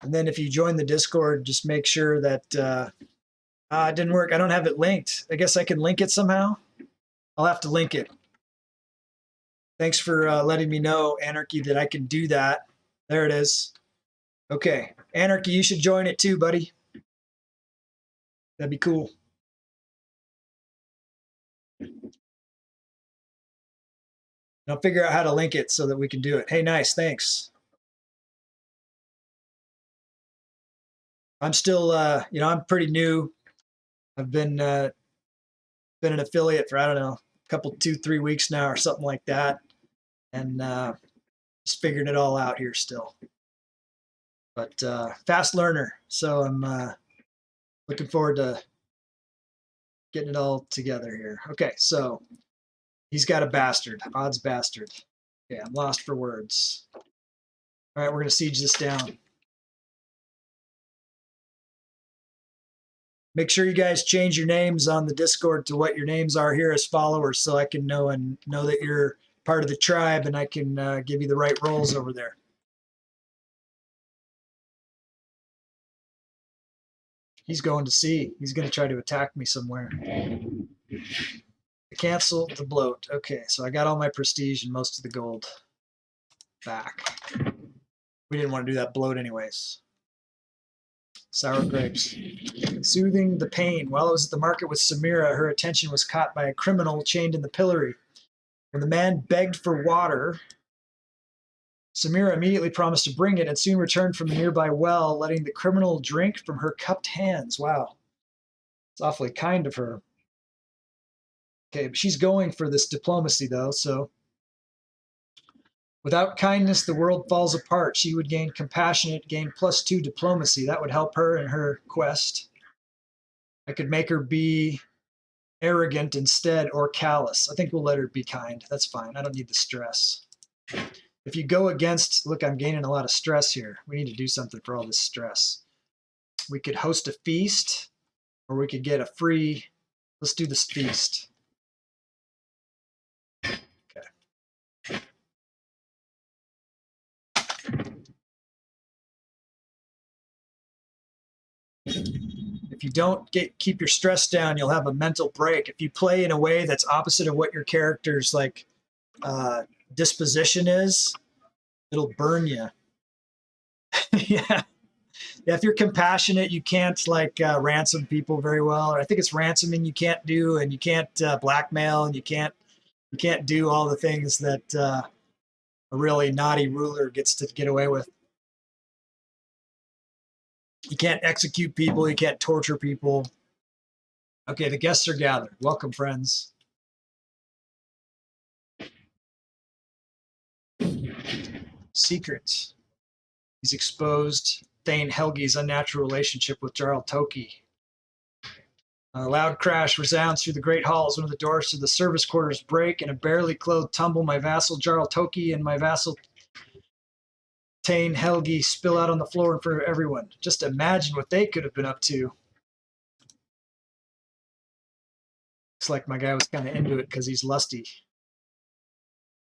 Speaker 1: And then if you join the Discord, just make sure that it didn't work. I don't have it linked. I guess I can link it somehow. I'll have to link it. Thanks for letting me know, Anarchy, that I can do that. There it is. Okay. Anarchy, you should join it too, buddy. That'd be cool. I'll figure out how to link it so that we can do it. Hey, nice. Thanks. I'm still, I'm pretty new. I've been an affiliate for, I don't know, a couple, 2-3 weeks now or something like that. And just figuring it all out here still. But fast learner. So I'm looking forward to getting it all together here. Okay, so he's got a bastard. Odd's bastard. Okay, I'm lost for words. All right, we're going to siege this down. Make sure you guys change your names on the Discord to what your names are here as followers so I can know that you're part of the tribe and I can give you the right roles over there. He's going to sea. He's going to try to attack me somewhere. Cancel the bloat. Okay, so I got all my prestige and most of the gold back. We didn't want to do that bloat anyways. Sour grapes. Soothing the pain. While I was at the market with Samira, her attention was caught by a criminal chained in the pillory. When the man begged for water, Samira immediately promised to bring it and soon returned from a nearby well, letting the criminal drink from her cupped hands. Wow. It's awfully kind of her. Okay, but she's going for this diplomacy, though, so. Without kindness, the world falls apart. She would gain compassionate, gain +2 diplomacy. That would help her in her quest. I could make her be arrogant instead or callous. I think we'll let her be kind. That's fine. I don't need the stress. If you go against, look, I'm gaining a lot of stress here. We need to do something for all this stress. We could host a feast, or we could get a free, let's do this feast. Okay. If you don't keep your stress down, you'll have a mental break. If you play in a way that's opposite of what your character's like disposition is, it'll burn you. Yeah. If you're compassionate, you can't like ransom people very well. Or I think it's ransoming you can't do, and you can't blackmail, and you can't do all the things that a really naughty ruler gets to get away with. You can't execute people. You can't torture people. Okay, the guests are gathered. Welcome, friends. Secrets. He's exposed Thane Helgi's unnatural relationship with Jarl Toki. A loud crash resounds through the great halls. One of the doors to the service quarters break, and a barely clothed tumble. My vassal Jarl Toki and my vassal Tane, Helgi spill out on the floor in front of everyone. Just imagine what they could have been up to. Looks like my guy was kind of into it because he's lusty.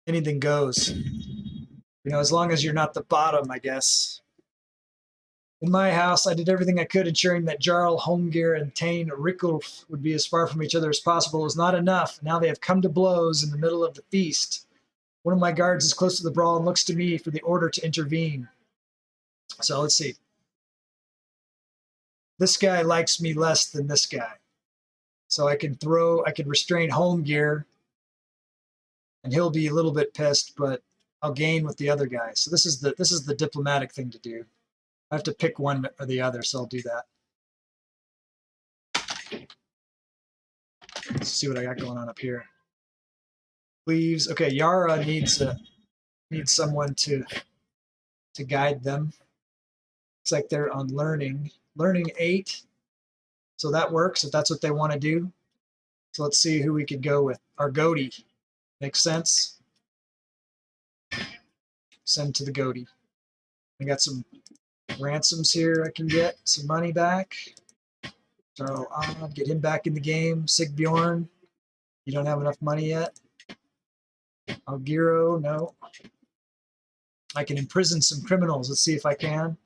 Speaker 1: Anything goes. You know, as long as you're not the bottom, I guess. In my house, I did everything I could, ensuring that Jarl, Holmgeir, and Tane Rickulf would be as far from each other as possible. It was not enough. Now they have come to blows in the middle of the feast. One of my guards is close to the brawl and looks to me for the order to intervene. So let's see. This guy likes me less than this guy. So I can restrain Holmgeir, and he'll be a little bit pissed, but I'll gain with the other guy. So this is the diplomatic thing to do. I have to pick one or the other, so I'll do that. Let's see what I got going on up here. Leaves. Okay, Yara needs someone to guide them. It's like they're on learning 8, so that works if that's what they want to do. So let's see who we could go with. Our goatee makes sense. Send to the goatee. I got some ransoms here. I can get some money back. So I'll get him back in the game. Sigbjorn, you don't have enough money yet. Algiro, no. I can imprison some criminals. Let's see if I can.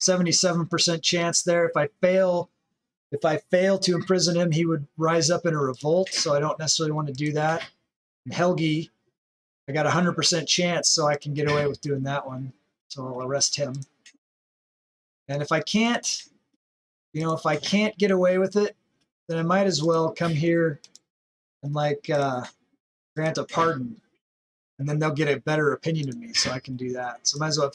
Speaker 1: 77% chance there. If I fail to imprison him, he would rise up in a revolt. So I don't necessarily want to do that. And Helgi, I got 100% chance, so I can get away with doing that one. So I'll arrest him. And if I can't get away with it, then I might as well come here and grant a pardon, and then they'll get a better opinion of me, so I can do that. So might as well, if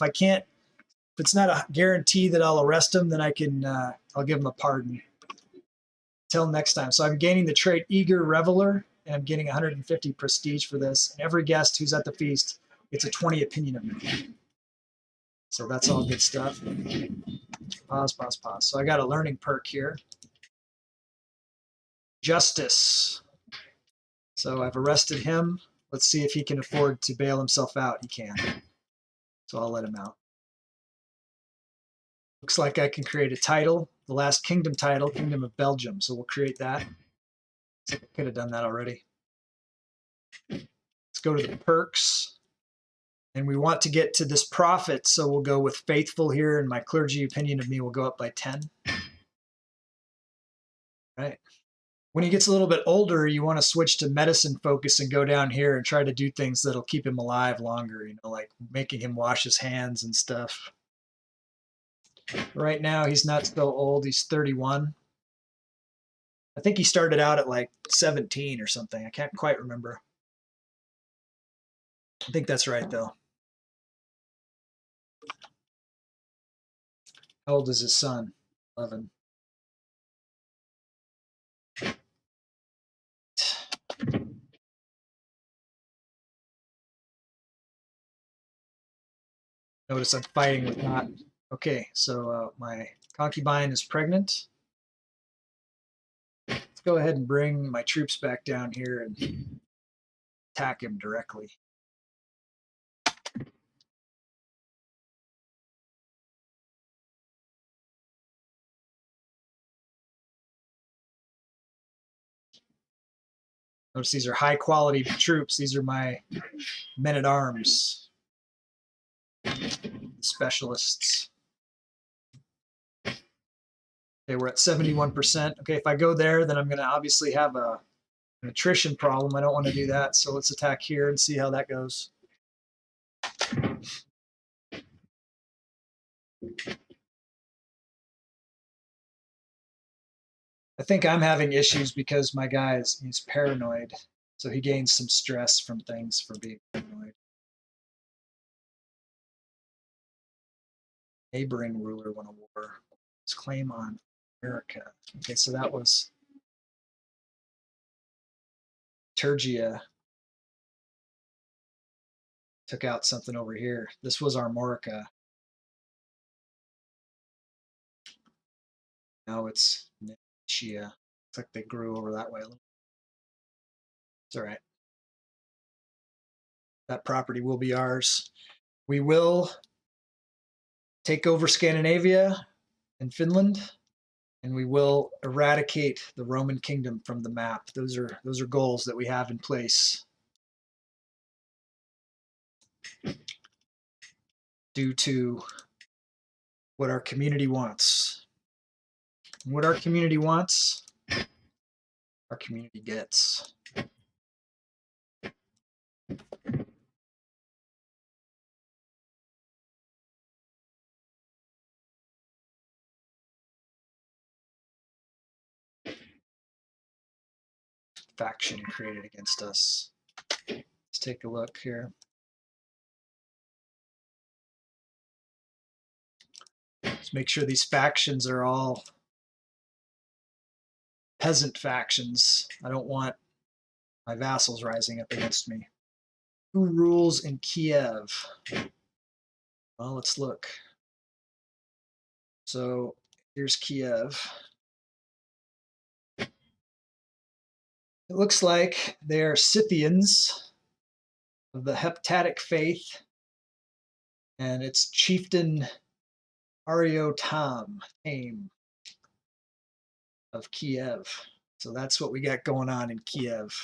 Speaker 1: it's not a guarantee that I'll arrest him, then I'll give him a pardon. Till next time. So I'm gaining the trait Eager Reveler, and I'm getting 150 prestige for this. And every guest who's at the feast gets a 20 opinion of me. So that's all good stuff. Pause. So I got a learning perk here. Justice. So I've arrested him. Let's see if he can afford to bail himself out. He can. So I'll let him out. Looks like I can create a title. The last kingdom title, Kingdom of Belgium. So we'll create that. I could have done that already. Let's go to the perks. And we want to get to this prophet, so we'll go with faithful here, and my clergy opinion of me will go up by 10. Right. When he gets a little bit older, you want to switch to medicine focus and go down here and try to do things that'll keep him alive longer, like making him wash his hands and stuff. Right now, he's not so old. He's 31. I think he started out at like 17 or something. I can't quite remember. I think that's right, though. How old is his son? 11. Notice I'm fighting with not. Okay, so my concubine is pregnant. Let's go ahead and bring my troops back down here and attack him directly. Notice these are high quality troops. These are my men-at-arms specialists. Okay, we're at 71%. Okay, if I go there, then I'm going to obviously have an attrition problem. I don't want to do that, so let's attack here and see how that goes. I think I'm having issues because my guy he's paranoid, so he gains some stress from things for being paranoid. Neighboring ruler won a war. His claim on America. Okay, so that was Turgia. Took out something over here. This was Armorica. Now it's Nichia. Looks like they grew over that way a little. It's all right. That property will be ours. We will take over Scandinavia and Finland, and we will eradicate the Roman kingdom from the map. Those are goals that we have in place due to what our community wants. And what our community wants, our community gets. Faction created against us. Let's take a look here. Let's make sure these factions are all peasant factions. I don't want my vassals rising up against me. Who rules in Kiev? Well, let's look. So here's Kiev. It looks like they're Scythians of the Heptatic faith, and it's Chieftain Ariotam of Kiev. So that's what we got going on in Kiev.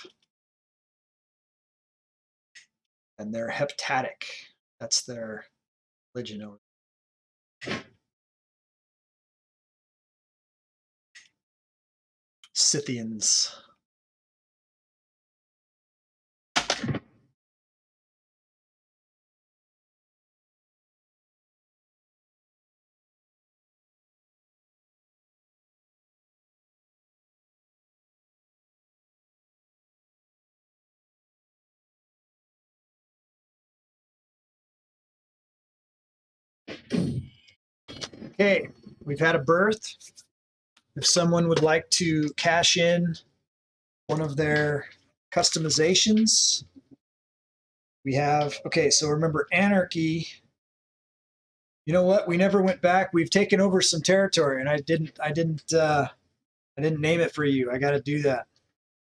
Speaker 1: And they're Heptatic. That's their religion over. Scythians. Okay, we've had a birth. If someone would like to cash in one of their customizations, we have, okay, so remember anarchy. You know what? We never went back. We've taken over some territory, and I didn't name it for you. I got to do that.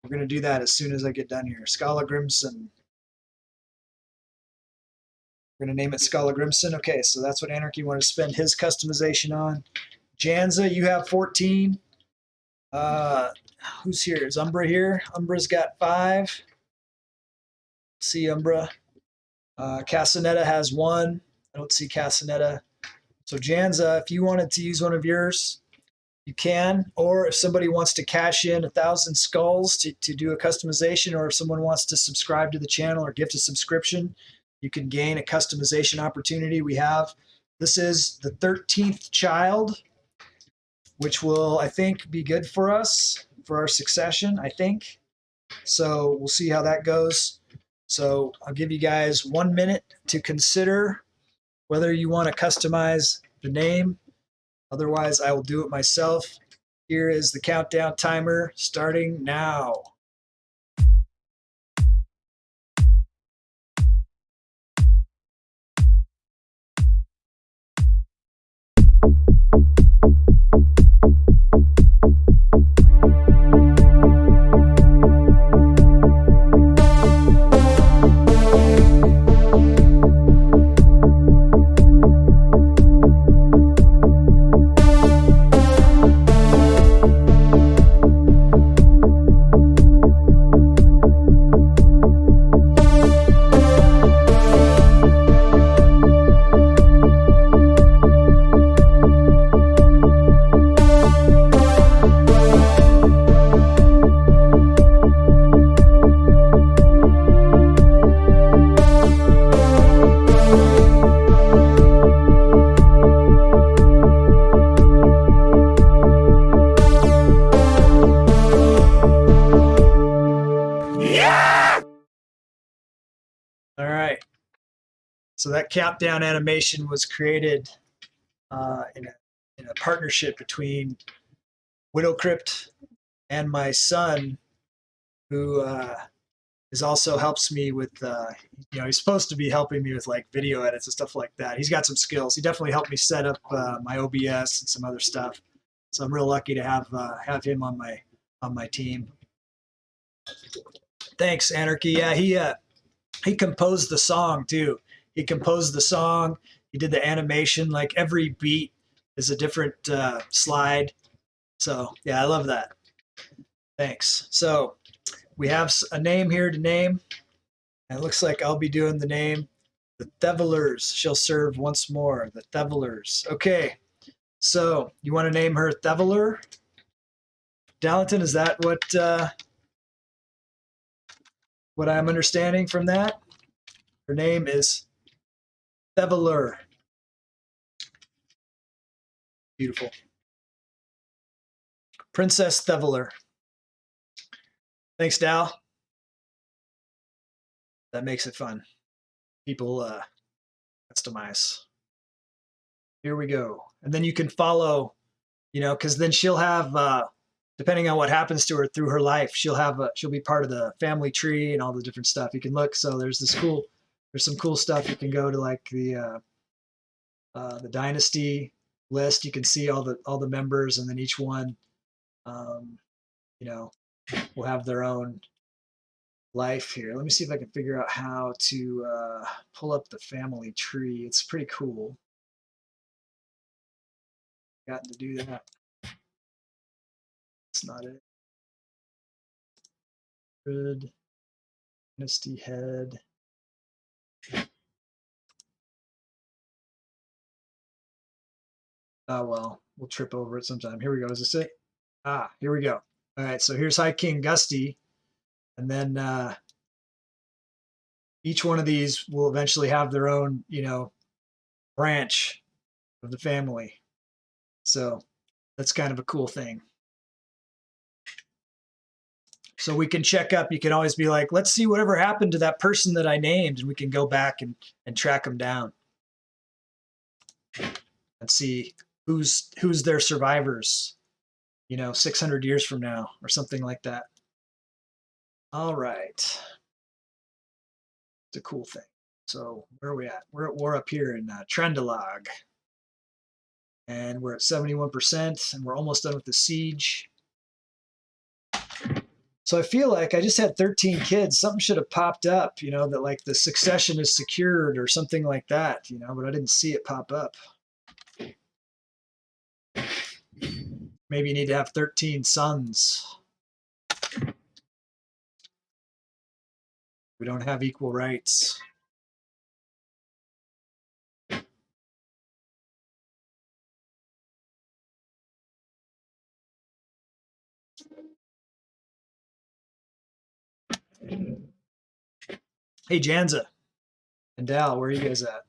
Speaker 1: We're going to do that as soon as I get done here. Scala Grimson. We're going to name it Scala Grimson. Okay, so that's what Anarchy wanted to spend his customization on. Janza, you have 14. Who's here? Is Umbra here? Umbra's got 5. See Umbra. Casanetta has 1. I don't see Casanetta. So Janza, if you wanted to use one of yours, you can. Or if somebody wants to cash in 1,000 skulls to do a customization, or if someone wants to subscribe to the channel or gift a subscription, you can gain a customization opportunity. We have, this is the 13th child, which will, I think, be good for us, for our succession, I think. So we'll see how that goes. So I'll give you guys 1 minute to consider whether you want to customize the name. Otherwise, I will do it myself. Here is the countdown timer starting now. All right. So that countdown animation was created in a partnership between Widow Crypt and my son, who also helps me with, he's supposed to be helping me with like video edits and stuff like that. He's got some skills. He definitely helped me set up my OBS and some other stuff. So I'm real lucky to have him on my team. Thanks, Anarchy. Yeah, he composed the song too. He composed the song. He did the animation, like every beat is a different slide. So yeah, I love that. Thanks. So we have a name here to name. And it looks like I'll be doing the name. The Thevelers shall serve once more. The Thevelers. Okay. So you want to name her Theveler? Darlington, is that what I'm understanding from that? Her name is Theveler. Beautiful. Princess Theveler. Thanks, Dal. That makes it fun. People customize. Here we go. And then you can follow, because then she'll have, depending on what happens to her through her life, she'll be part of the family tree and all the different stuff. You can look. So there's some cool stuff. You can go to like the dynasty list. You can see all the members, and then each one, will have their own life here. Let me see if I can figure out how to pull up the family tree. It's pretty cool. Gotten to do that. That's not it. Good. Dynasty head. Oh well, we'll trip over it sometime. Here we go. Is this it? Here we go. All right, so here's High King Gusty, and then each one of these will eventually have their own, branch of the family. So that's kind of a cool thing. So we can check up. You can always be like, let's see whatever happened to that person that I named, and we can go back and track them down and see who's their survivors, 600 years from now or something like that. All right. It's a cool thing. So where are we at? We're up here in Trendelog. And we're at 71%, and we're almost done with the siege. So I feel like I just had 13 kids. Something should have popped up, that like the succession is secured or something like that, but I didn't see it pop up. Maybe you need to have 13 sons. We don't have equal rights. Hey, Janza and Dal, where are you guys at?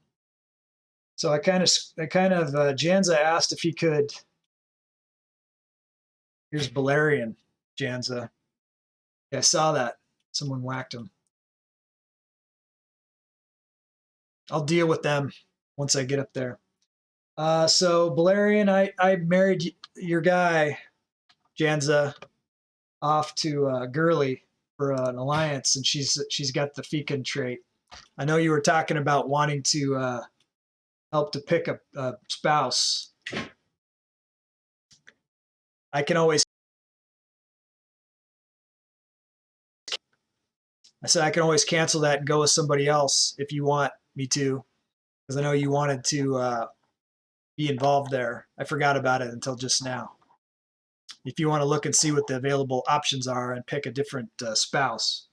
Speaker 1: So I kind of Janza asked if he could. Here's Balerion, Janza. Yeah, I saw that. Someone whacked him. I'll deal with them once I get up there. So Balerion, I married your guy, Janza, off to Gurley for an alliance, and she's got the fecund trait. I know you were talking about wanting to help to pick a spouse. I said I can always cancel that and go with somebody else if you want me to, because I know you wanted to be involved there. I forgot about it until just now. If you want to look and see what the available options are and pick a different spouse.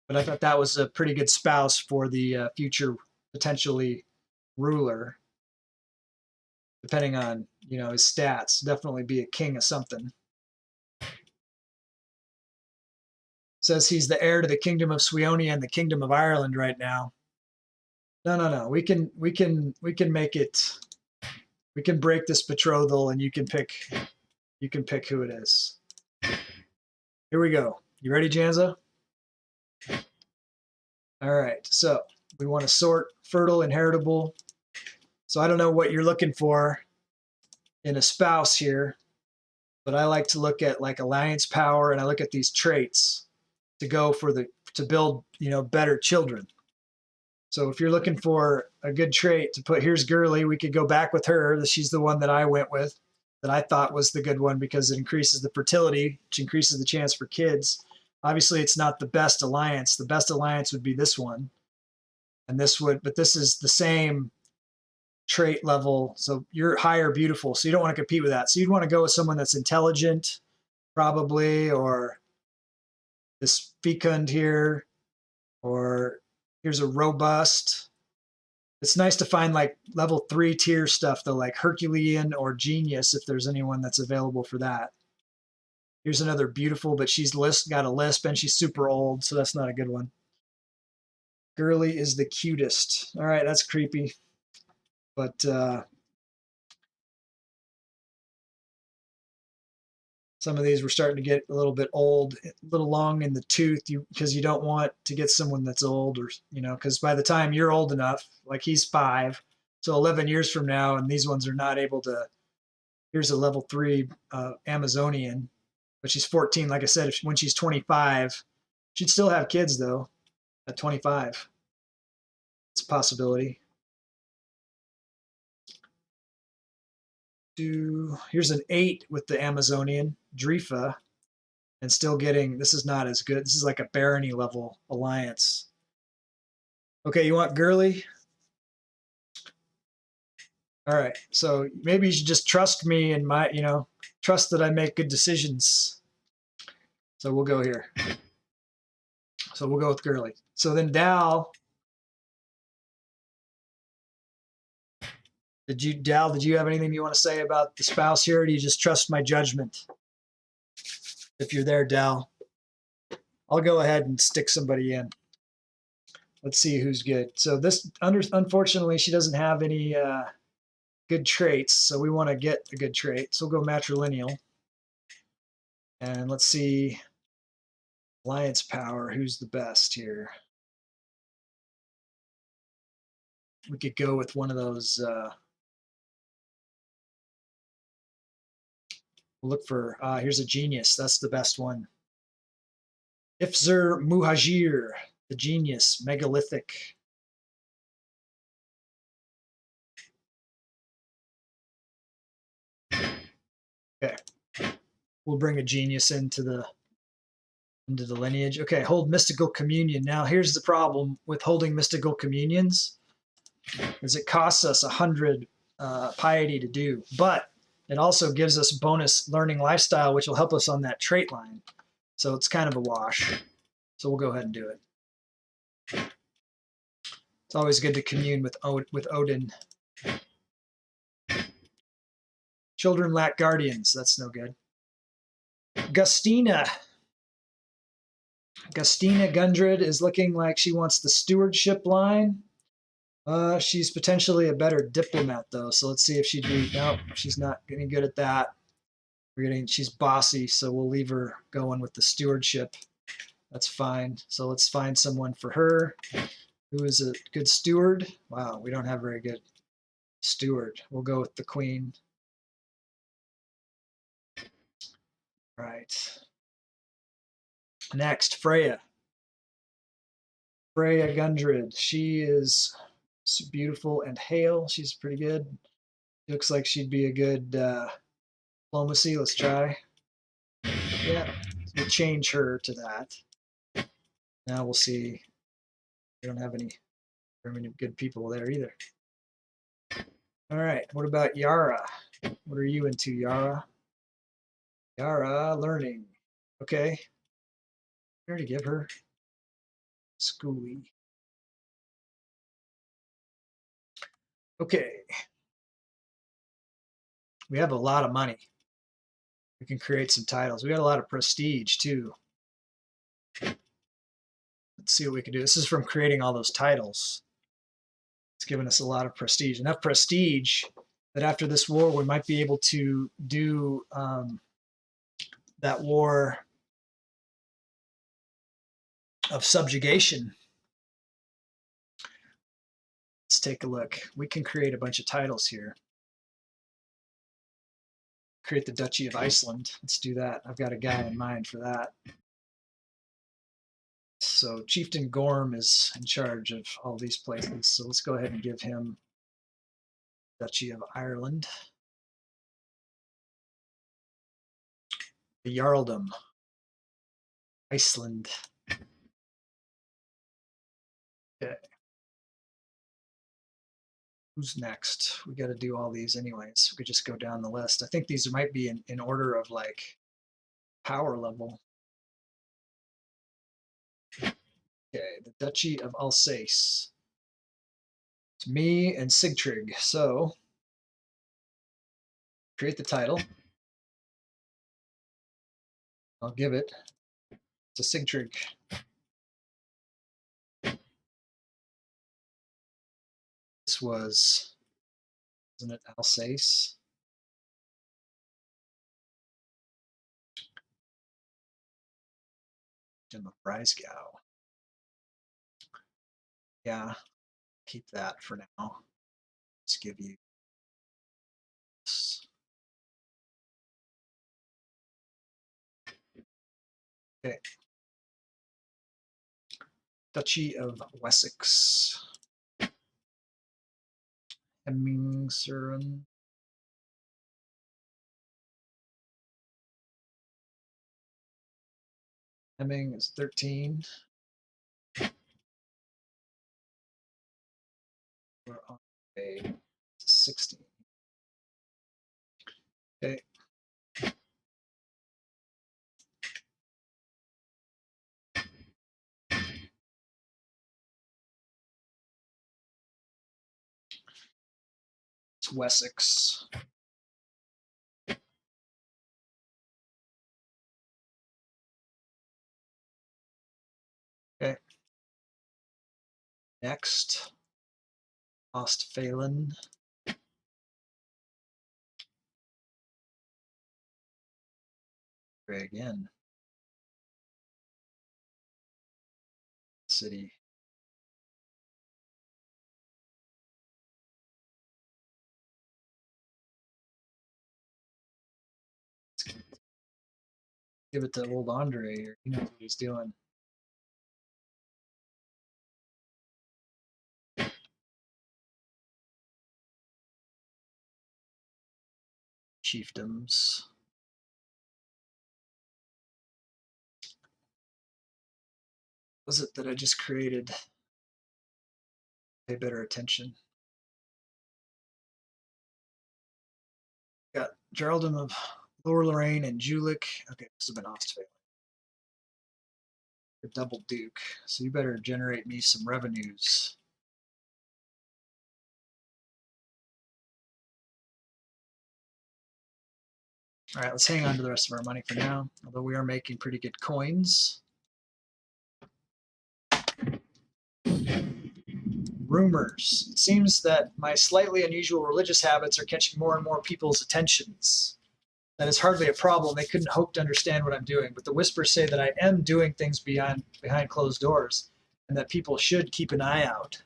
Speaker 1: But I thought that was a pretty good spouse for the future potentially ruler, depending on his stats. Definitely be a king of something. Says he's the heir to the kingdom of Sweonia and the kingdom of Ireland right now. No. We can make it. We can break this betrothal, and you can pick who it is. Here we go. You ready, Janza? All right. So we want to sort fertile, inheritable. So I don't know what you're looking for in a spouse here, but I like to look at like alliance power, and I look at these traits to go to build, better children. So if you're looking for a good trait to put, here's Gurley. We could go back with her. She's the one that I went with, that I thought was the good one because it increases the fertility, which increases the chance for kids. Obviously, it's not the best alliance. The best alliance would be this one, and this is the same trait level. So you're higher beautiful, so you don't want to compete with that. So you'd want to go with someone that's intelligent, probably, or this fecund here, or here's a robust. It's nice to find like level 3 tier stuff though, like Herculean or Genius, if there's anyone that's available for that. Here's another beautiful, but she's got a lisp and she's super old, so that's not a good one. Girly is the cutest. All right, that's creepy. But some of these were starting to get a little bit old, a little long in the tooth, because you don't want to get someone that's old, or because by the time you're old enough, like he's 5, so 11 years from now, and these ones are not able to. Here's a level 3 Amazonian, but she's 14. Like I said, when she's 25, she'd still have kids though. At 25, it's a possibility. Here's an 8 with the Amazonian Drifa, and still getting. This is not as good. This is like a barony level alliance. Okay, you want girly? All right, so maybe you should just trust me and my, trust that I make good decisions. So we'll go here. So we'll go with girly. So then Dal, did you have anything you want to say about the spouse here, or do you just trust my judgment? If you're there, Dal, I'll go ahead and stick somebody in. Let's see who's good. So this, unfortunately, she doesn't have any good traits, so we want to get a good trait. So we'll go matrilineal. And let's see, alliance power, who's the best here? We could go with one of those. We'll look for, here's a genius. That's the best one. Ifzer Muhajir, the genius, megalithic. Okay. We'll bring a genius into the lineage. Okay, hold mystical communion. Now here's the problem with holding mystical communions, is it costs us 100 piety to do, but it also gives us bonus learning lifestyle, which will help us on that trait line. So it's kind of a wash. So we'll go ahead and do it. It's always good to commune with Odin. Children lack guardians. That's no good. Gustina Gundred is looking like she wants the stewardship line. She's potentially a better diplomat though, so let's see if she'd be. Nope, she's not getting good at that. She's bossy, so we'll leave her going with the stewardship. That's fine. So let's find someone for her who is a good steward. Wow, we don't have very good steward. We'll go with the queen. Right. Next, Freya. Freya Gundred. She is beautiful and hale. She's pretty good. Looks like she'd be a good diplomacy. Let's try. Yeah, we'll change her to that. Now we'll see. We don't have any very many good people there either. All right, what about Yara? What are you into, Yara? Yara, learning. Okay. Here to give her schooling. Okay. We have a lot of money. We can create some titles. We got a lot of prestige too. Let's see what we can do. This is from creating all those titles. It's given us a lot of prestige. Enough prestige that after this war, we might be able to do that war of subjugation. Let's take a look. We can create a bunch of titles here. Create the Duchy of Iceland. Let's do that. I've got a guy in mind for that. So Chieftain Gorm is in charge of all these places. So let's go ahead and give him Duchy of Ireland. The Jarldom. Iceland. Okay. Who's next? We got to do all these anyways. We could just go down the list. I think these might be in order of like power level. Okay, the Duchy of Alsace. It's me and Sigtrig. So create the title. I'll give it to Sigtrig. This was, isn't it Alsace? Jim of Breisgau. Yeah, keep that for now. Let's give you this. Okay. Duchy of Wessex. Hemmingsuren. Hemming is 13. We're on a 16. Okay. It's Wessex. Okay. Next, Ostfalen. Try again. City. Give it to old Andre here. He knows what he's doing. Chiefdoms. What was it that I just created? Pay better attention. Got Geraldum of Lower Lorraine and Julich. Okay, this has been Ostfalen. Double Duke. So you better generate me some revenues. All right, let's hang on to the rest of our money for now, although we are making pretty good coins. Rumors. It seems that my slightly unusual religious habits are catching more and more people's attentions. That is hardly a problem. They couldn't hope to understand what I'm doing, but the whispers say that I am doing things behind closed doors, and that people should keep an eye out.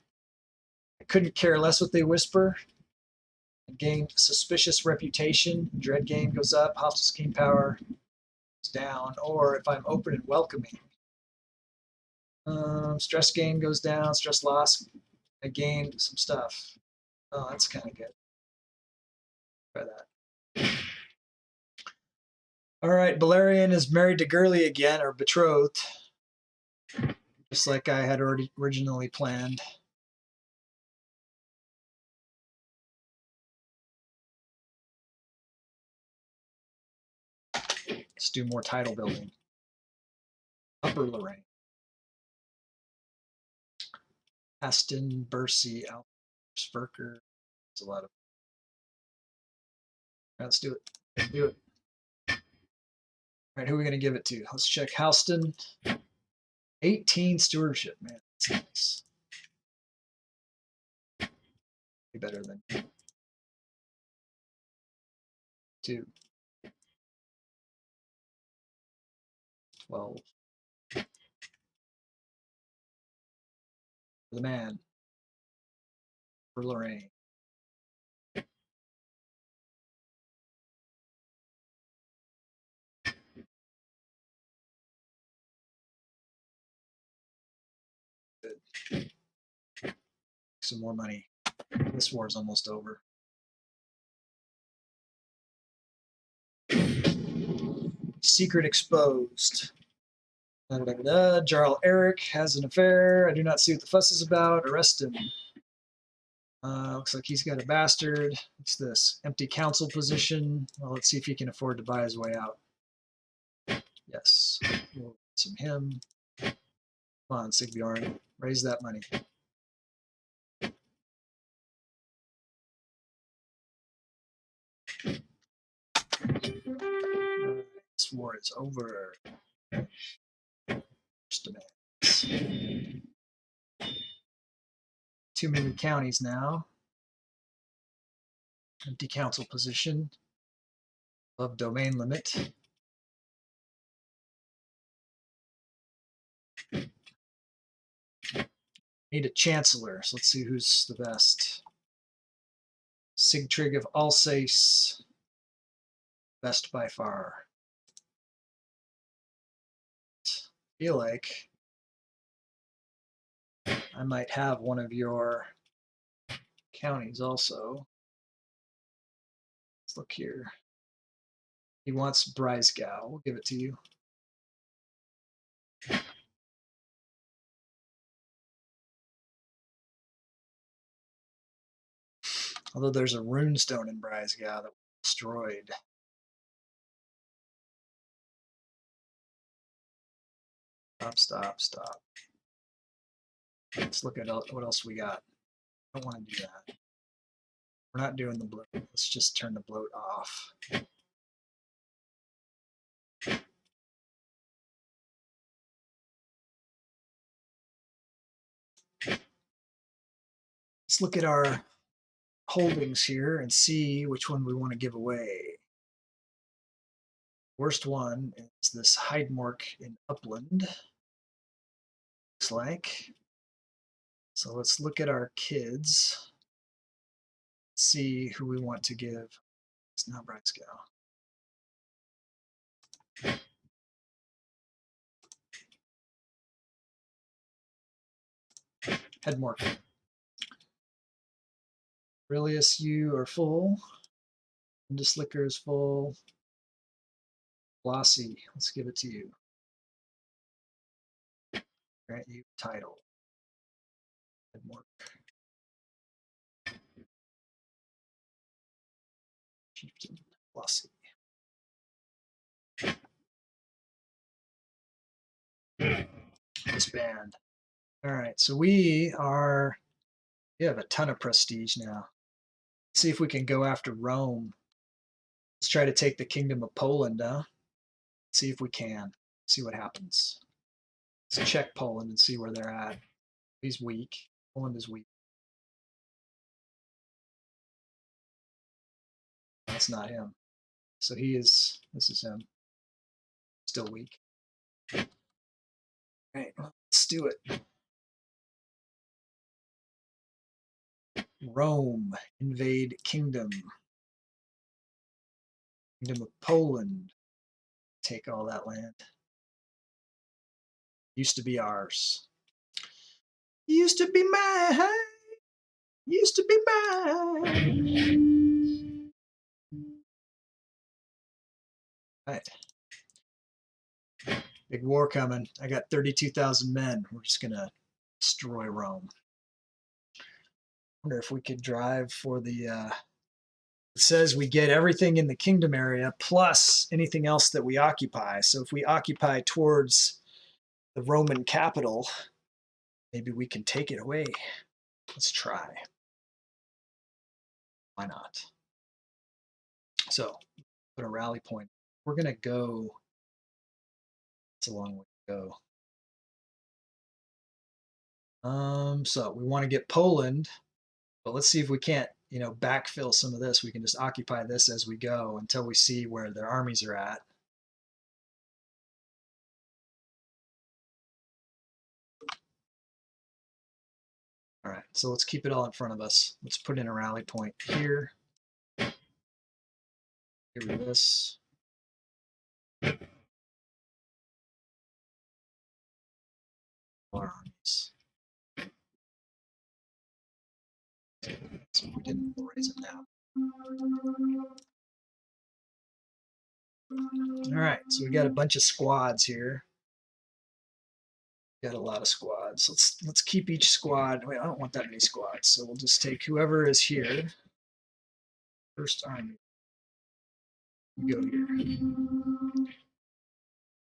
Speaker 1: I couldn't care less what they whisper. I gain suspicious reputation. Dread gain goes up. Hostile scheme power goes down. Or if I'm open and welcoming, stress gain goes down. Stress loss. I gained some stuff. Oh, that's kind of good. Try that. All right, Balerion is married to Gurley again, or betrothed, just like I had already originally planned. Let's do more title building. Upper Lorraine. Aston, Bercy, Sperker. There's a lot of. Right, let's do it. Let's do it. All right, who are we going to give it to? Let's check Houston. 18 stewardship, man. That's nice. Be better than 2. 12. The man. For Lorraine. Good. Some more money. This war is almost over. Secret exposed. Jarl Eric has an affair. I do not see what the fuss is about. Arrest him. Looks like he's got a bastard. What's this? Empty council position. Well, let's see if he can afford to buy his way out. Yes. We'll get some him. Come on, Sigbjorn. Raise that money. This war is over. Just demands. Too many counties now. Empty council position. Above domain limit. Need a chancellor, so let's see who's the best. Sigtrig of Alsace. Best by far. Feel like I might have one of your counties also. Let's look here. He wants Breisgau. We'll give it to you. Although there's a runestone in Breisgau that was destroyed. Stop. Let's look at what else we got. I don't want to do that. We're not doing the bloat. Let's just turn the bloat off. Let's look at our holdings here and see which one we want to give away. Worst one is this Heidmork in Upland. Looks like. So let's look at our kids. See who we want to give. It's not Breisgau. Headmork. Aurelius, you are full. Induslicker is full. Blossy, let's give it to you. Grant you title. Headmork. Chieftain. Blossy. Disband. All right, so we have a ton of prestige now. Let's see if we can go after Rome. Let's try to take the Kingdom of Poland, huh? See if we can. See what happens. Let's check Poland and see where they're at. He's weak. Poland is weak. That's not him. So this is him. Still weak. All right, let's do it. Rome, invade kingdom. Kingdom of Poland, take all that land. Used to be ours. Used to be mine. Used to be mine. All right. Big war coming. I got 32,000 men. We're just gonna destroy Rome. Wonder if we could drive for the it says we get everything in the kingdom area plus anything else that we occupy. So if we occupy towards the Roman capital, maybe we can take it away. Let's try. Why not? So put a rally point. We're gonna go. It's a long way to go. So we want to get Poland, but let's see if we can't, backfill some of this. We can just occupy this as we go until we see where their armies are at. All right, so let's keep it all in front of us. Let's put in a rally point here. Get rid of this. Our armies. So we didn't raise it now. All right, so we got a bunch of squads here. Got a lot of squads. Let's keep each squad. Wait, I don't want that many squads, so we'll just take whoever is here. First army. You go here.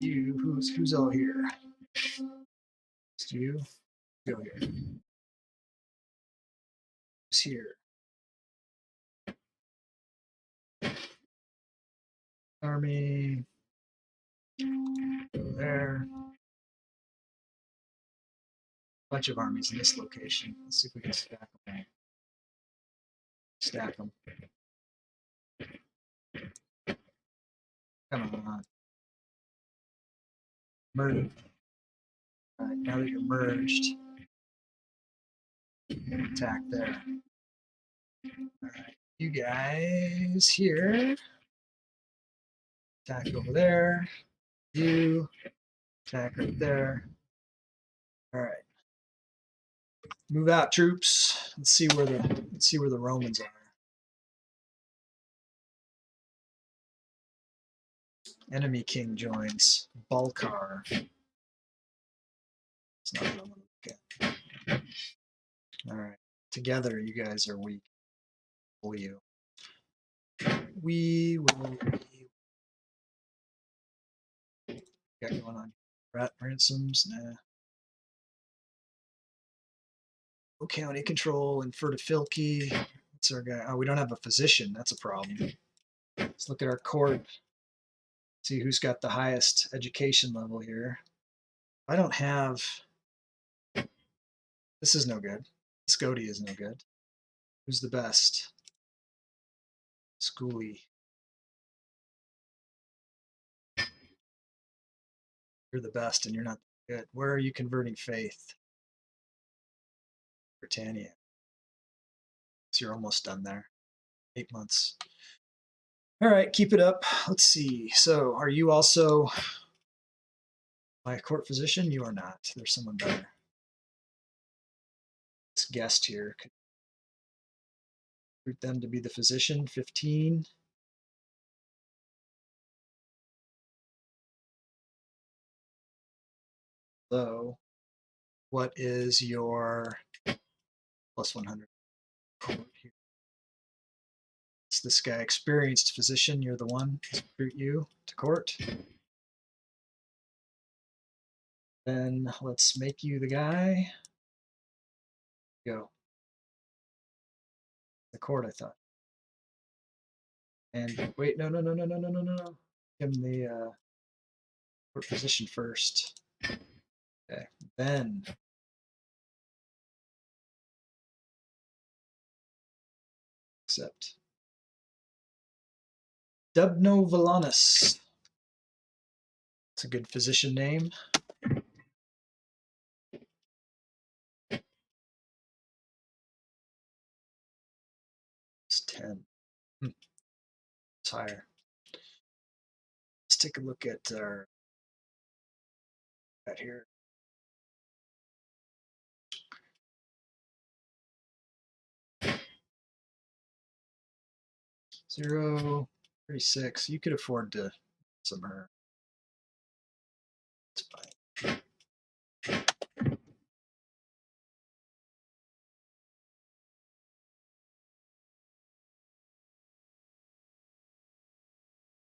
Speaker 1: You, who's all here? It's you. Go here. Who's here? Army. Go there. Bunch of armies in this location. Let's see if we can stack them. Stack them. Come on. Merge. All right, now that you're merged, attack there. All right, you guys here. Attack over there. You attack right there. All right. Move out, troops. Let's see where the Romans are. Enemy king joins. Balkar. It's not what I want to look at. All right. Together, you guys are weak. Will you? We will. Got going on. Rat ransoms. Nah. County control. Infertility. What's our guy? Oh, we don't have a physician. That's a problem. Let's look at our court. See who's got the highest education level here. I don't have. This is no good. Scody is no good. Who's the best? Schoolie. You're the best and you're not good. Where are you converting faith? Britannia. So you're almost done there. 8 months. All right, keep it up. Let's see. So are you also my court physician? You are not. There's someone better. This guest here. Could recruit them to be the physician. 15. So what is your plus 100 court here? It's this guy, experienced physician. You're the one. Let's recruit you to court. Then let's make you the guy. Go. The court, I thought. And wait, no. Give him the court position first. Okay. Then accept. Dubnovalanus. It's a good physician name. It's 10. It's higher. Let's take a look at our right here. 0, 36. You could afford to some her. It's fine.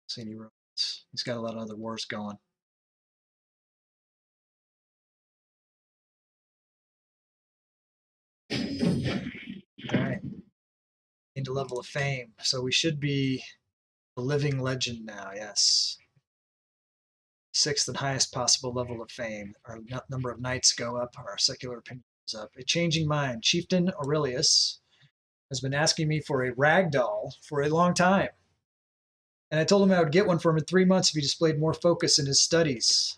Speaker 1: See any Romans. He's got a lot of other wars going. All right. Into level of fame. So we should be a living legend now, yes. 6th and highest possible level of fame. Our number of knights go up, our secular opinion goes up. A changing mind. Chieftain Aurelius has been asking me for a rag doll for a long time. And I told him I would get one for him in 3 months if he displayed more focus in his studies.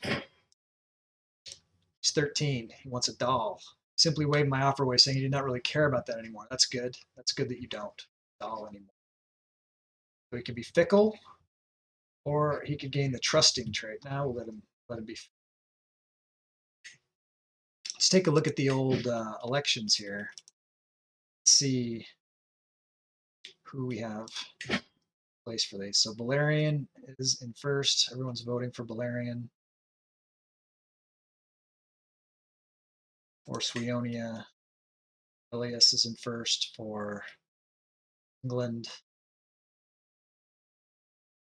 Speaker 1: He's 13. He wants a doll. Simply waved my offer away, saying he did not really care about that anymore. That's good. That's good that you don't doll anymore. So he can be fickle, or he could gain the trusting trait. Now we'll let him be. Let's take a look at the old elections here. Let's see who we have place for these. So Valerian is in first. Everyone's voting for Valerian. for Sweonia. Ilias is in first for England.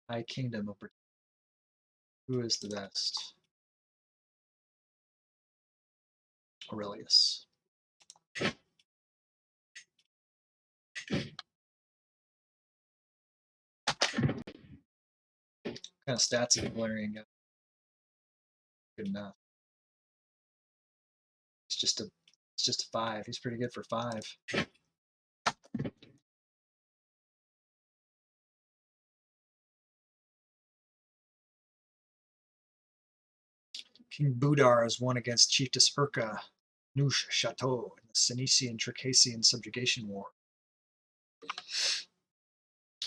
Speaker 1: High Kingdom of Britain. Who is the best? Aurelius. What kind of stats is Valerian got? Good enough. It's just a 5. He's pretty good for 5. King Budar has won against Chiefess Urka Nush Chateau in the Senesian-Circassian subjugation war.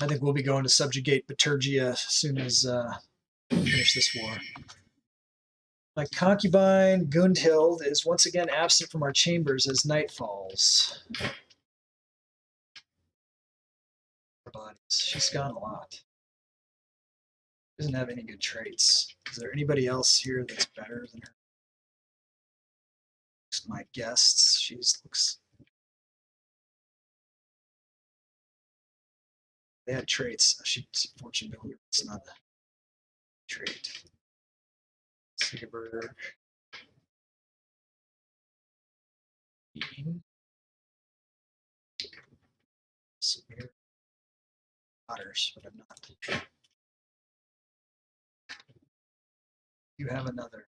Speaker 1: I think we'll be going to subjugate Bitergia as soon as finish this war. My concubine Gundhild is once again absent from our chambers as night falls. Her bodies. She's gone a lot. Doesn't have any good traits. Is there anybody else here that's better than her? My guests. She looks. They had traits. She's a fortune builder. It's not a trait. Sigurd. Severe otters, but I'm not. You have another.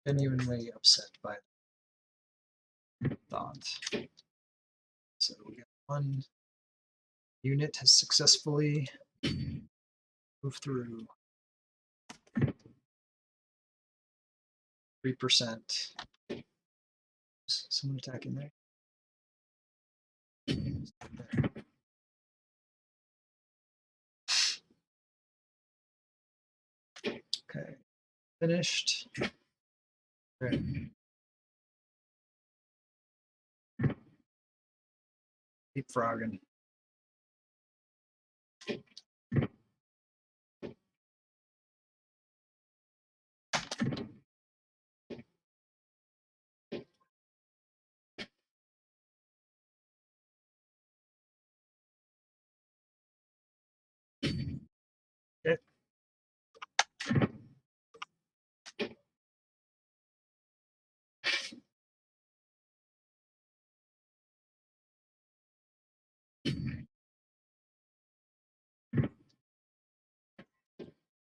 Speaker 1: Genuinely upset by the thought. So we got one unit has successfully moved through 3%. Someone attacking there. Okay, finished. Okay. Keep frogging. Okay.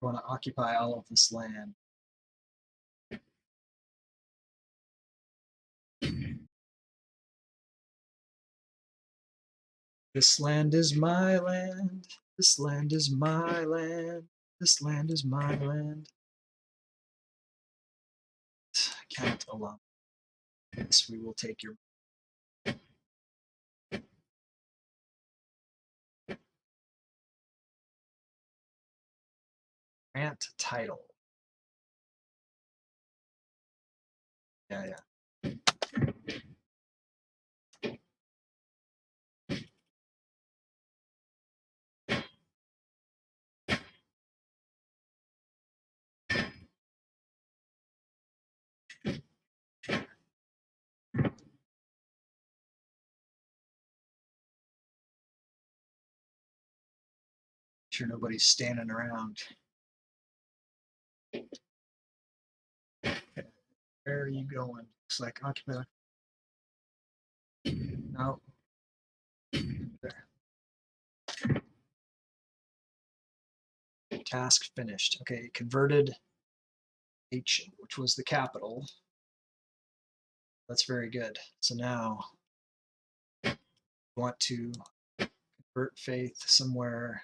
Speaker 1: Want to occupy all of this land. This land is my land. This land is my land. This land is my land. I can't allow this. We will take your. Grant title. Yeah, yeah. Sure nobody's standing around. Okay. Where are you going? Looks like occupy. No. There. Task finished. Okay, converted H, which was the capital. That's very good. So now we want to convert faith somewhere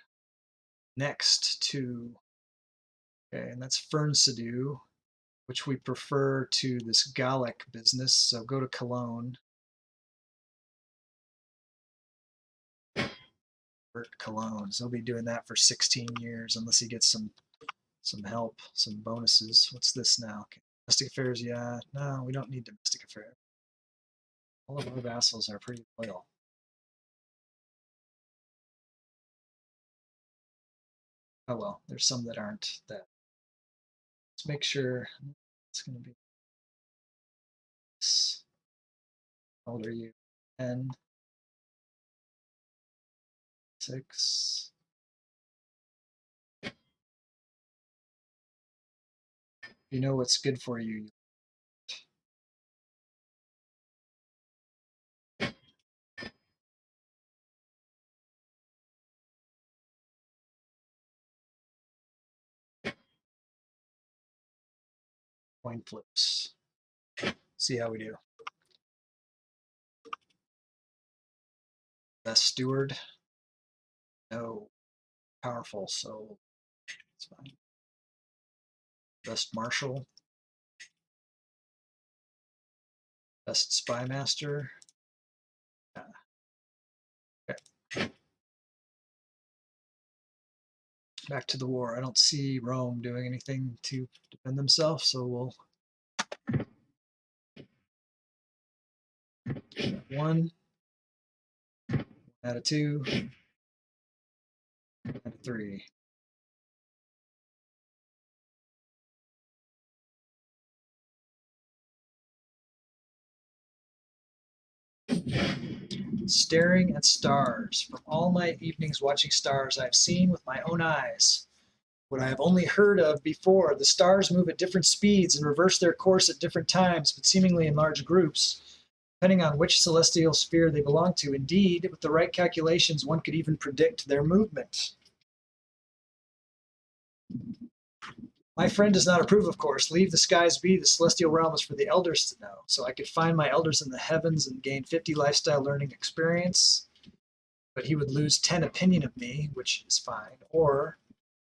Speaker 1: next to, okay, and that's Fernsedu, which we prefer to this Gallic business. So go to Cologne. Convert Cologne. So he'll be doing that for 16 years unless he gets some help, some bonuses. What's this now? Okay. Domestic affairs, yeah. No, we don't need domestic affairs. All of our vassals are pretty loyal. Oh well, there's some that aren't that. Let's make sure it's going to be this. How old are you? 10, 6. You know what's good for you. Coin flips. See how we do. Best steward. No. Powerful, so it's fine. Best marshal. Best spy master. Yeah. Okay. Back to the war. I don't see Rome doing anything to defend themselves, so we'll 1 out of 2 out of 3. Staring at stars. From all my evenings watching stars, I have seen with my own eyes what I have only heard of before. The stars move at different speeds and reverse their course at different times, but seemingly in large groups, depending on which celestial sphere they belong to. Indeed, with the right calculations, one could even predict their movement. My friend does not approve, of course. Leave the skies be. The celestial realm is for the elders to know. So I could find my elders in the heavens and gain 50 lifestyle learning experience, but he would lose 10 opinion of me, which is fine. Or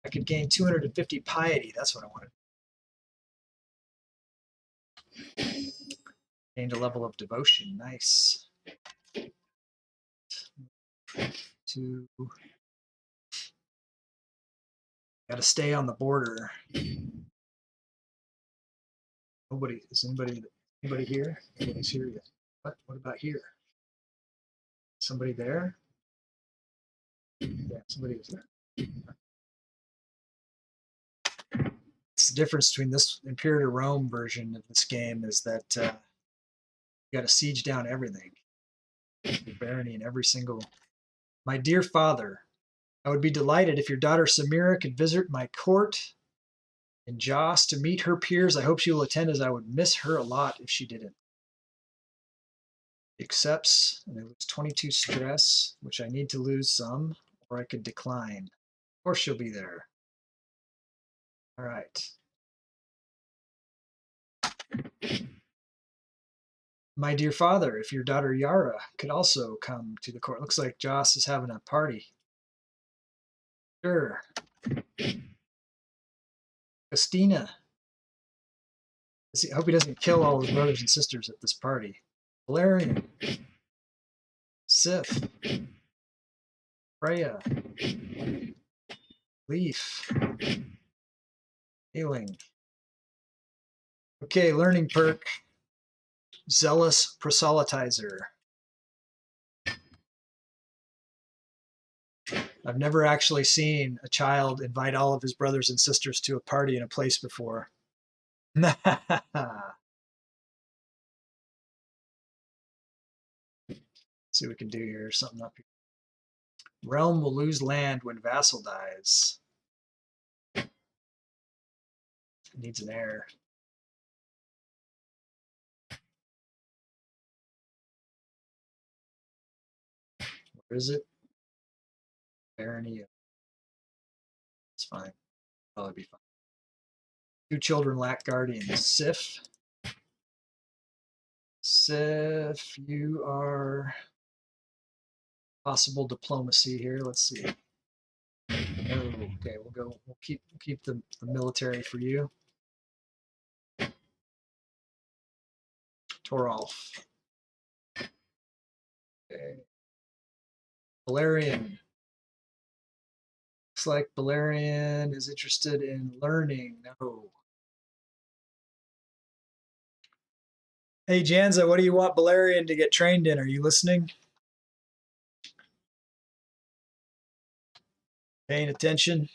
Speaker 1: I could gain 250 piety. That's what I wanted. Gained a level of devotion. Nice. Got to stay on the border. Nobody, is anybody here? Nobody's here yet. What about here? Somebody there? Yeah, somebody is there. It's the difference between this Imperator Rome version of this game is that you got to siege down everything. The barony in every single. My dear father, I would be delighted if your daughter Samira could visit my court in Joss to meet her peers. I hope she will attend, as I would miss her a lot if she didn't. Accepts, and I lose 22 stress, which I need to lose some, or I could decline. Of course she'll be there. All right. My dear father, if your daughter Yara could also come to the court. Looks like Joss is having a party. Sure. Christina. I hope he doesn't kill all his brothers and sisters at this party. Valerian. Sif. Freya. Leaf. Healing. Okay, learning perk. Zealous proselytizer. I've never actually seen a child invite all of his brothers and sisters to a party in a place before. See what we can do here. Something up here. Realm will lose land when vassal dies. It needs an heir. Where is it? Barony. It's fine. Probably be fine. 2 children lack guardians. Sif. Sif, you are possible diplomacy here. Let's see. Oh, okay, we'll go. We'll keep the military for you. Torolf. Okay. Valerian. Looks like Valerian is interested in learning. No. Hey, Janza, what do you want Valerian to get trained in? Are you listening? Paying attention?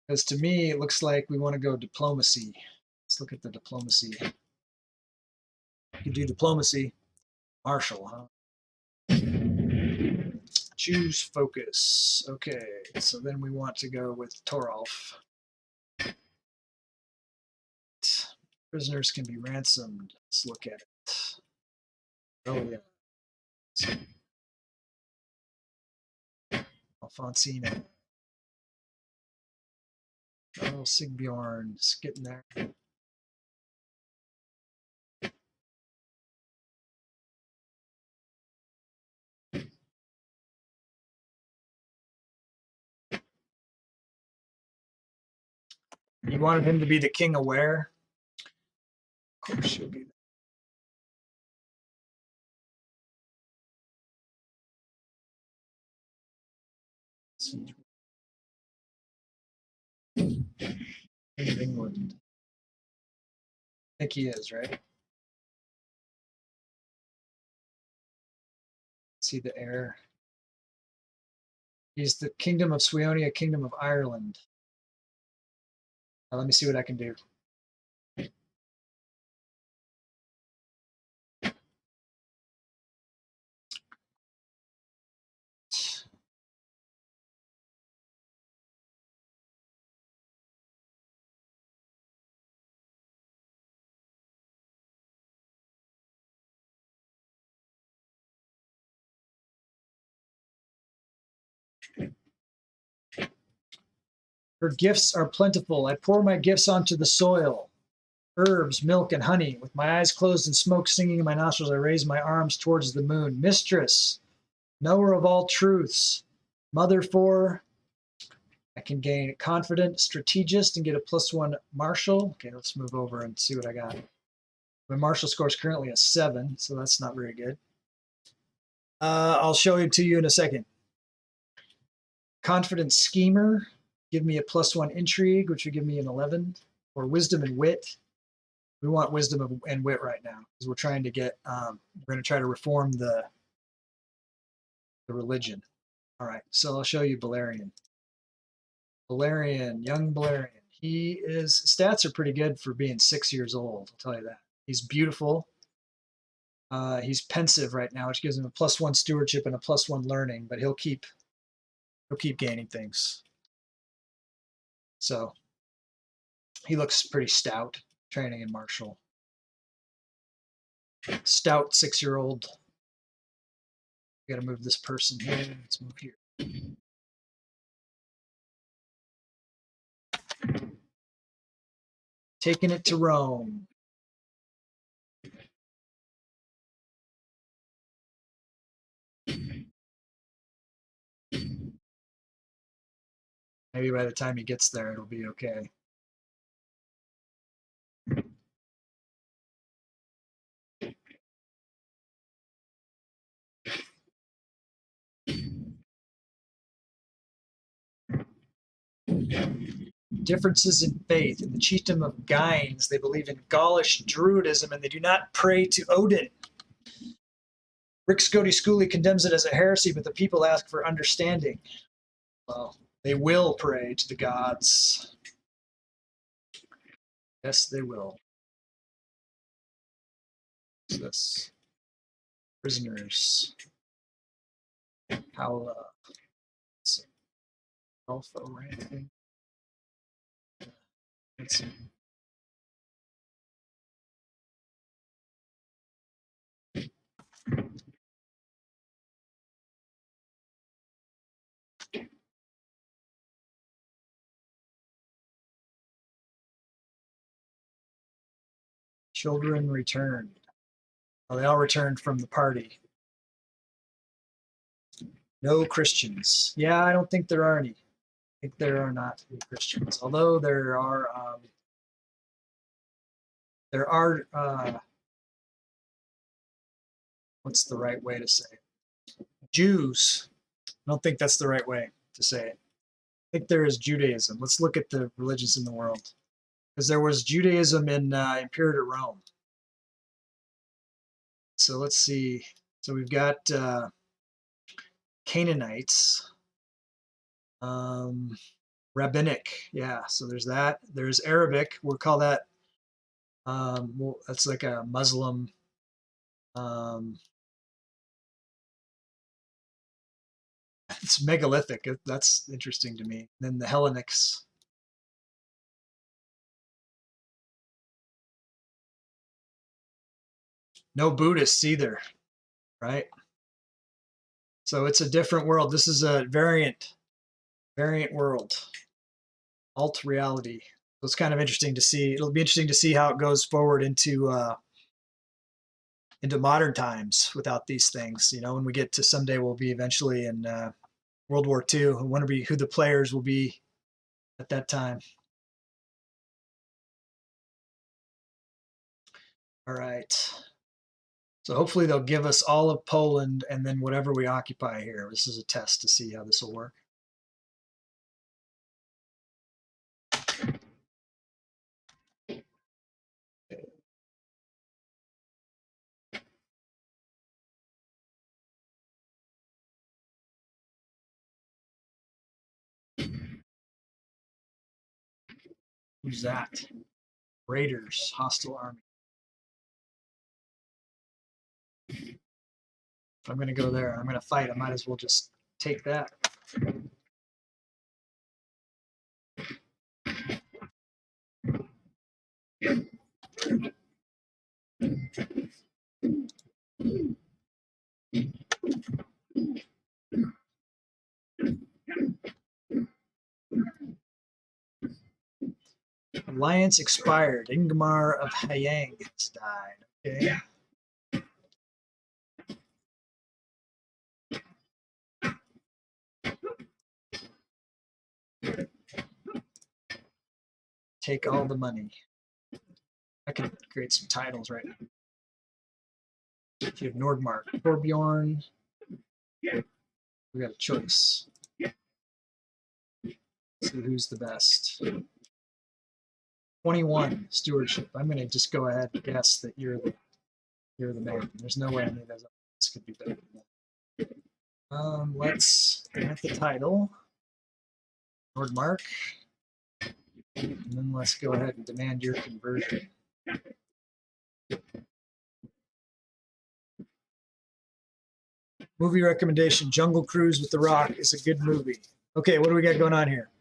Speaker 1: Because to me, it looks like we want to go diplomacy. Let's look at the diplomacy. You can do diplomacy. Marshall, huh? Choose focus. Okay, so then we want to go with Torolf. Prisoners can be ransomed. Let's look at it. Oh, yeah. Alfonsina. Oh, Sigbjorn's getting there. You wanted him to be the king aware? Of course she'll be there. King of England. I think he is, right? See the heir. He's the Kingdom of Sweonia, Kingdom of Ireland. Now, let me see what I can do. Her gifts are plentiful. I pour my gifts onto the soil. Herbs, milk, and honey. With my eyes closed and smoke singing in my nostrils, I raise my arms towards the moon. Mistress, knower of all truths, mother for, I can gain confident strategist and get a +1 martial. Okay, let's move over and see what I got. My martial score is currently a 7, so that's not very good. I'll show it to you in a second. Confident schemer, give me a +1 intrigue, which would give me an 11, or wisdom and wit. We want wisdom and wit right now because we're trying to get. We're going to try to reform the religion. All right, so I'll show you Balerion. Balerion, young Balerion. His stats are pretty good for being 6 years old. I'll tell you that. He's beautiful. He's pensive right now, which gives him a +1 stewardship and a +1 learning, but he'll keep gaining things. So he looks pretty stout, training in martial. Stout 6-year-old. We got to move this person here. Let's move here. Taking it to Rome. Maybe by the time he gets there, it'll be okay. Differences in faith. In the chiefdom of Gynes, they believe in Gaulish Druidism and they do not pray to Odin. Rick Scody Schooley condemns it as a heresy, but the people ask for understanding. Well, they will pray to the gods. Yes, they will. What's this? Prisoners. How alpha ranking. Let's see. Children returned. Well, they all returned from the party. No Christians. Yeah, I don't think there are any. I think there are not any Christians. Although there are what's the right way to say it? Jews. I don't think that's the right way to say it. I think there is Judaism. Let's look at the religions in the world. Because there was Judaism in Imperator Rome. So let's see. So we've got Canaanites, Rabbinic, yeah. So there's that. There's Arabic. We'll call that. Well, that's like a Muslim. It's megalithic. That's interesting to me. Then the Hellenics. No Buddhists either, right? So it's a different world. This is a variant world, alt reality. So it's kind of interesting to see. It'll be interesting to see how it goes forward into modern times without these things. You know, when we get to someday, we'll be eventually in World War II. I wonder who the players will be at that time. All right. So hopefully they'll give us all of Poland and then whatever we occupy here. This is a test to see how this will work. Who's that? Raiders, hostile army. If I'm going to go there, I'm going to fight. I might as well just take that. Alliance expired. Ingmar of Hayang has died. Okay. Take all the money. I can create some titles right now. If you have Nordmark, Torbjorn, we got a choice. Let's see who's the best. 21 stewardship. I'm going to just go ahead and guess that you're the man. There's no way any of those others could be better than that. Let's get the title. Nordmark. And then let's go ahead and demand your conversion. Movie recommendation, Jungle Cruise with The Rock is a good movie. Okay, what do we got going on here?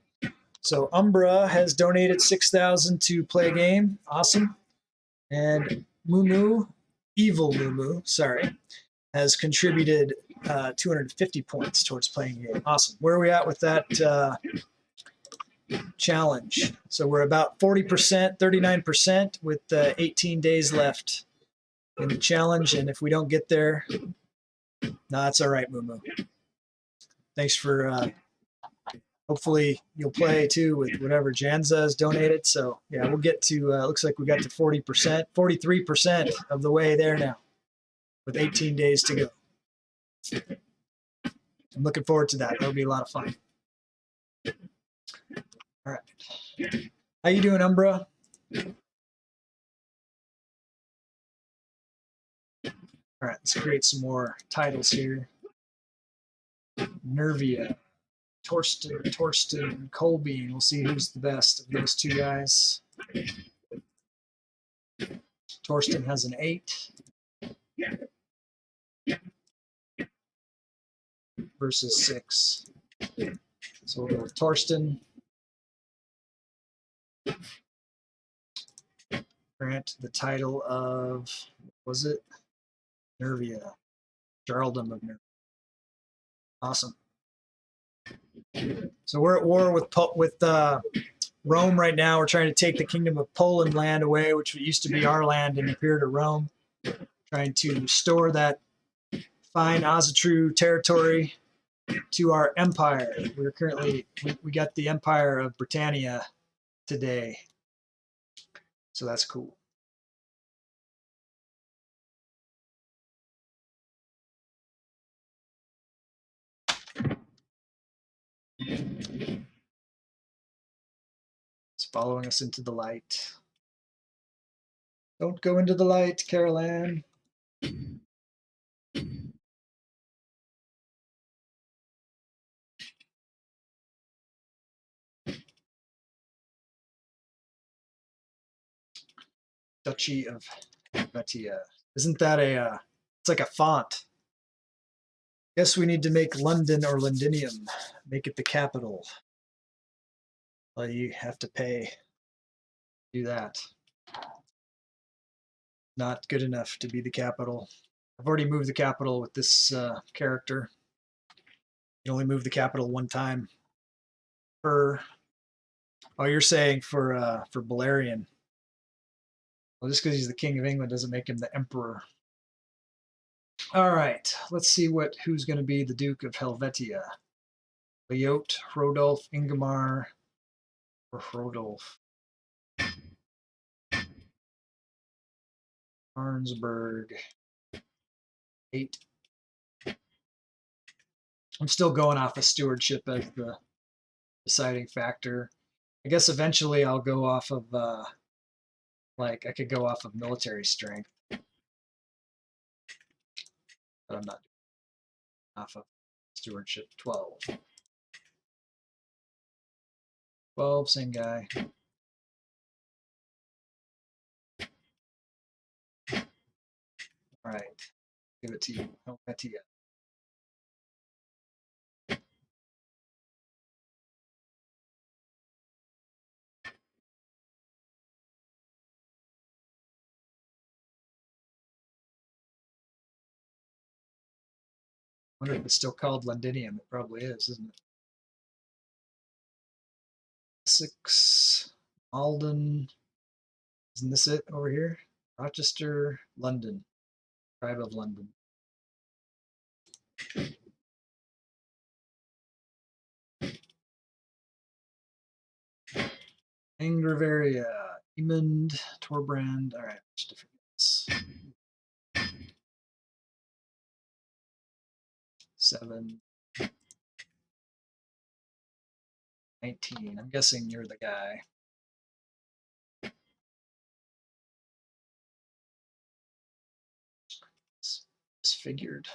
Speaker 1: So Umbra has donated 6,000 to play a game. Awesome. And Evil Mumu, sorry, has contributed 250 points towards playing a game. Awesome. Where are we at with that challenge? So we're about 40%, 39% with 18 days left in the challenge. And if we don't get there, no, that's all right, Mumu. Thanks for hopefully you'll play too with whatever Janza has donated. So yeah, we'll get to looks like we got to 40%, 43% of the way there now with 18 days to go. I'm looking forward to that. That'll be a lot of fun. All right. How you doing, Umbra? All right, let's create some more titles here. Nervia, Torsten, Colbean. We'll see who's the best of those two guys. Torsten has an 8 versus 6. So we'll go with Torsten. Grant the title of, was it? Nervia. Jarldom of Nervia. Awesome. So we're at war with Rome right now. We're trying to take the Kingdom of Poland land away, which used to be our land in Imperator Rome. Trying to restore that fine Asatru territory to our empire. We're currently, we got the Empire of Britannia today. So that's cool. It's following us into the light. Don't go into the light, Carol Ann. Duchy of Helvetia. Isn't that a, it's like a font. Guess we need to make London or Londinium. Make it the capital. Well, you have to pay. Do that. Not good enough to be the capital. I've already moved the capital with this character. You only move the capital one time per. Oh, you're saying for Balerion. Well, just because he's the king of England doesn't make him the emperor. All right, let's see who's going to be the Duke of Helvetia. Leote, Rodolf, Ingemar, or Rodolf. Arnsberg. 8. I'm still going off of stewardship as the deciding factor. I guess eventually I'll go off of like I could go off of military strength, but I'm not off of stewardship. 12. 12, same guy. All right, give it to you. Helvetia. I wonder if it's still called Londinium. It probably is, isn't it? Essex, Malden. Isn't this it over here? Rochester, London. Tribe of London. Angravaria, Emond, Torbrand. All right, just different names. 7. 19. I'm guessing you're the guy. Disfigured.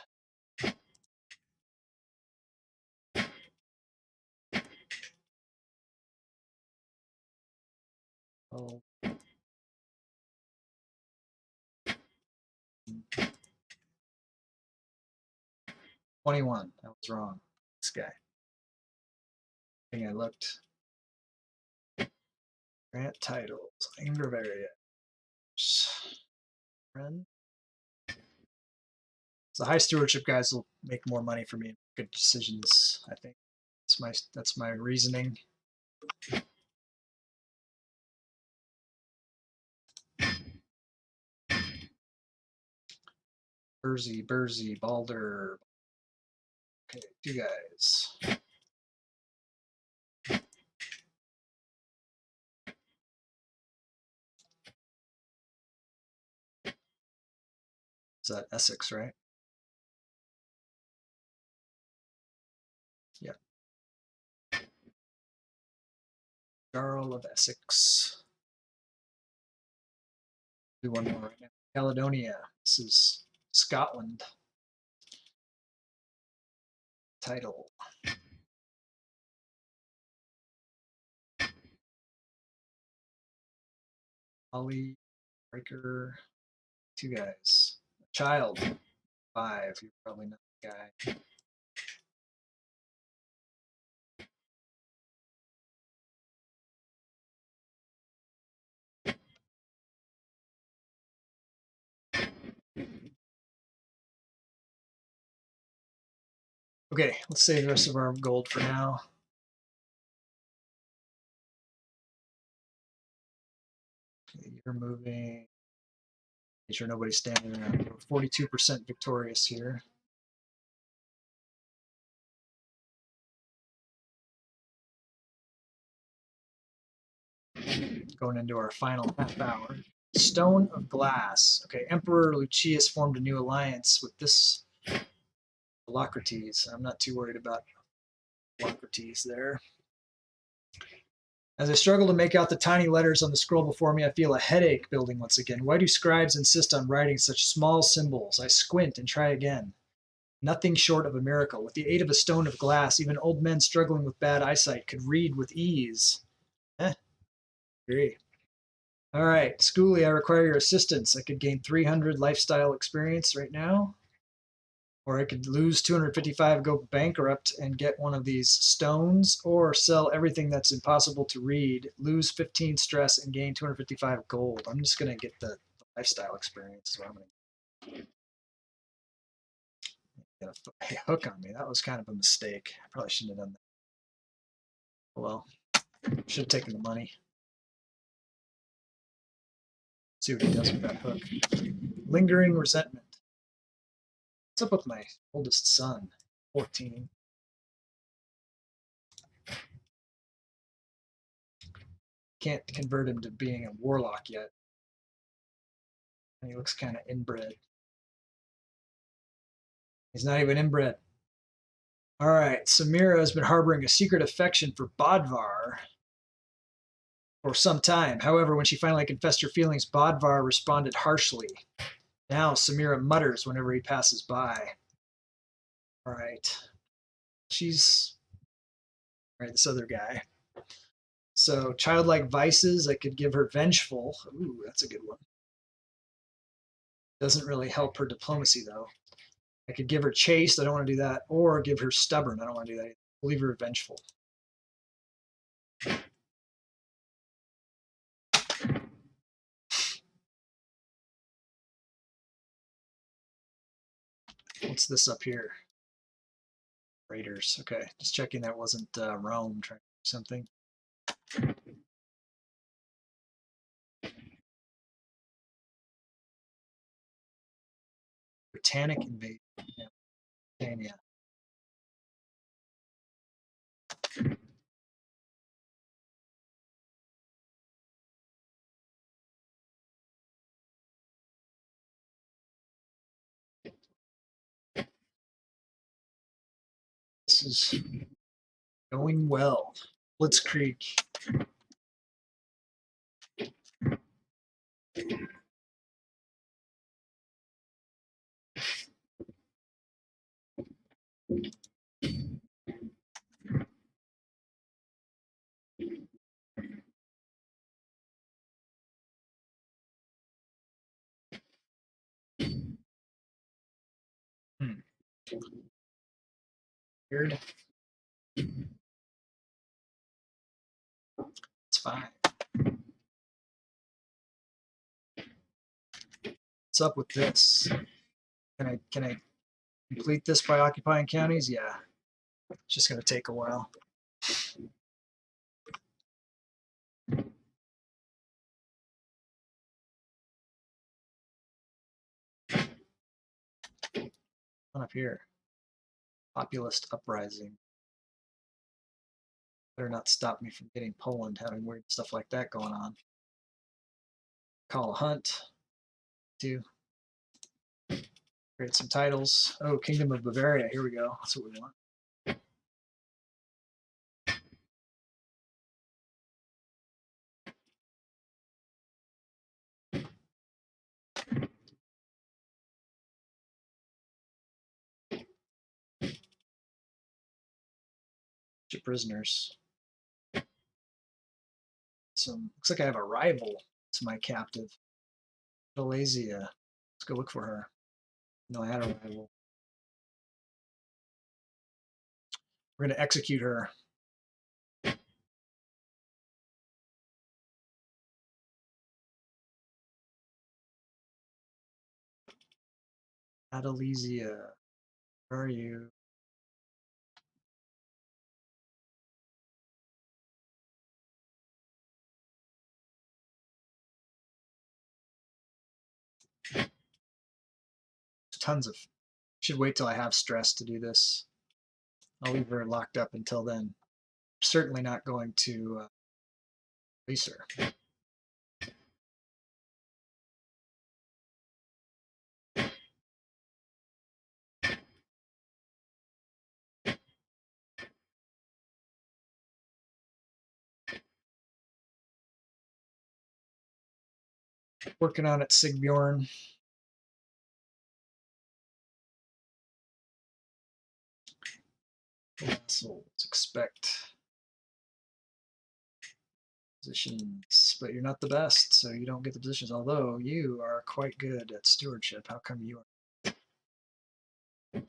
Speaker 1: Oh. 21. That was wrong. This guy. I think I looked. Grant titles. Angravaria. Friend. So high stewardship guys will make more money for me. Good decisions, I think. That's my reasoning. Bursey, Balder. Okay, 2 guys. Is that Essex, right? Yeah. Jarl of Essex. Do one more right now. Caledonia. This is Scotland. Title. Ollie, Breaker. 2 guys. Child. 5. You're probably not the guy. Okay, let's save the rest of our gold for now. Okay, you're moving. Make sure nobody's standing around. We're 42% victorious here. Going into our final half hour. Stone of Glass. Okay, Emperor Lucius formed a new alliance with this Philocrates. I'm not too worried about Philocrates there. As I struggle to make out the tiny letters on the scroll before me, I feel a headache building once again. Why do scribes insist on writing such small symbols? I squint and try again. Nothing short of a miracle. With the aid of a stone of glass, even old men struggling with bad eyesight could read with ease. Agree. All right, Schoolie, I require your assistance. I could gain 300 lifestyle experience right now, or I could lose 255, go bankrupt, and get one of these stones, or sell everything that's impossible to read, lose 15 stress, and gain 255 gold. I'm just going to get the lifestyle experience. So I'm going to get a hook on me. That was kind of a mistake. I probably shouldn't have done that. Well, should have taken the money. See what he does with that hook. Lingering resentment. What's up with my oldest son? 14. Can't convert him to being a warlock yet. And he looks kind of inbred. He's not even inbred. All right, Samira has been harboring a secret affection for Bodvar for some time. However, when she finally confessed her feelings, Bodvar responded harshly. Now Samira mutters whenever he passes by. All right. She's all right, this other guy. So childlike vices, I could give her vengeful. Ooh, that's a good one. Doesn't really help her diplomacy though. I could give her chaste, I don't want to do that, or give her stubborn, I don't want to do that either. We'll leave her vengeful. What's this up here? Raiders. Okay, just checking that wasn't Rome trying to do something. Britannic invasion. Yeah, Britannia. This is going well. Blitzkrieg. Weird. It's fine. What's up with this? Can I complete this by occupying counties? Yeah. It's just gonna take a while. On up here. Populist uprising. Better not stop me from getting Poland having weird stuff like that going on. Call a hunt. Do. Create some titles. Oh, Kingdom of Bavaria. Here we go. That's what we want. Your prisoners. Looks like I have a rival. It's my captive. Malaysia. Let's go look for her. No, I had a rival. We're gonna execute her. Adelesia. Where are you? Tons of. Should wait till I have stress to do this. I'll leave her locked up until then. Certainly not going to release her. Working on it, Sigbjorn. So let's expect Positions, but you're not the best, so you don't get the positions. Although you are quite good at stewardship. How come you are? Let's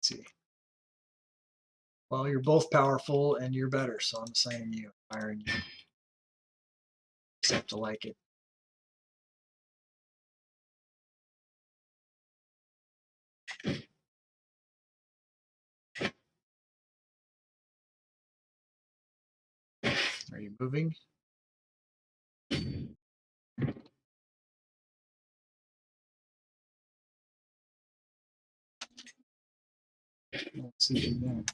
Speaker 1: see. Well, you're both powerful and you're better, so I'm assigning you, firing you. Except to like it. Are you moving? Let's see there.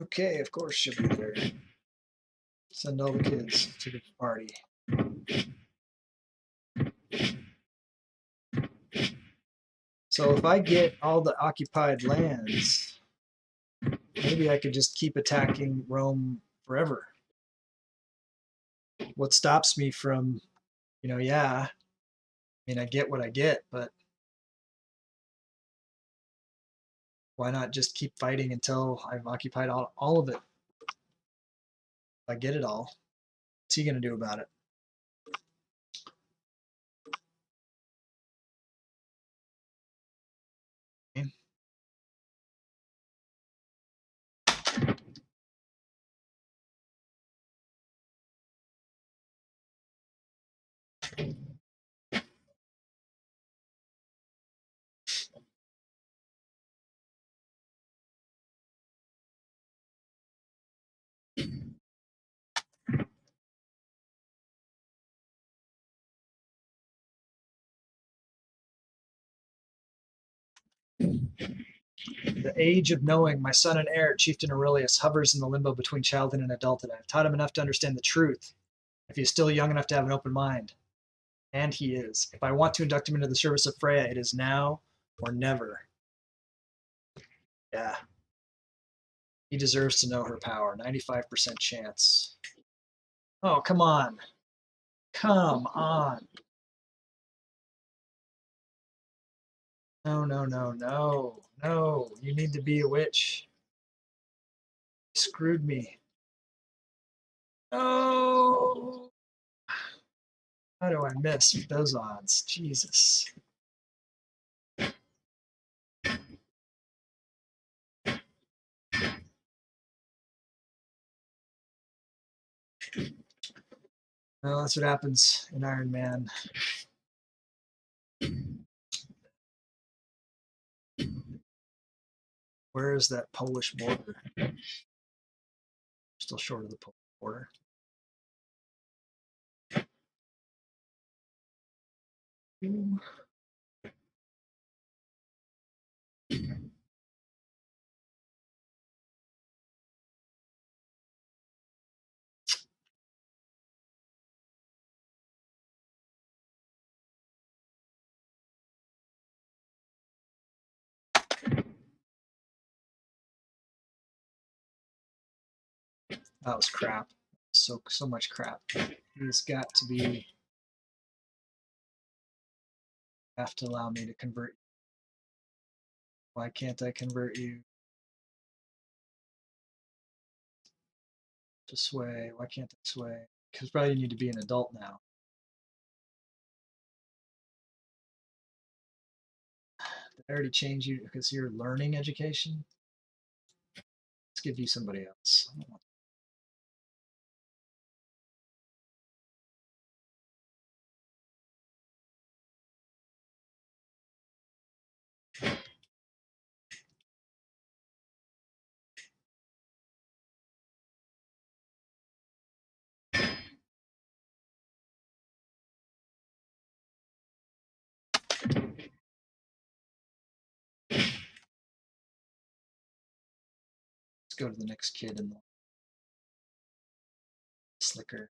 Speaker 1: Okay, of course she'll be there. Send all the kids to the party. So if I get all the occupied lands, maybe I could just keep attacking Rome forever. What stops me from, yeah, I mean, I get what I get, but why not just keep fighting until I've occupied all of it? If I get it all, what's he going to do about it? The age of knowing, my son and heir, Chieftain Aurelius, hovers in the limbo between childhood and adulthood. I've taught him enough to understand the truth, if he is still young enough to have an open mind. And he is. If I want to induct him into the service of Freya, it is now or never. Yeah. He deserves to know her power. 95% chance. Oh, come on. Come on. No, no, no, no. No. You need to be a witch. You screwed me. No. How do I miss with those odds? Jesus. Well, that's what happens in Ironman. Where is that Polish border? Still short of the Polish border. Ooh. That was crap. So much crap. He's got to be. Have to allow me to convert. Why can't I convert you to sway? Why can't I sway? Because probably you need to be an adult now. Did I already change you because you're learning education? Let's give you somebody else. Let's go to the next kid in the slicker.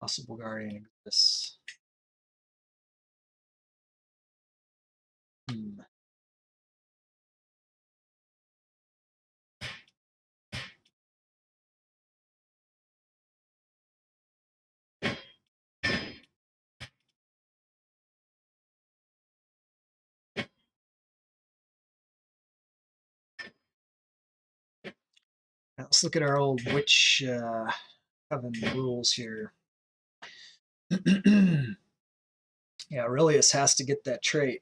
Speaker 1: Possible guardian exists. Hmm. Now let's look at our old witch coven rules here. Yeah, Aurelius has to get that trait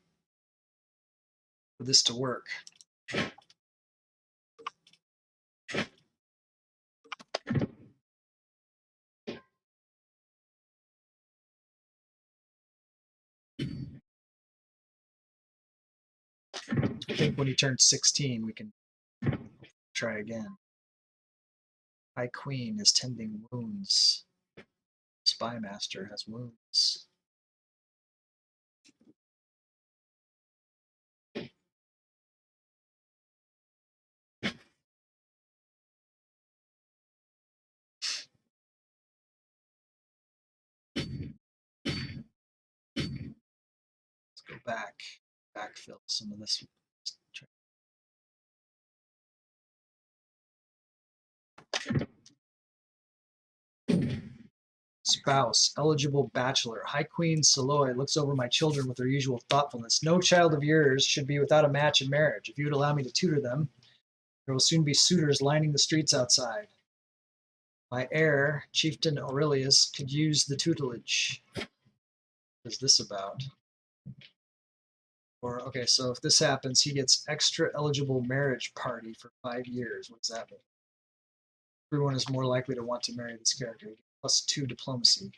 Speaker 1: for this to work. I think when he turns 16, we can try again. High Queen is tending wounds. Spy Master has wounds. Let's go backfill some of this. Spouse, eligible bachelor. High Queen Saloy looks over my children with her usual thoughtfulness. No child of yours should be without a match in marriage. If you would allow me to tutor them, there will soon be suitors lining the streets outside. My heir, Chieftain Aurelius, could use the tutelage. What is this about? Or, okay, so if this happens, he gets extra eligible marriage party for 5 years. What does that mean? Everyone is more likely to want to marry this character. +2 diplomacy.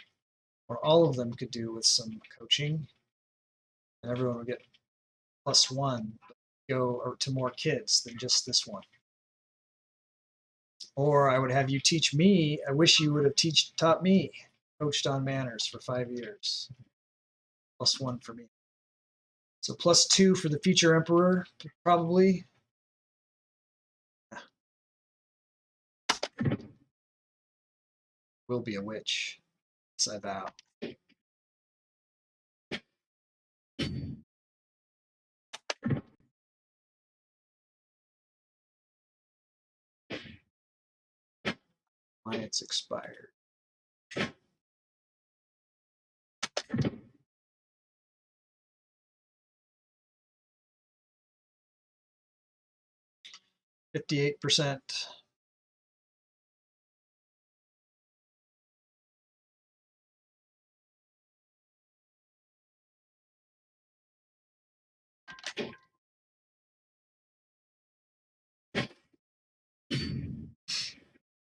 Speaker 1: Or all of them could do with some coaching, and everyone would get +1, go to more kids than just this one. Or I would have you teach me. I wish you would have taught me. Coached on manners for 5 years. +1 for me. So +2 for the future emperor, probably. Will be a witch. Yes, I vow. Alliance expired. %58%.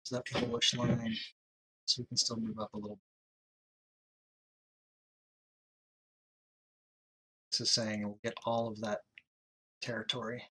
Speaker 1: Is that Polish line? So we can still move up a little. This is saying we'll get all of that territory.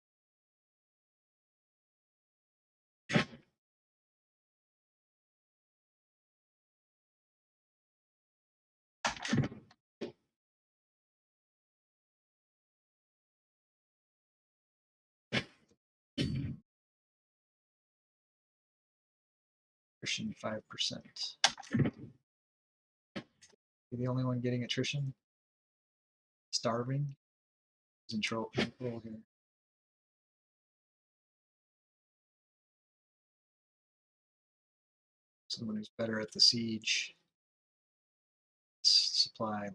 Speaker 1: Attrition 5%. You're the only one getting attrition? Starving? Who's in control here? Someone who's better at the siege. Supply.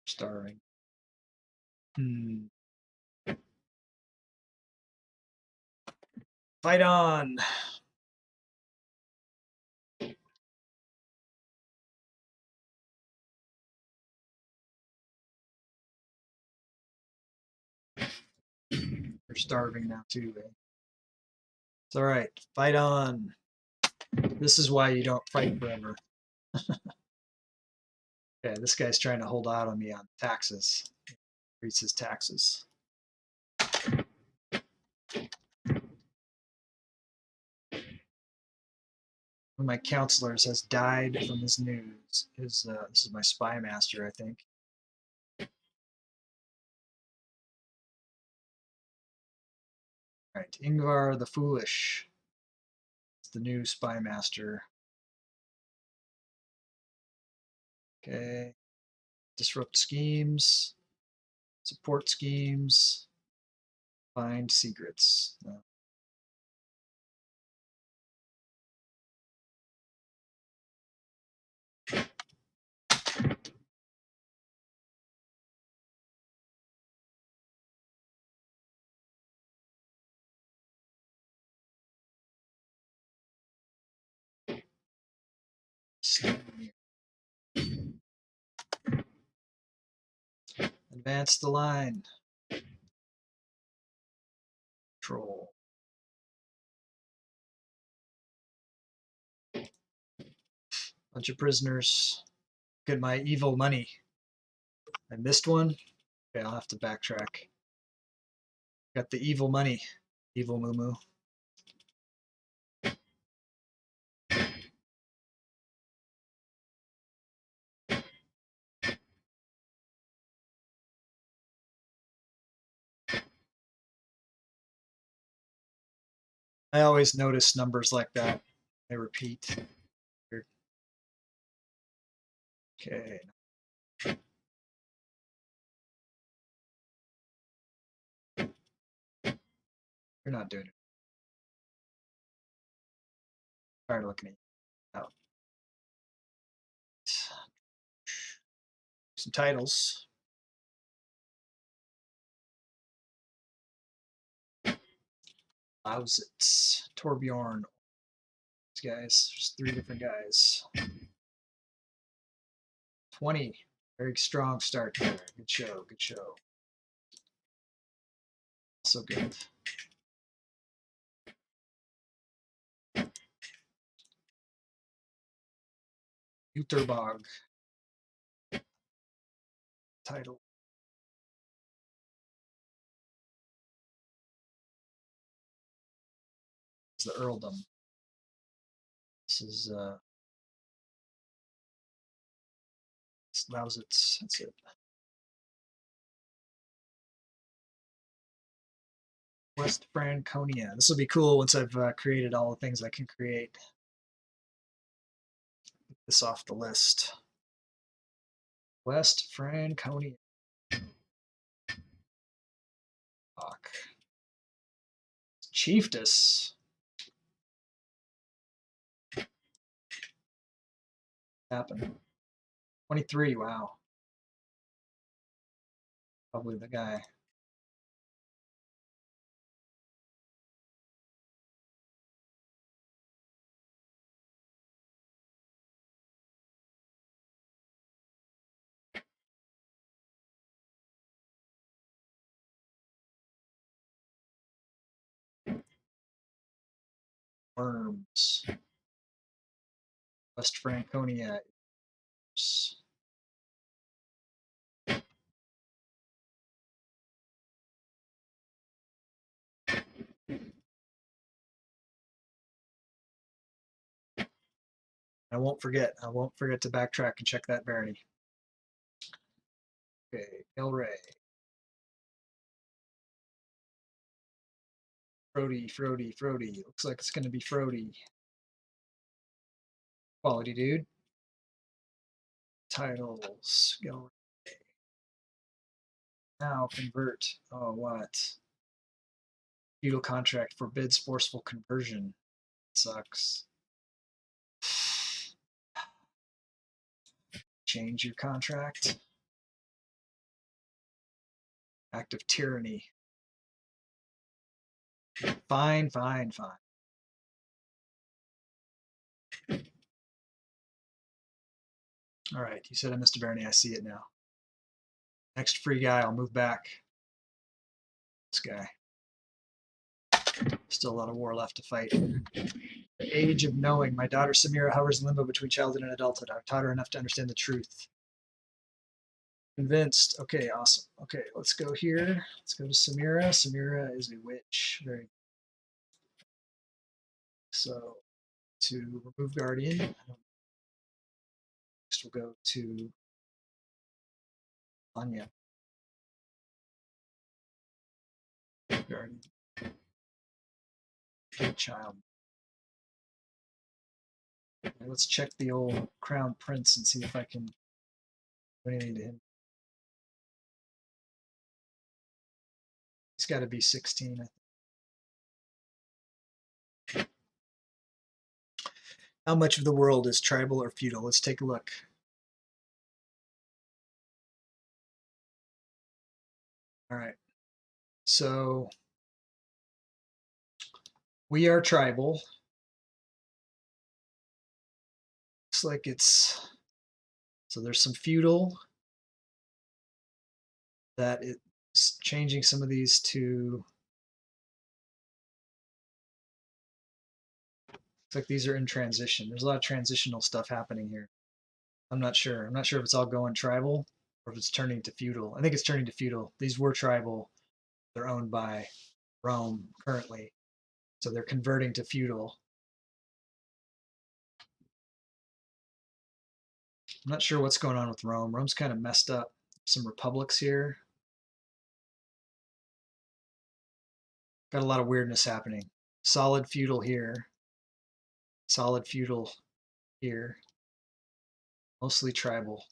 Speaker 1: Starving. Fight on! They're starving now too, eh? It's alright. Fight on. This is why you don't fight forever. Okay, this guy's trying to hold out on me on taxes. Increase his taxes. One of my counselors has died from this news. This is my spy master, I think. All right, Ingvar the Foolish. It's the new spy master. Okay. disrupt schemes, support schemes, find secrets. No. Advance the line. Troll. Bunch of prisoners. Get my evil money. I missed one. Okay, I'll have to backtrack. Got the evil money. Evil Moo. I always notice numbers like that. They repeat. Okay. You're not doing it. Tired of looking at you. Out. Some titles. Lausitz. Torbjorn. These guys. There's 3 different guys. 20. Very strong start there. Good show. Good show. Also good. Uterbog. Title. It's the earldom. This is Lausitz. That's it. West Franconia. This will be cool once I've created all the things I can create. Get this off the list. West Franconia. Fuck. Chiefess. Happened. 23. Wow. Probably the guy. Worms. West Franconia. I won't forget. I won't forget to backtrack and check that barony. Okay, Elray. Frody. Looks like it's going to be Frody. Quality dude. Titles. Elray. Now convert. Oh, what? Feudal contract forbids forceful conversion. Sucks. Change your contract. Act of tyranny. Fine. All right, you said I missed a barony. I see it now. Next free guy, I'll move back. This guy. Still a lot of war left to fight. The age of knowing. My daughter Samira hovers in limbo between childhood and adulthood. I've taught her enough to understand the truth. Convinced. Okay, awesome. Okay, let's go here. Let's go to Samira. Samira is a witch. Very. So to remove guardian. Next we'll go to Anya. Guardian. Good child. Okay, let's check the old crown prince and see if I can What do you need to hit? He's got to be 16, I think. How much of the world is tribal or feudal? Let's take a look. All right. So we are tribal. Looks like it's, so there's some feudal that it's changing some of these to, looks like these are in transition. There's a lot of transitional stuff happening here. I'm not sure. I'm not sure if it's all going tribal or if it's turning to feudal. I think it's turning to feudal. These were tribal. They're owned by Rome currently. So they're converting to feudal. I'm not sure what's going on with Rome. Rome's kind of messed up. Some republics here. Got a lot of weirdness happening. Solid feudal here. Solid feudal here. Mostly tribal.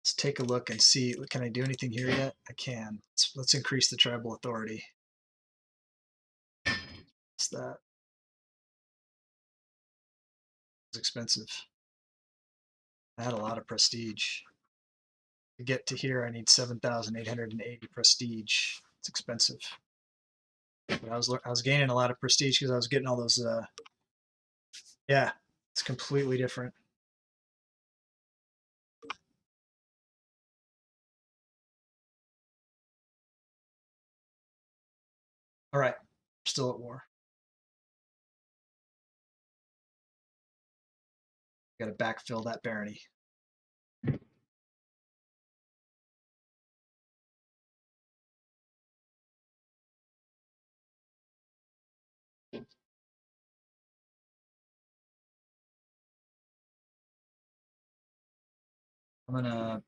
Speaker 1: Let's take a look and see. Can I do anything here yet? I can. Let's increase the tribal authority. What's that? It's expensive. I had a lot of prestige. To get to here, I need 7,880 prestige. It's expensive. But I was gaining a lot of prestige because I was getting all those. Yeah, it's completely different. All right, still at war. Got to backfill that barony. I'm gonna.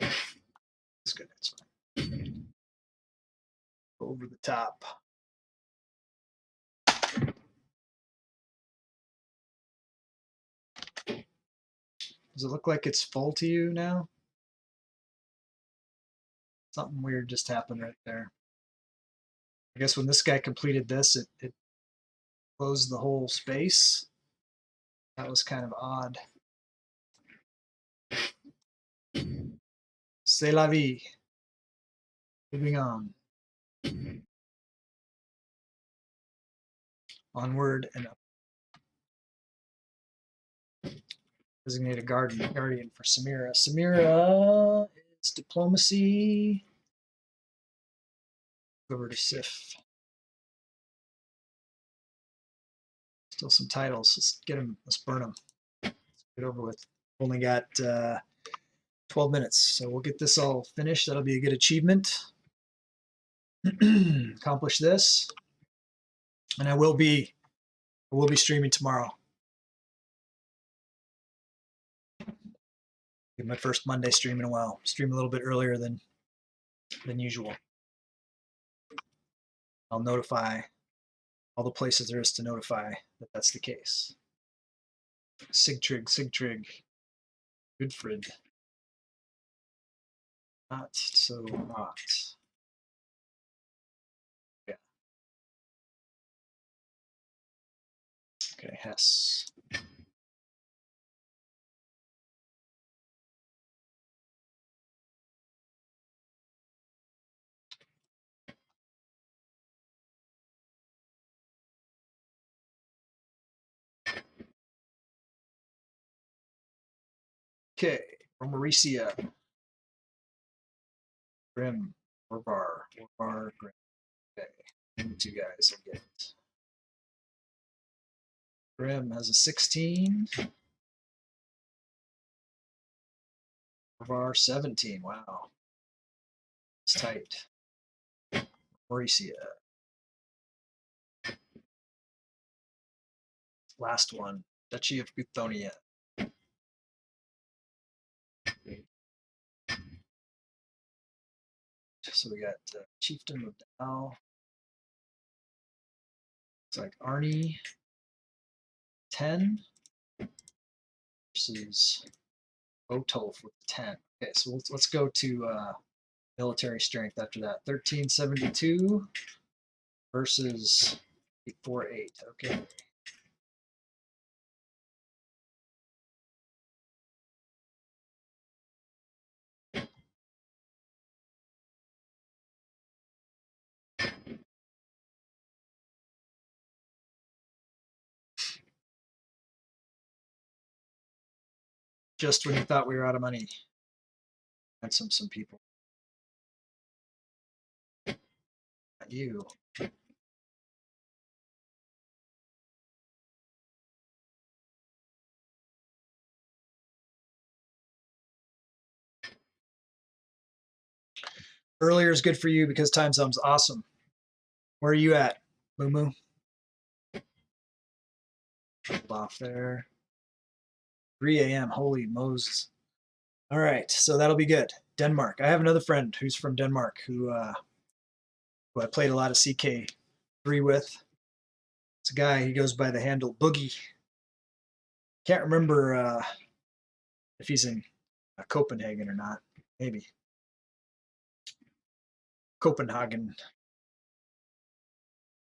Speaker 1: It's good. It's fine. Over the top. Does it look like it's full to you now? Something weird just happened right there. I guess when this guy completed this, it closed the whole space. That was kind of odd. C'est la vie. Moving on. Onward and up. Designate a guardian for Samira. Samira is diplomacy. Go over to Sif. Still some titles. Let's get them. Let's burn them. Let's get over with. Only got 12 minutes, so we'll get this all finished. That'll be a good achievement. Accomplish this, and I will be streaming tomorrow. My first Monday stream in a while. Stream a little bit earlier than usual. I'll notify all the places there is to notify that that's the case. Sigtrig, Goodfrid. Not so not. Yeah. Okay, Hess. Okay, Romaricia. Grim, Orvar, Grim. Okay, two guys will get it. Grim has a 16. Orvar 17. Wow, it's tight. Mauricia. Last one, Duchy of Guthonia. So we got Chieftain of Dow. Looks like Arnie. 10 versus Otolf with 10. Okay, so let's go to military strength after that. 1372 versus 848. Okay. Just when you thought we were out of money. And some people. Not you. Earlier is good for you because time zone's awesome. Where are you at, Moo Moo? Hold off there. 3 a.m. Holy Moses. All right, so that'll be good. Denmark. I have another friend who's from Denmark who I played a lot of CK3 with. It's a guy, he goes by the handle Boogie. Can't remember if he's in Copenhagen or not. Maybe. Copenhagen.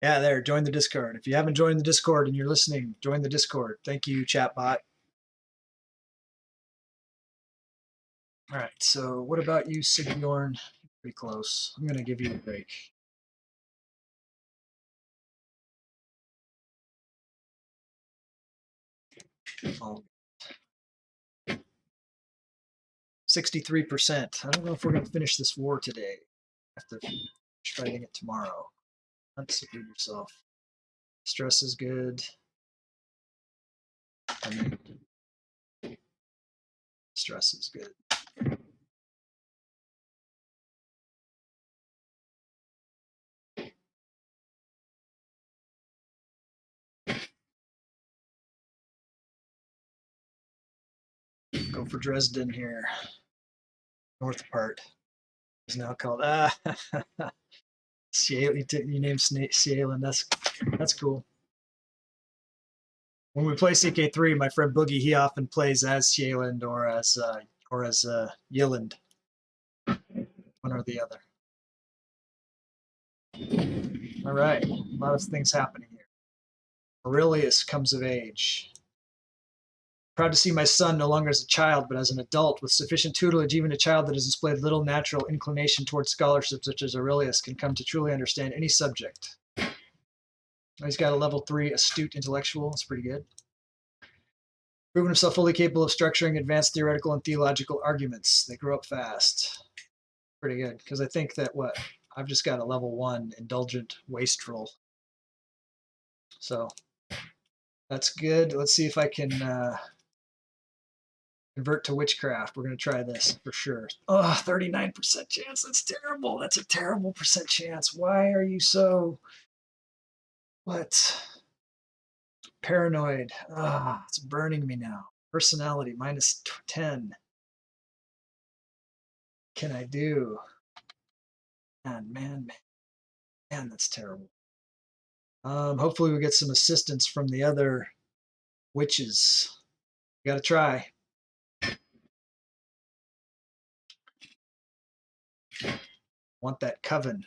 Speaker 1: Yeah, there, join the Discord. If you haven't joined the Discord and you're listening, join the Discord. Thank you, chatbot. All right, so what about you, Sigbjorn? Pretty close. I'm going to give you a break. Oh. 63%. I don't know if we're going to finish this war today. I have to finish fighting it tomorrow. Don't seclude yourself. Stress is good. I mean, stress is good. Go for Dresden here. North part is now called you named Cialin. That's cool. When we play CK3, my friend Boogie, he often plays as Cialin or as Yilland. One or the other. All right, a lot of things happening here. Aurelius comes of age. Proud to see my son no longer as a child, but as an adult with sufficient tutelage. Even a child that has displayed little natural inclination towards scholarship, such as Aurelius, can come to truly understand any subject. He's got a level 3 astute intellectual. That's pretty good. Proven himself fully capable of structuring advanced theoretical and theological arguments. They grow up fast. Pretty good, because I think that I've just got a level 1 indulgent wastrel. So that's good. Let's see if I can convert to witchcraft. We're going to try this for sure. Oh, 39% chance. That's terrible. That's a terrible percent chance. Why are you so... What? Paranoid. Ah, it's burning me now. Personality, minus 10. Can I do? Man, that's terrible. Hopefully we get some assistance from the other witches. We got to try. Want that coven.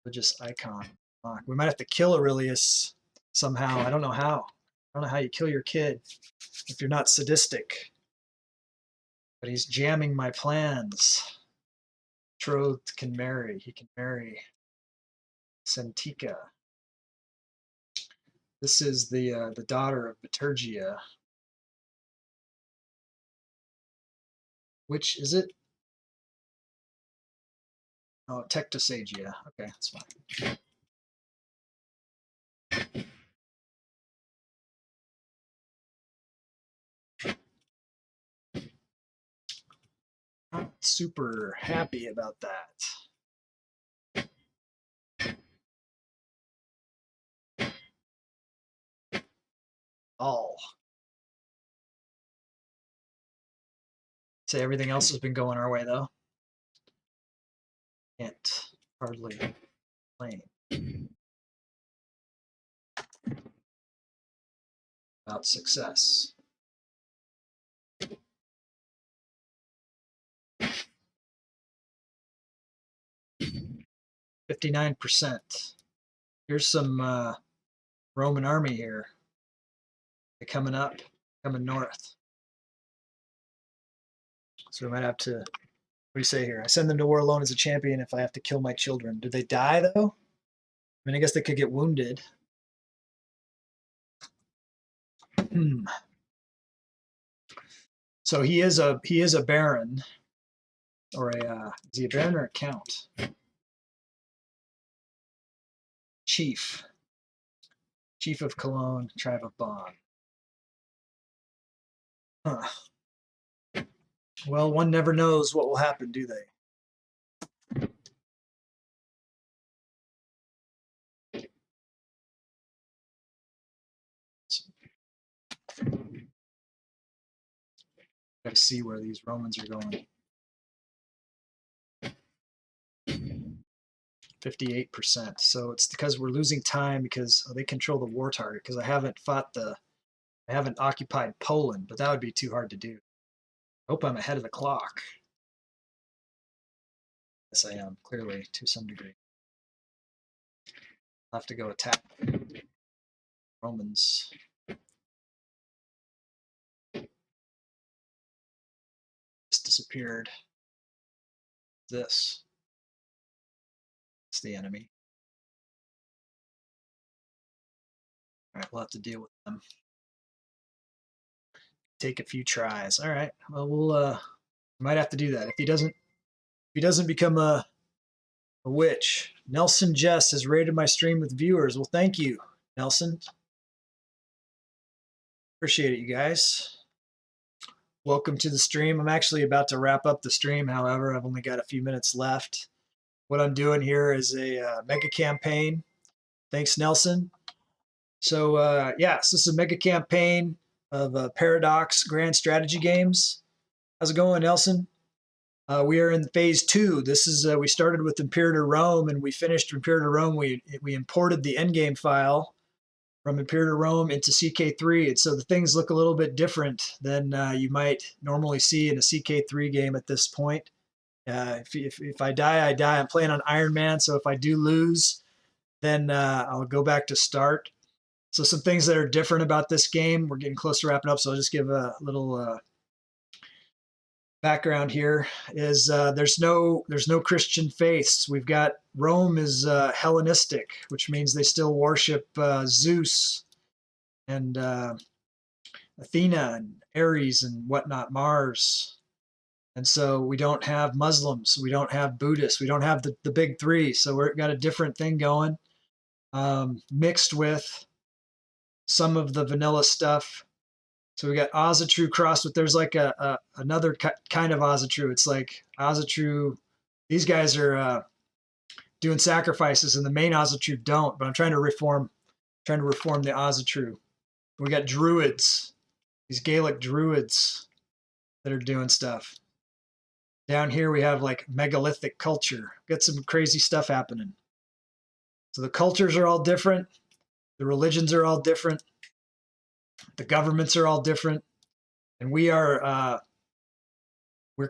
Speaker 1: Religious icon. We might have to kill Aurelius somehow. I don't know how. I don't know how you kill your kid if you're not sadistic. But he's jamming my plans. Betrothed can marry. He can marry Sentica. This is the daughter of Bitergia. Which is it? Oh, Tectosagia. Okay, that's fine. Not super happy about that. All. Say everything else has been going our way though. Can't hardly complain. about success. %59%. Here's some Roman army here. They're coming up, coming north. So we might have to, what do you say here? I send them to war alone as a champion if I have to kill my children. Do they die though? I mean, I guess they could get wounded. So he is a baron, or a is he a baron or a count? Chief of Cologne, tribe of Bonn. Huh. Well, one never knows what will happen, do they? Got to see where these Romans are going. 58%. So it's because we're losing time because they control the war target. Because I haven't occupied Poland, but that would be too hard to do. I hope I'm ahead of the clock. Yes, I am, clearly, to some degree. I'll have to go attack Romans. This disappeared. This. It's the enemy. All right, we'll have to deal with them. Take a few tries. All right. Well, we might have to do that. If he doesn't become a witch. Nelson Jess has rated my stream with viewers. Well, thank you, Nelson. Appreciate it, you guys. Welcome to the stream. I'm actually about to wrap up the stream. However, I've only got a few minutes left. What I'm doing here is a mega campaign. Thanks, Nelson. So yeah, so this is a mega campaign of Paradox Grand Strategy Games. How's it going, Nelson? We are in phase 2. This is we started with Imperator Rome, and we finished Imperator Rome. We imported the endgame file from Imperator Rome into CK3, and so the things look a little bit different than you might normally see in a CK3 game at this point. If I die, I die. I'm playing on Ironman, so if I do lose, then I'll go back to start. So some things that are different about this game. We're getting close to wrapping up, so I'll just give a little background here. Is there's no Christian faiths. We've got Rome is Hellenistic, which means they still worship Zeus and Athena and Ares and whatnot, Mars. And so we don't have Muslims, we don't have Buddhists, we don't have the big three. So we've got a different thing going, mixed with some of the vanilla stuff. So we got Ozatru crossed with, there's like another kind of Ozatru. It's like Ozatru, these guys are doing sacrifices, and the main Ozatru don't, but I'm trying to reform the Ozatru. We got druids, these Gaelic druids that are doing stuff. Down here we have like megalithic culture. Got some crazy stuff happening. So the cultures are all different. The religions are all different. The governments are all different. And we're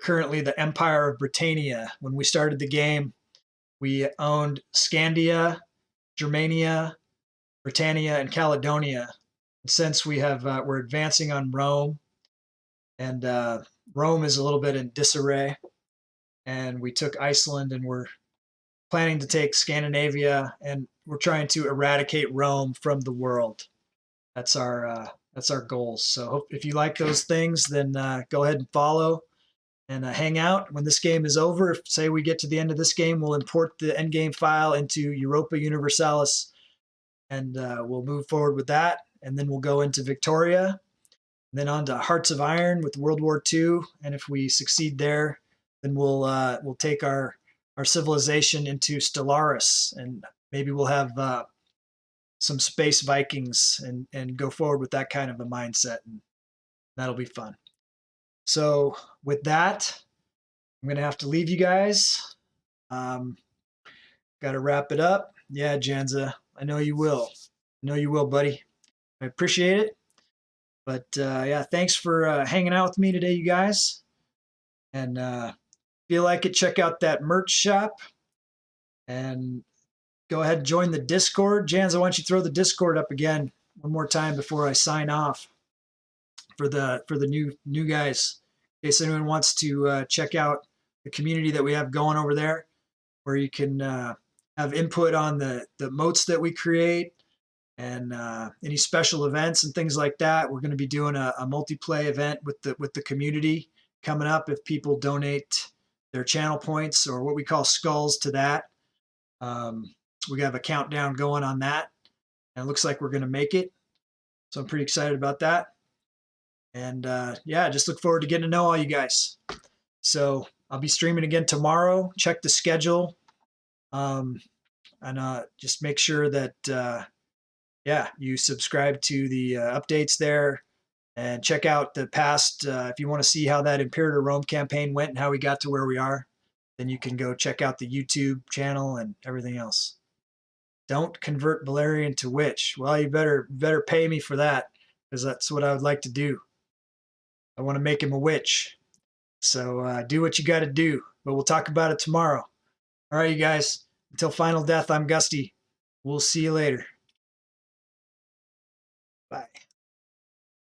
Speaker 1: currently the Empire of Britannia. When we started the game, we owned Scandia, Germania, Britannia, and Caledonia. And since we're advancing on Rome, and Rome is a little bit in disarray, and we took Iceland, and we're planning to take Scandinavia, and we're trying to eradicate Rome from the world. That's our goals. So if you like those things, then go ahead and follow and hang out. When this game is over, if say we get to the end of this game, we'll import the endgame file into Europa Universalis, and we'll move forward with that. And then we'll go into Victoria, and then on to Hearts of Iron with World War II. And if we succeed there, then we'll take our civilization into Stellaris, and maybe we'll have some space Vikings and go forward with that kind of a mindset, and that'll be fun. So with that, I'm gonna have to leave you guys. Got to wrap it up. Yeah, Janza, I know you will. I know you will, buddy. I appreciate it. But yeah, thanks for hanging out with me today, you guys. And feel like it, check out that merch shop and go ahead and join the Discord. Jans, why don't you throw the Discord up again one more time before I sign off for the new guys, in case anyone wants to check out the community that we have going over there, where you can have input on the moats that we create and any special events and things like that. We're going to be doing a multiplayer event with the community coming up if people donate their channel points or what we call skulls to that. We have a countdown going on that, and it looks like we're going to make it. So I'm pretty excited about that. And yeah, just look forward to getting to know all you guys. So I'll be streaming again tomorrow. Check the schedule. And just make sure that, yeah, you subscribe to the updates there and check out the past. If you want to see how that Imperator Rome campaign went and how we got to where we are, then you can go check out the YouTube channel and everything else. Don't convert Valerian to witch. Well, you better pay me for that, because that's what I would like to do. I want to make him a witch. So do what you got to do. But we'll talk about it tomorrow. All right, you guys. Until final death, I'm Gusty. We'll see you later. Bye.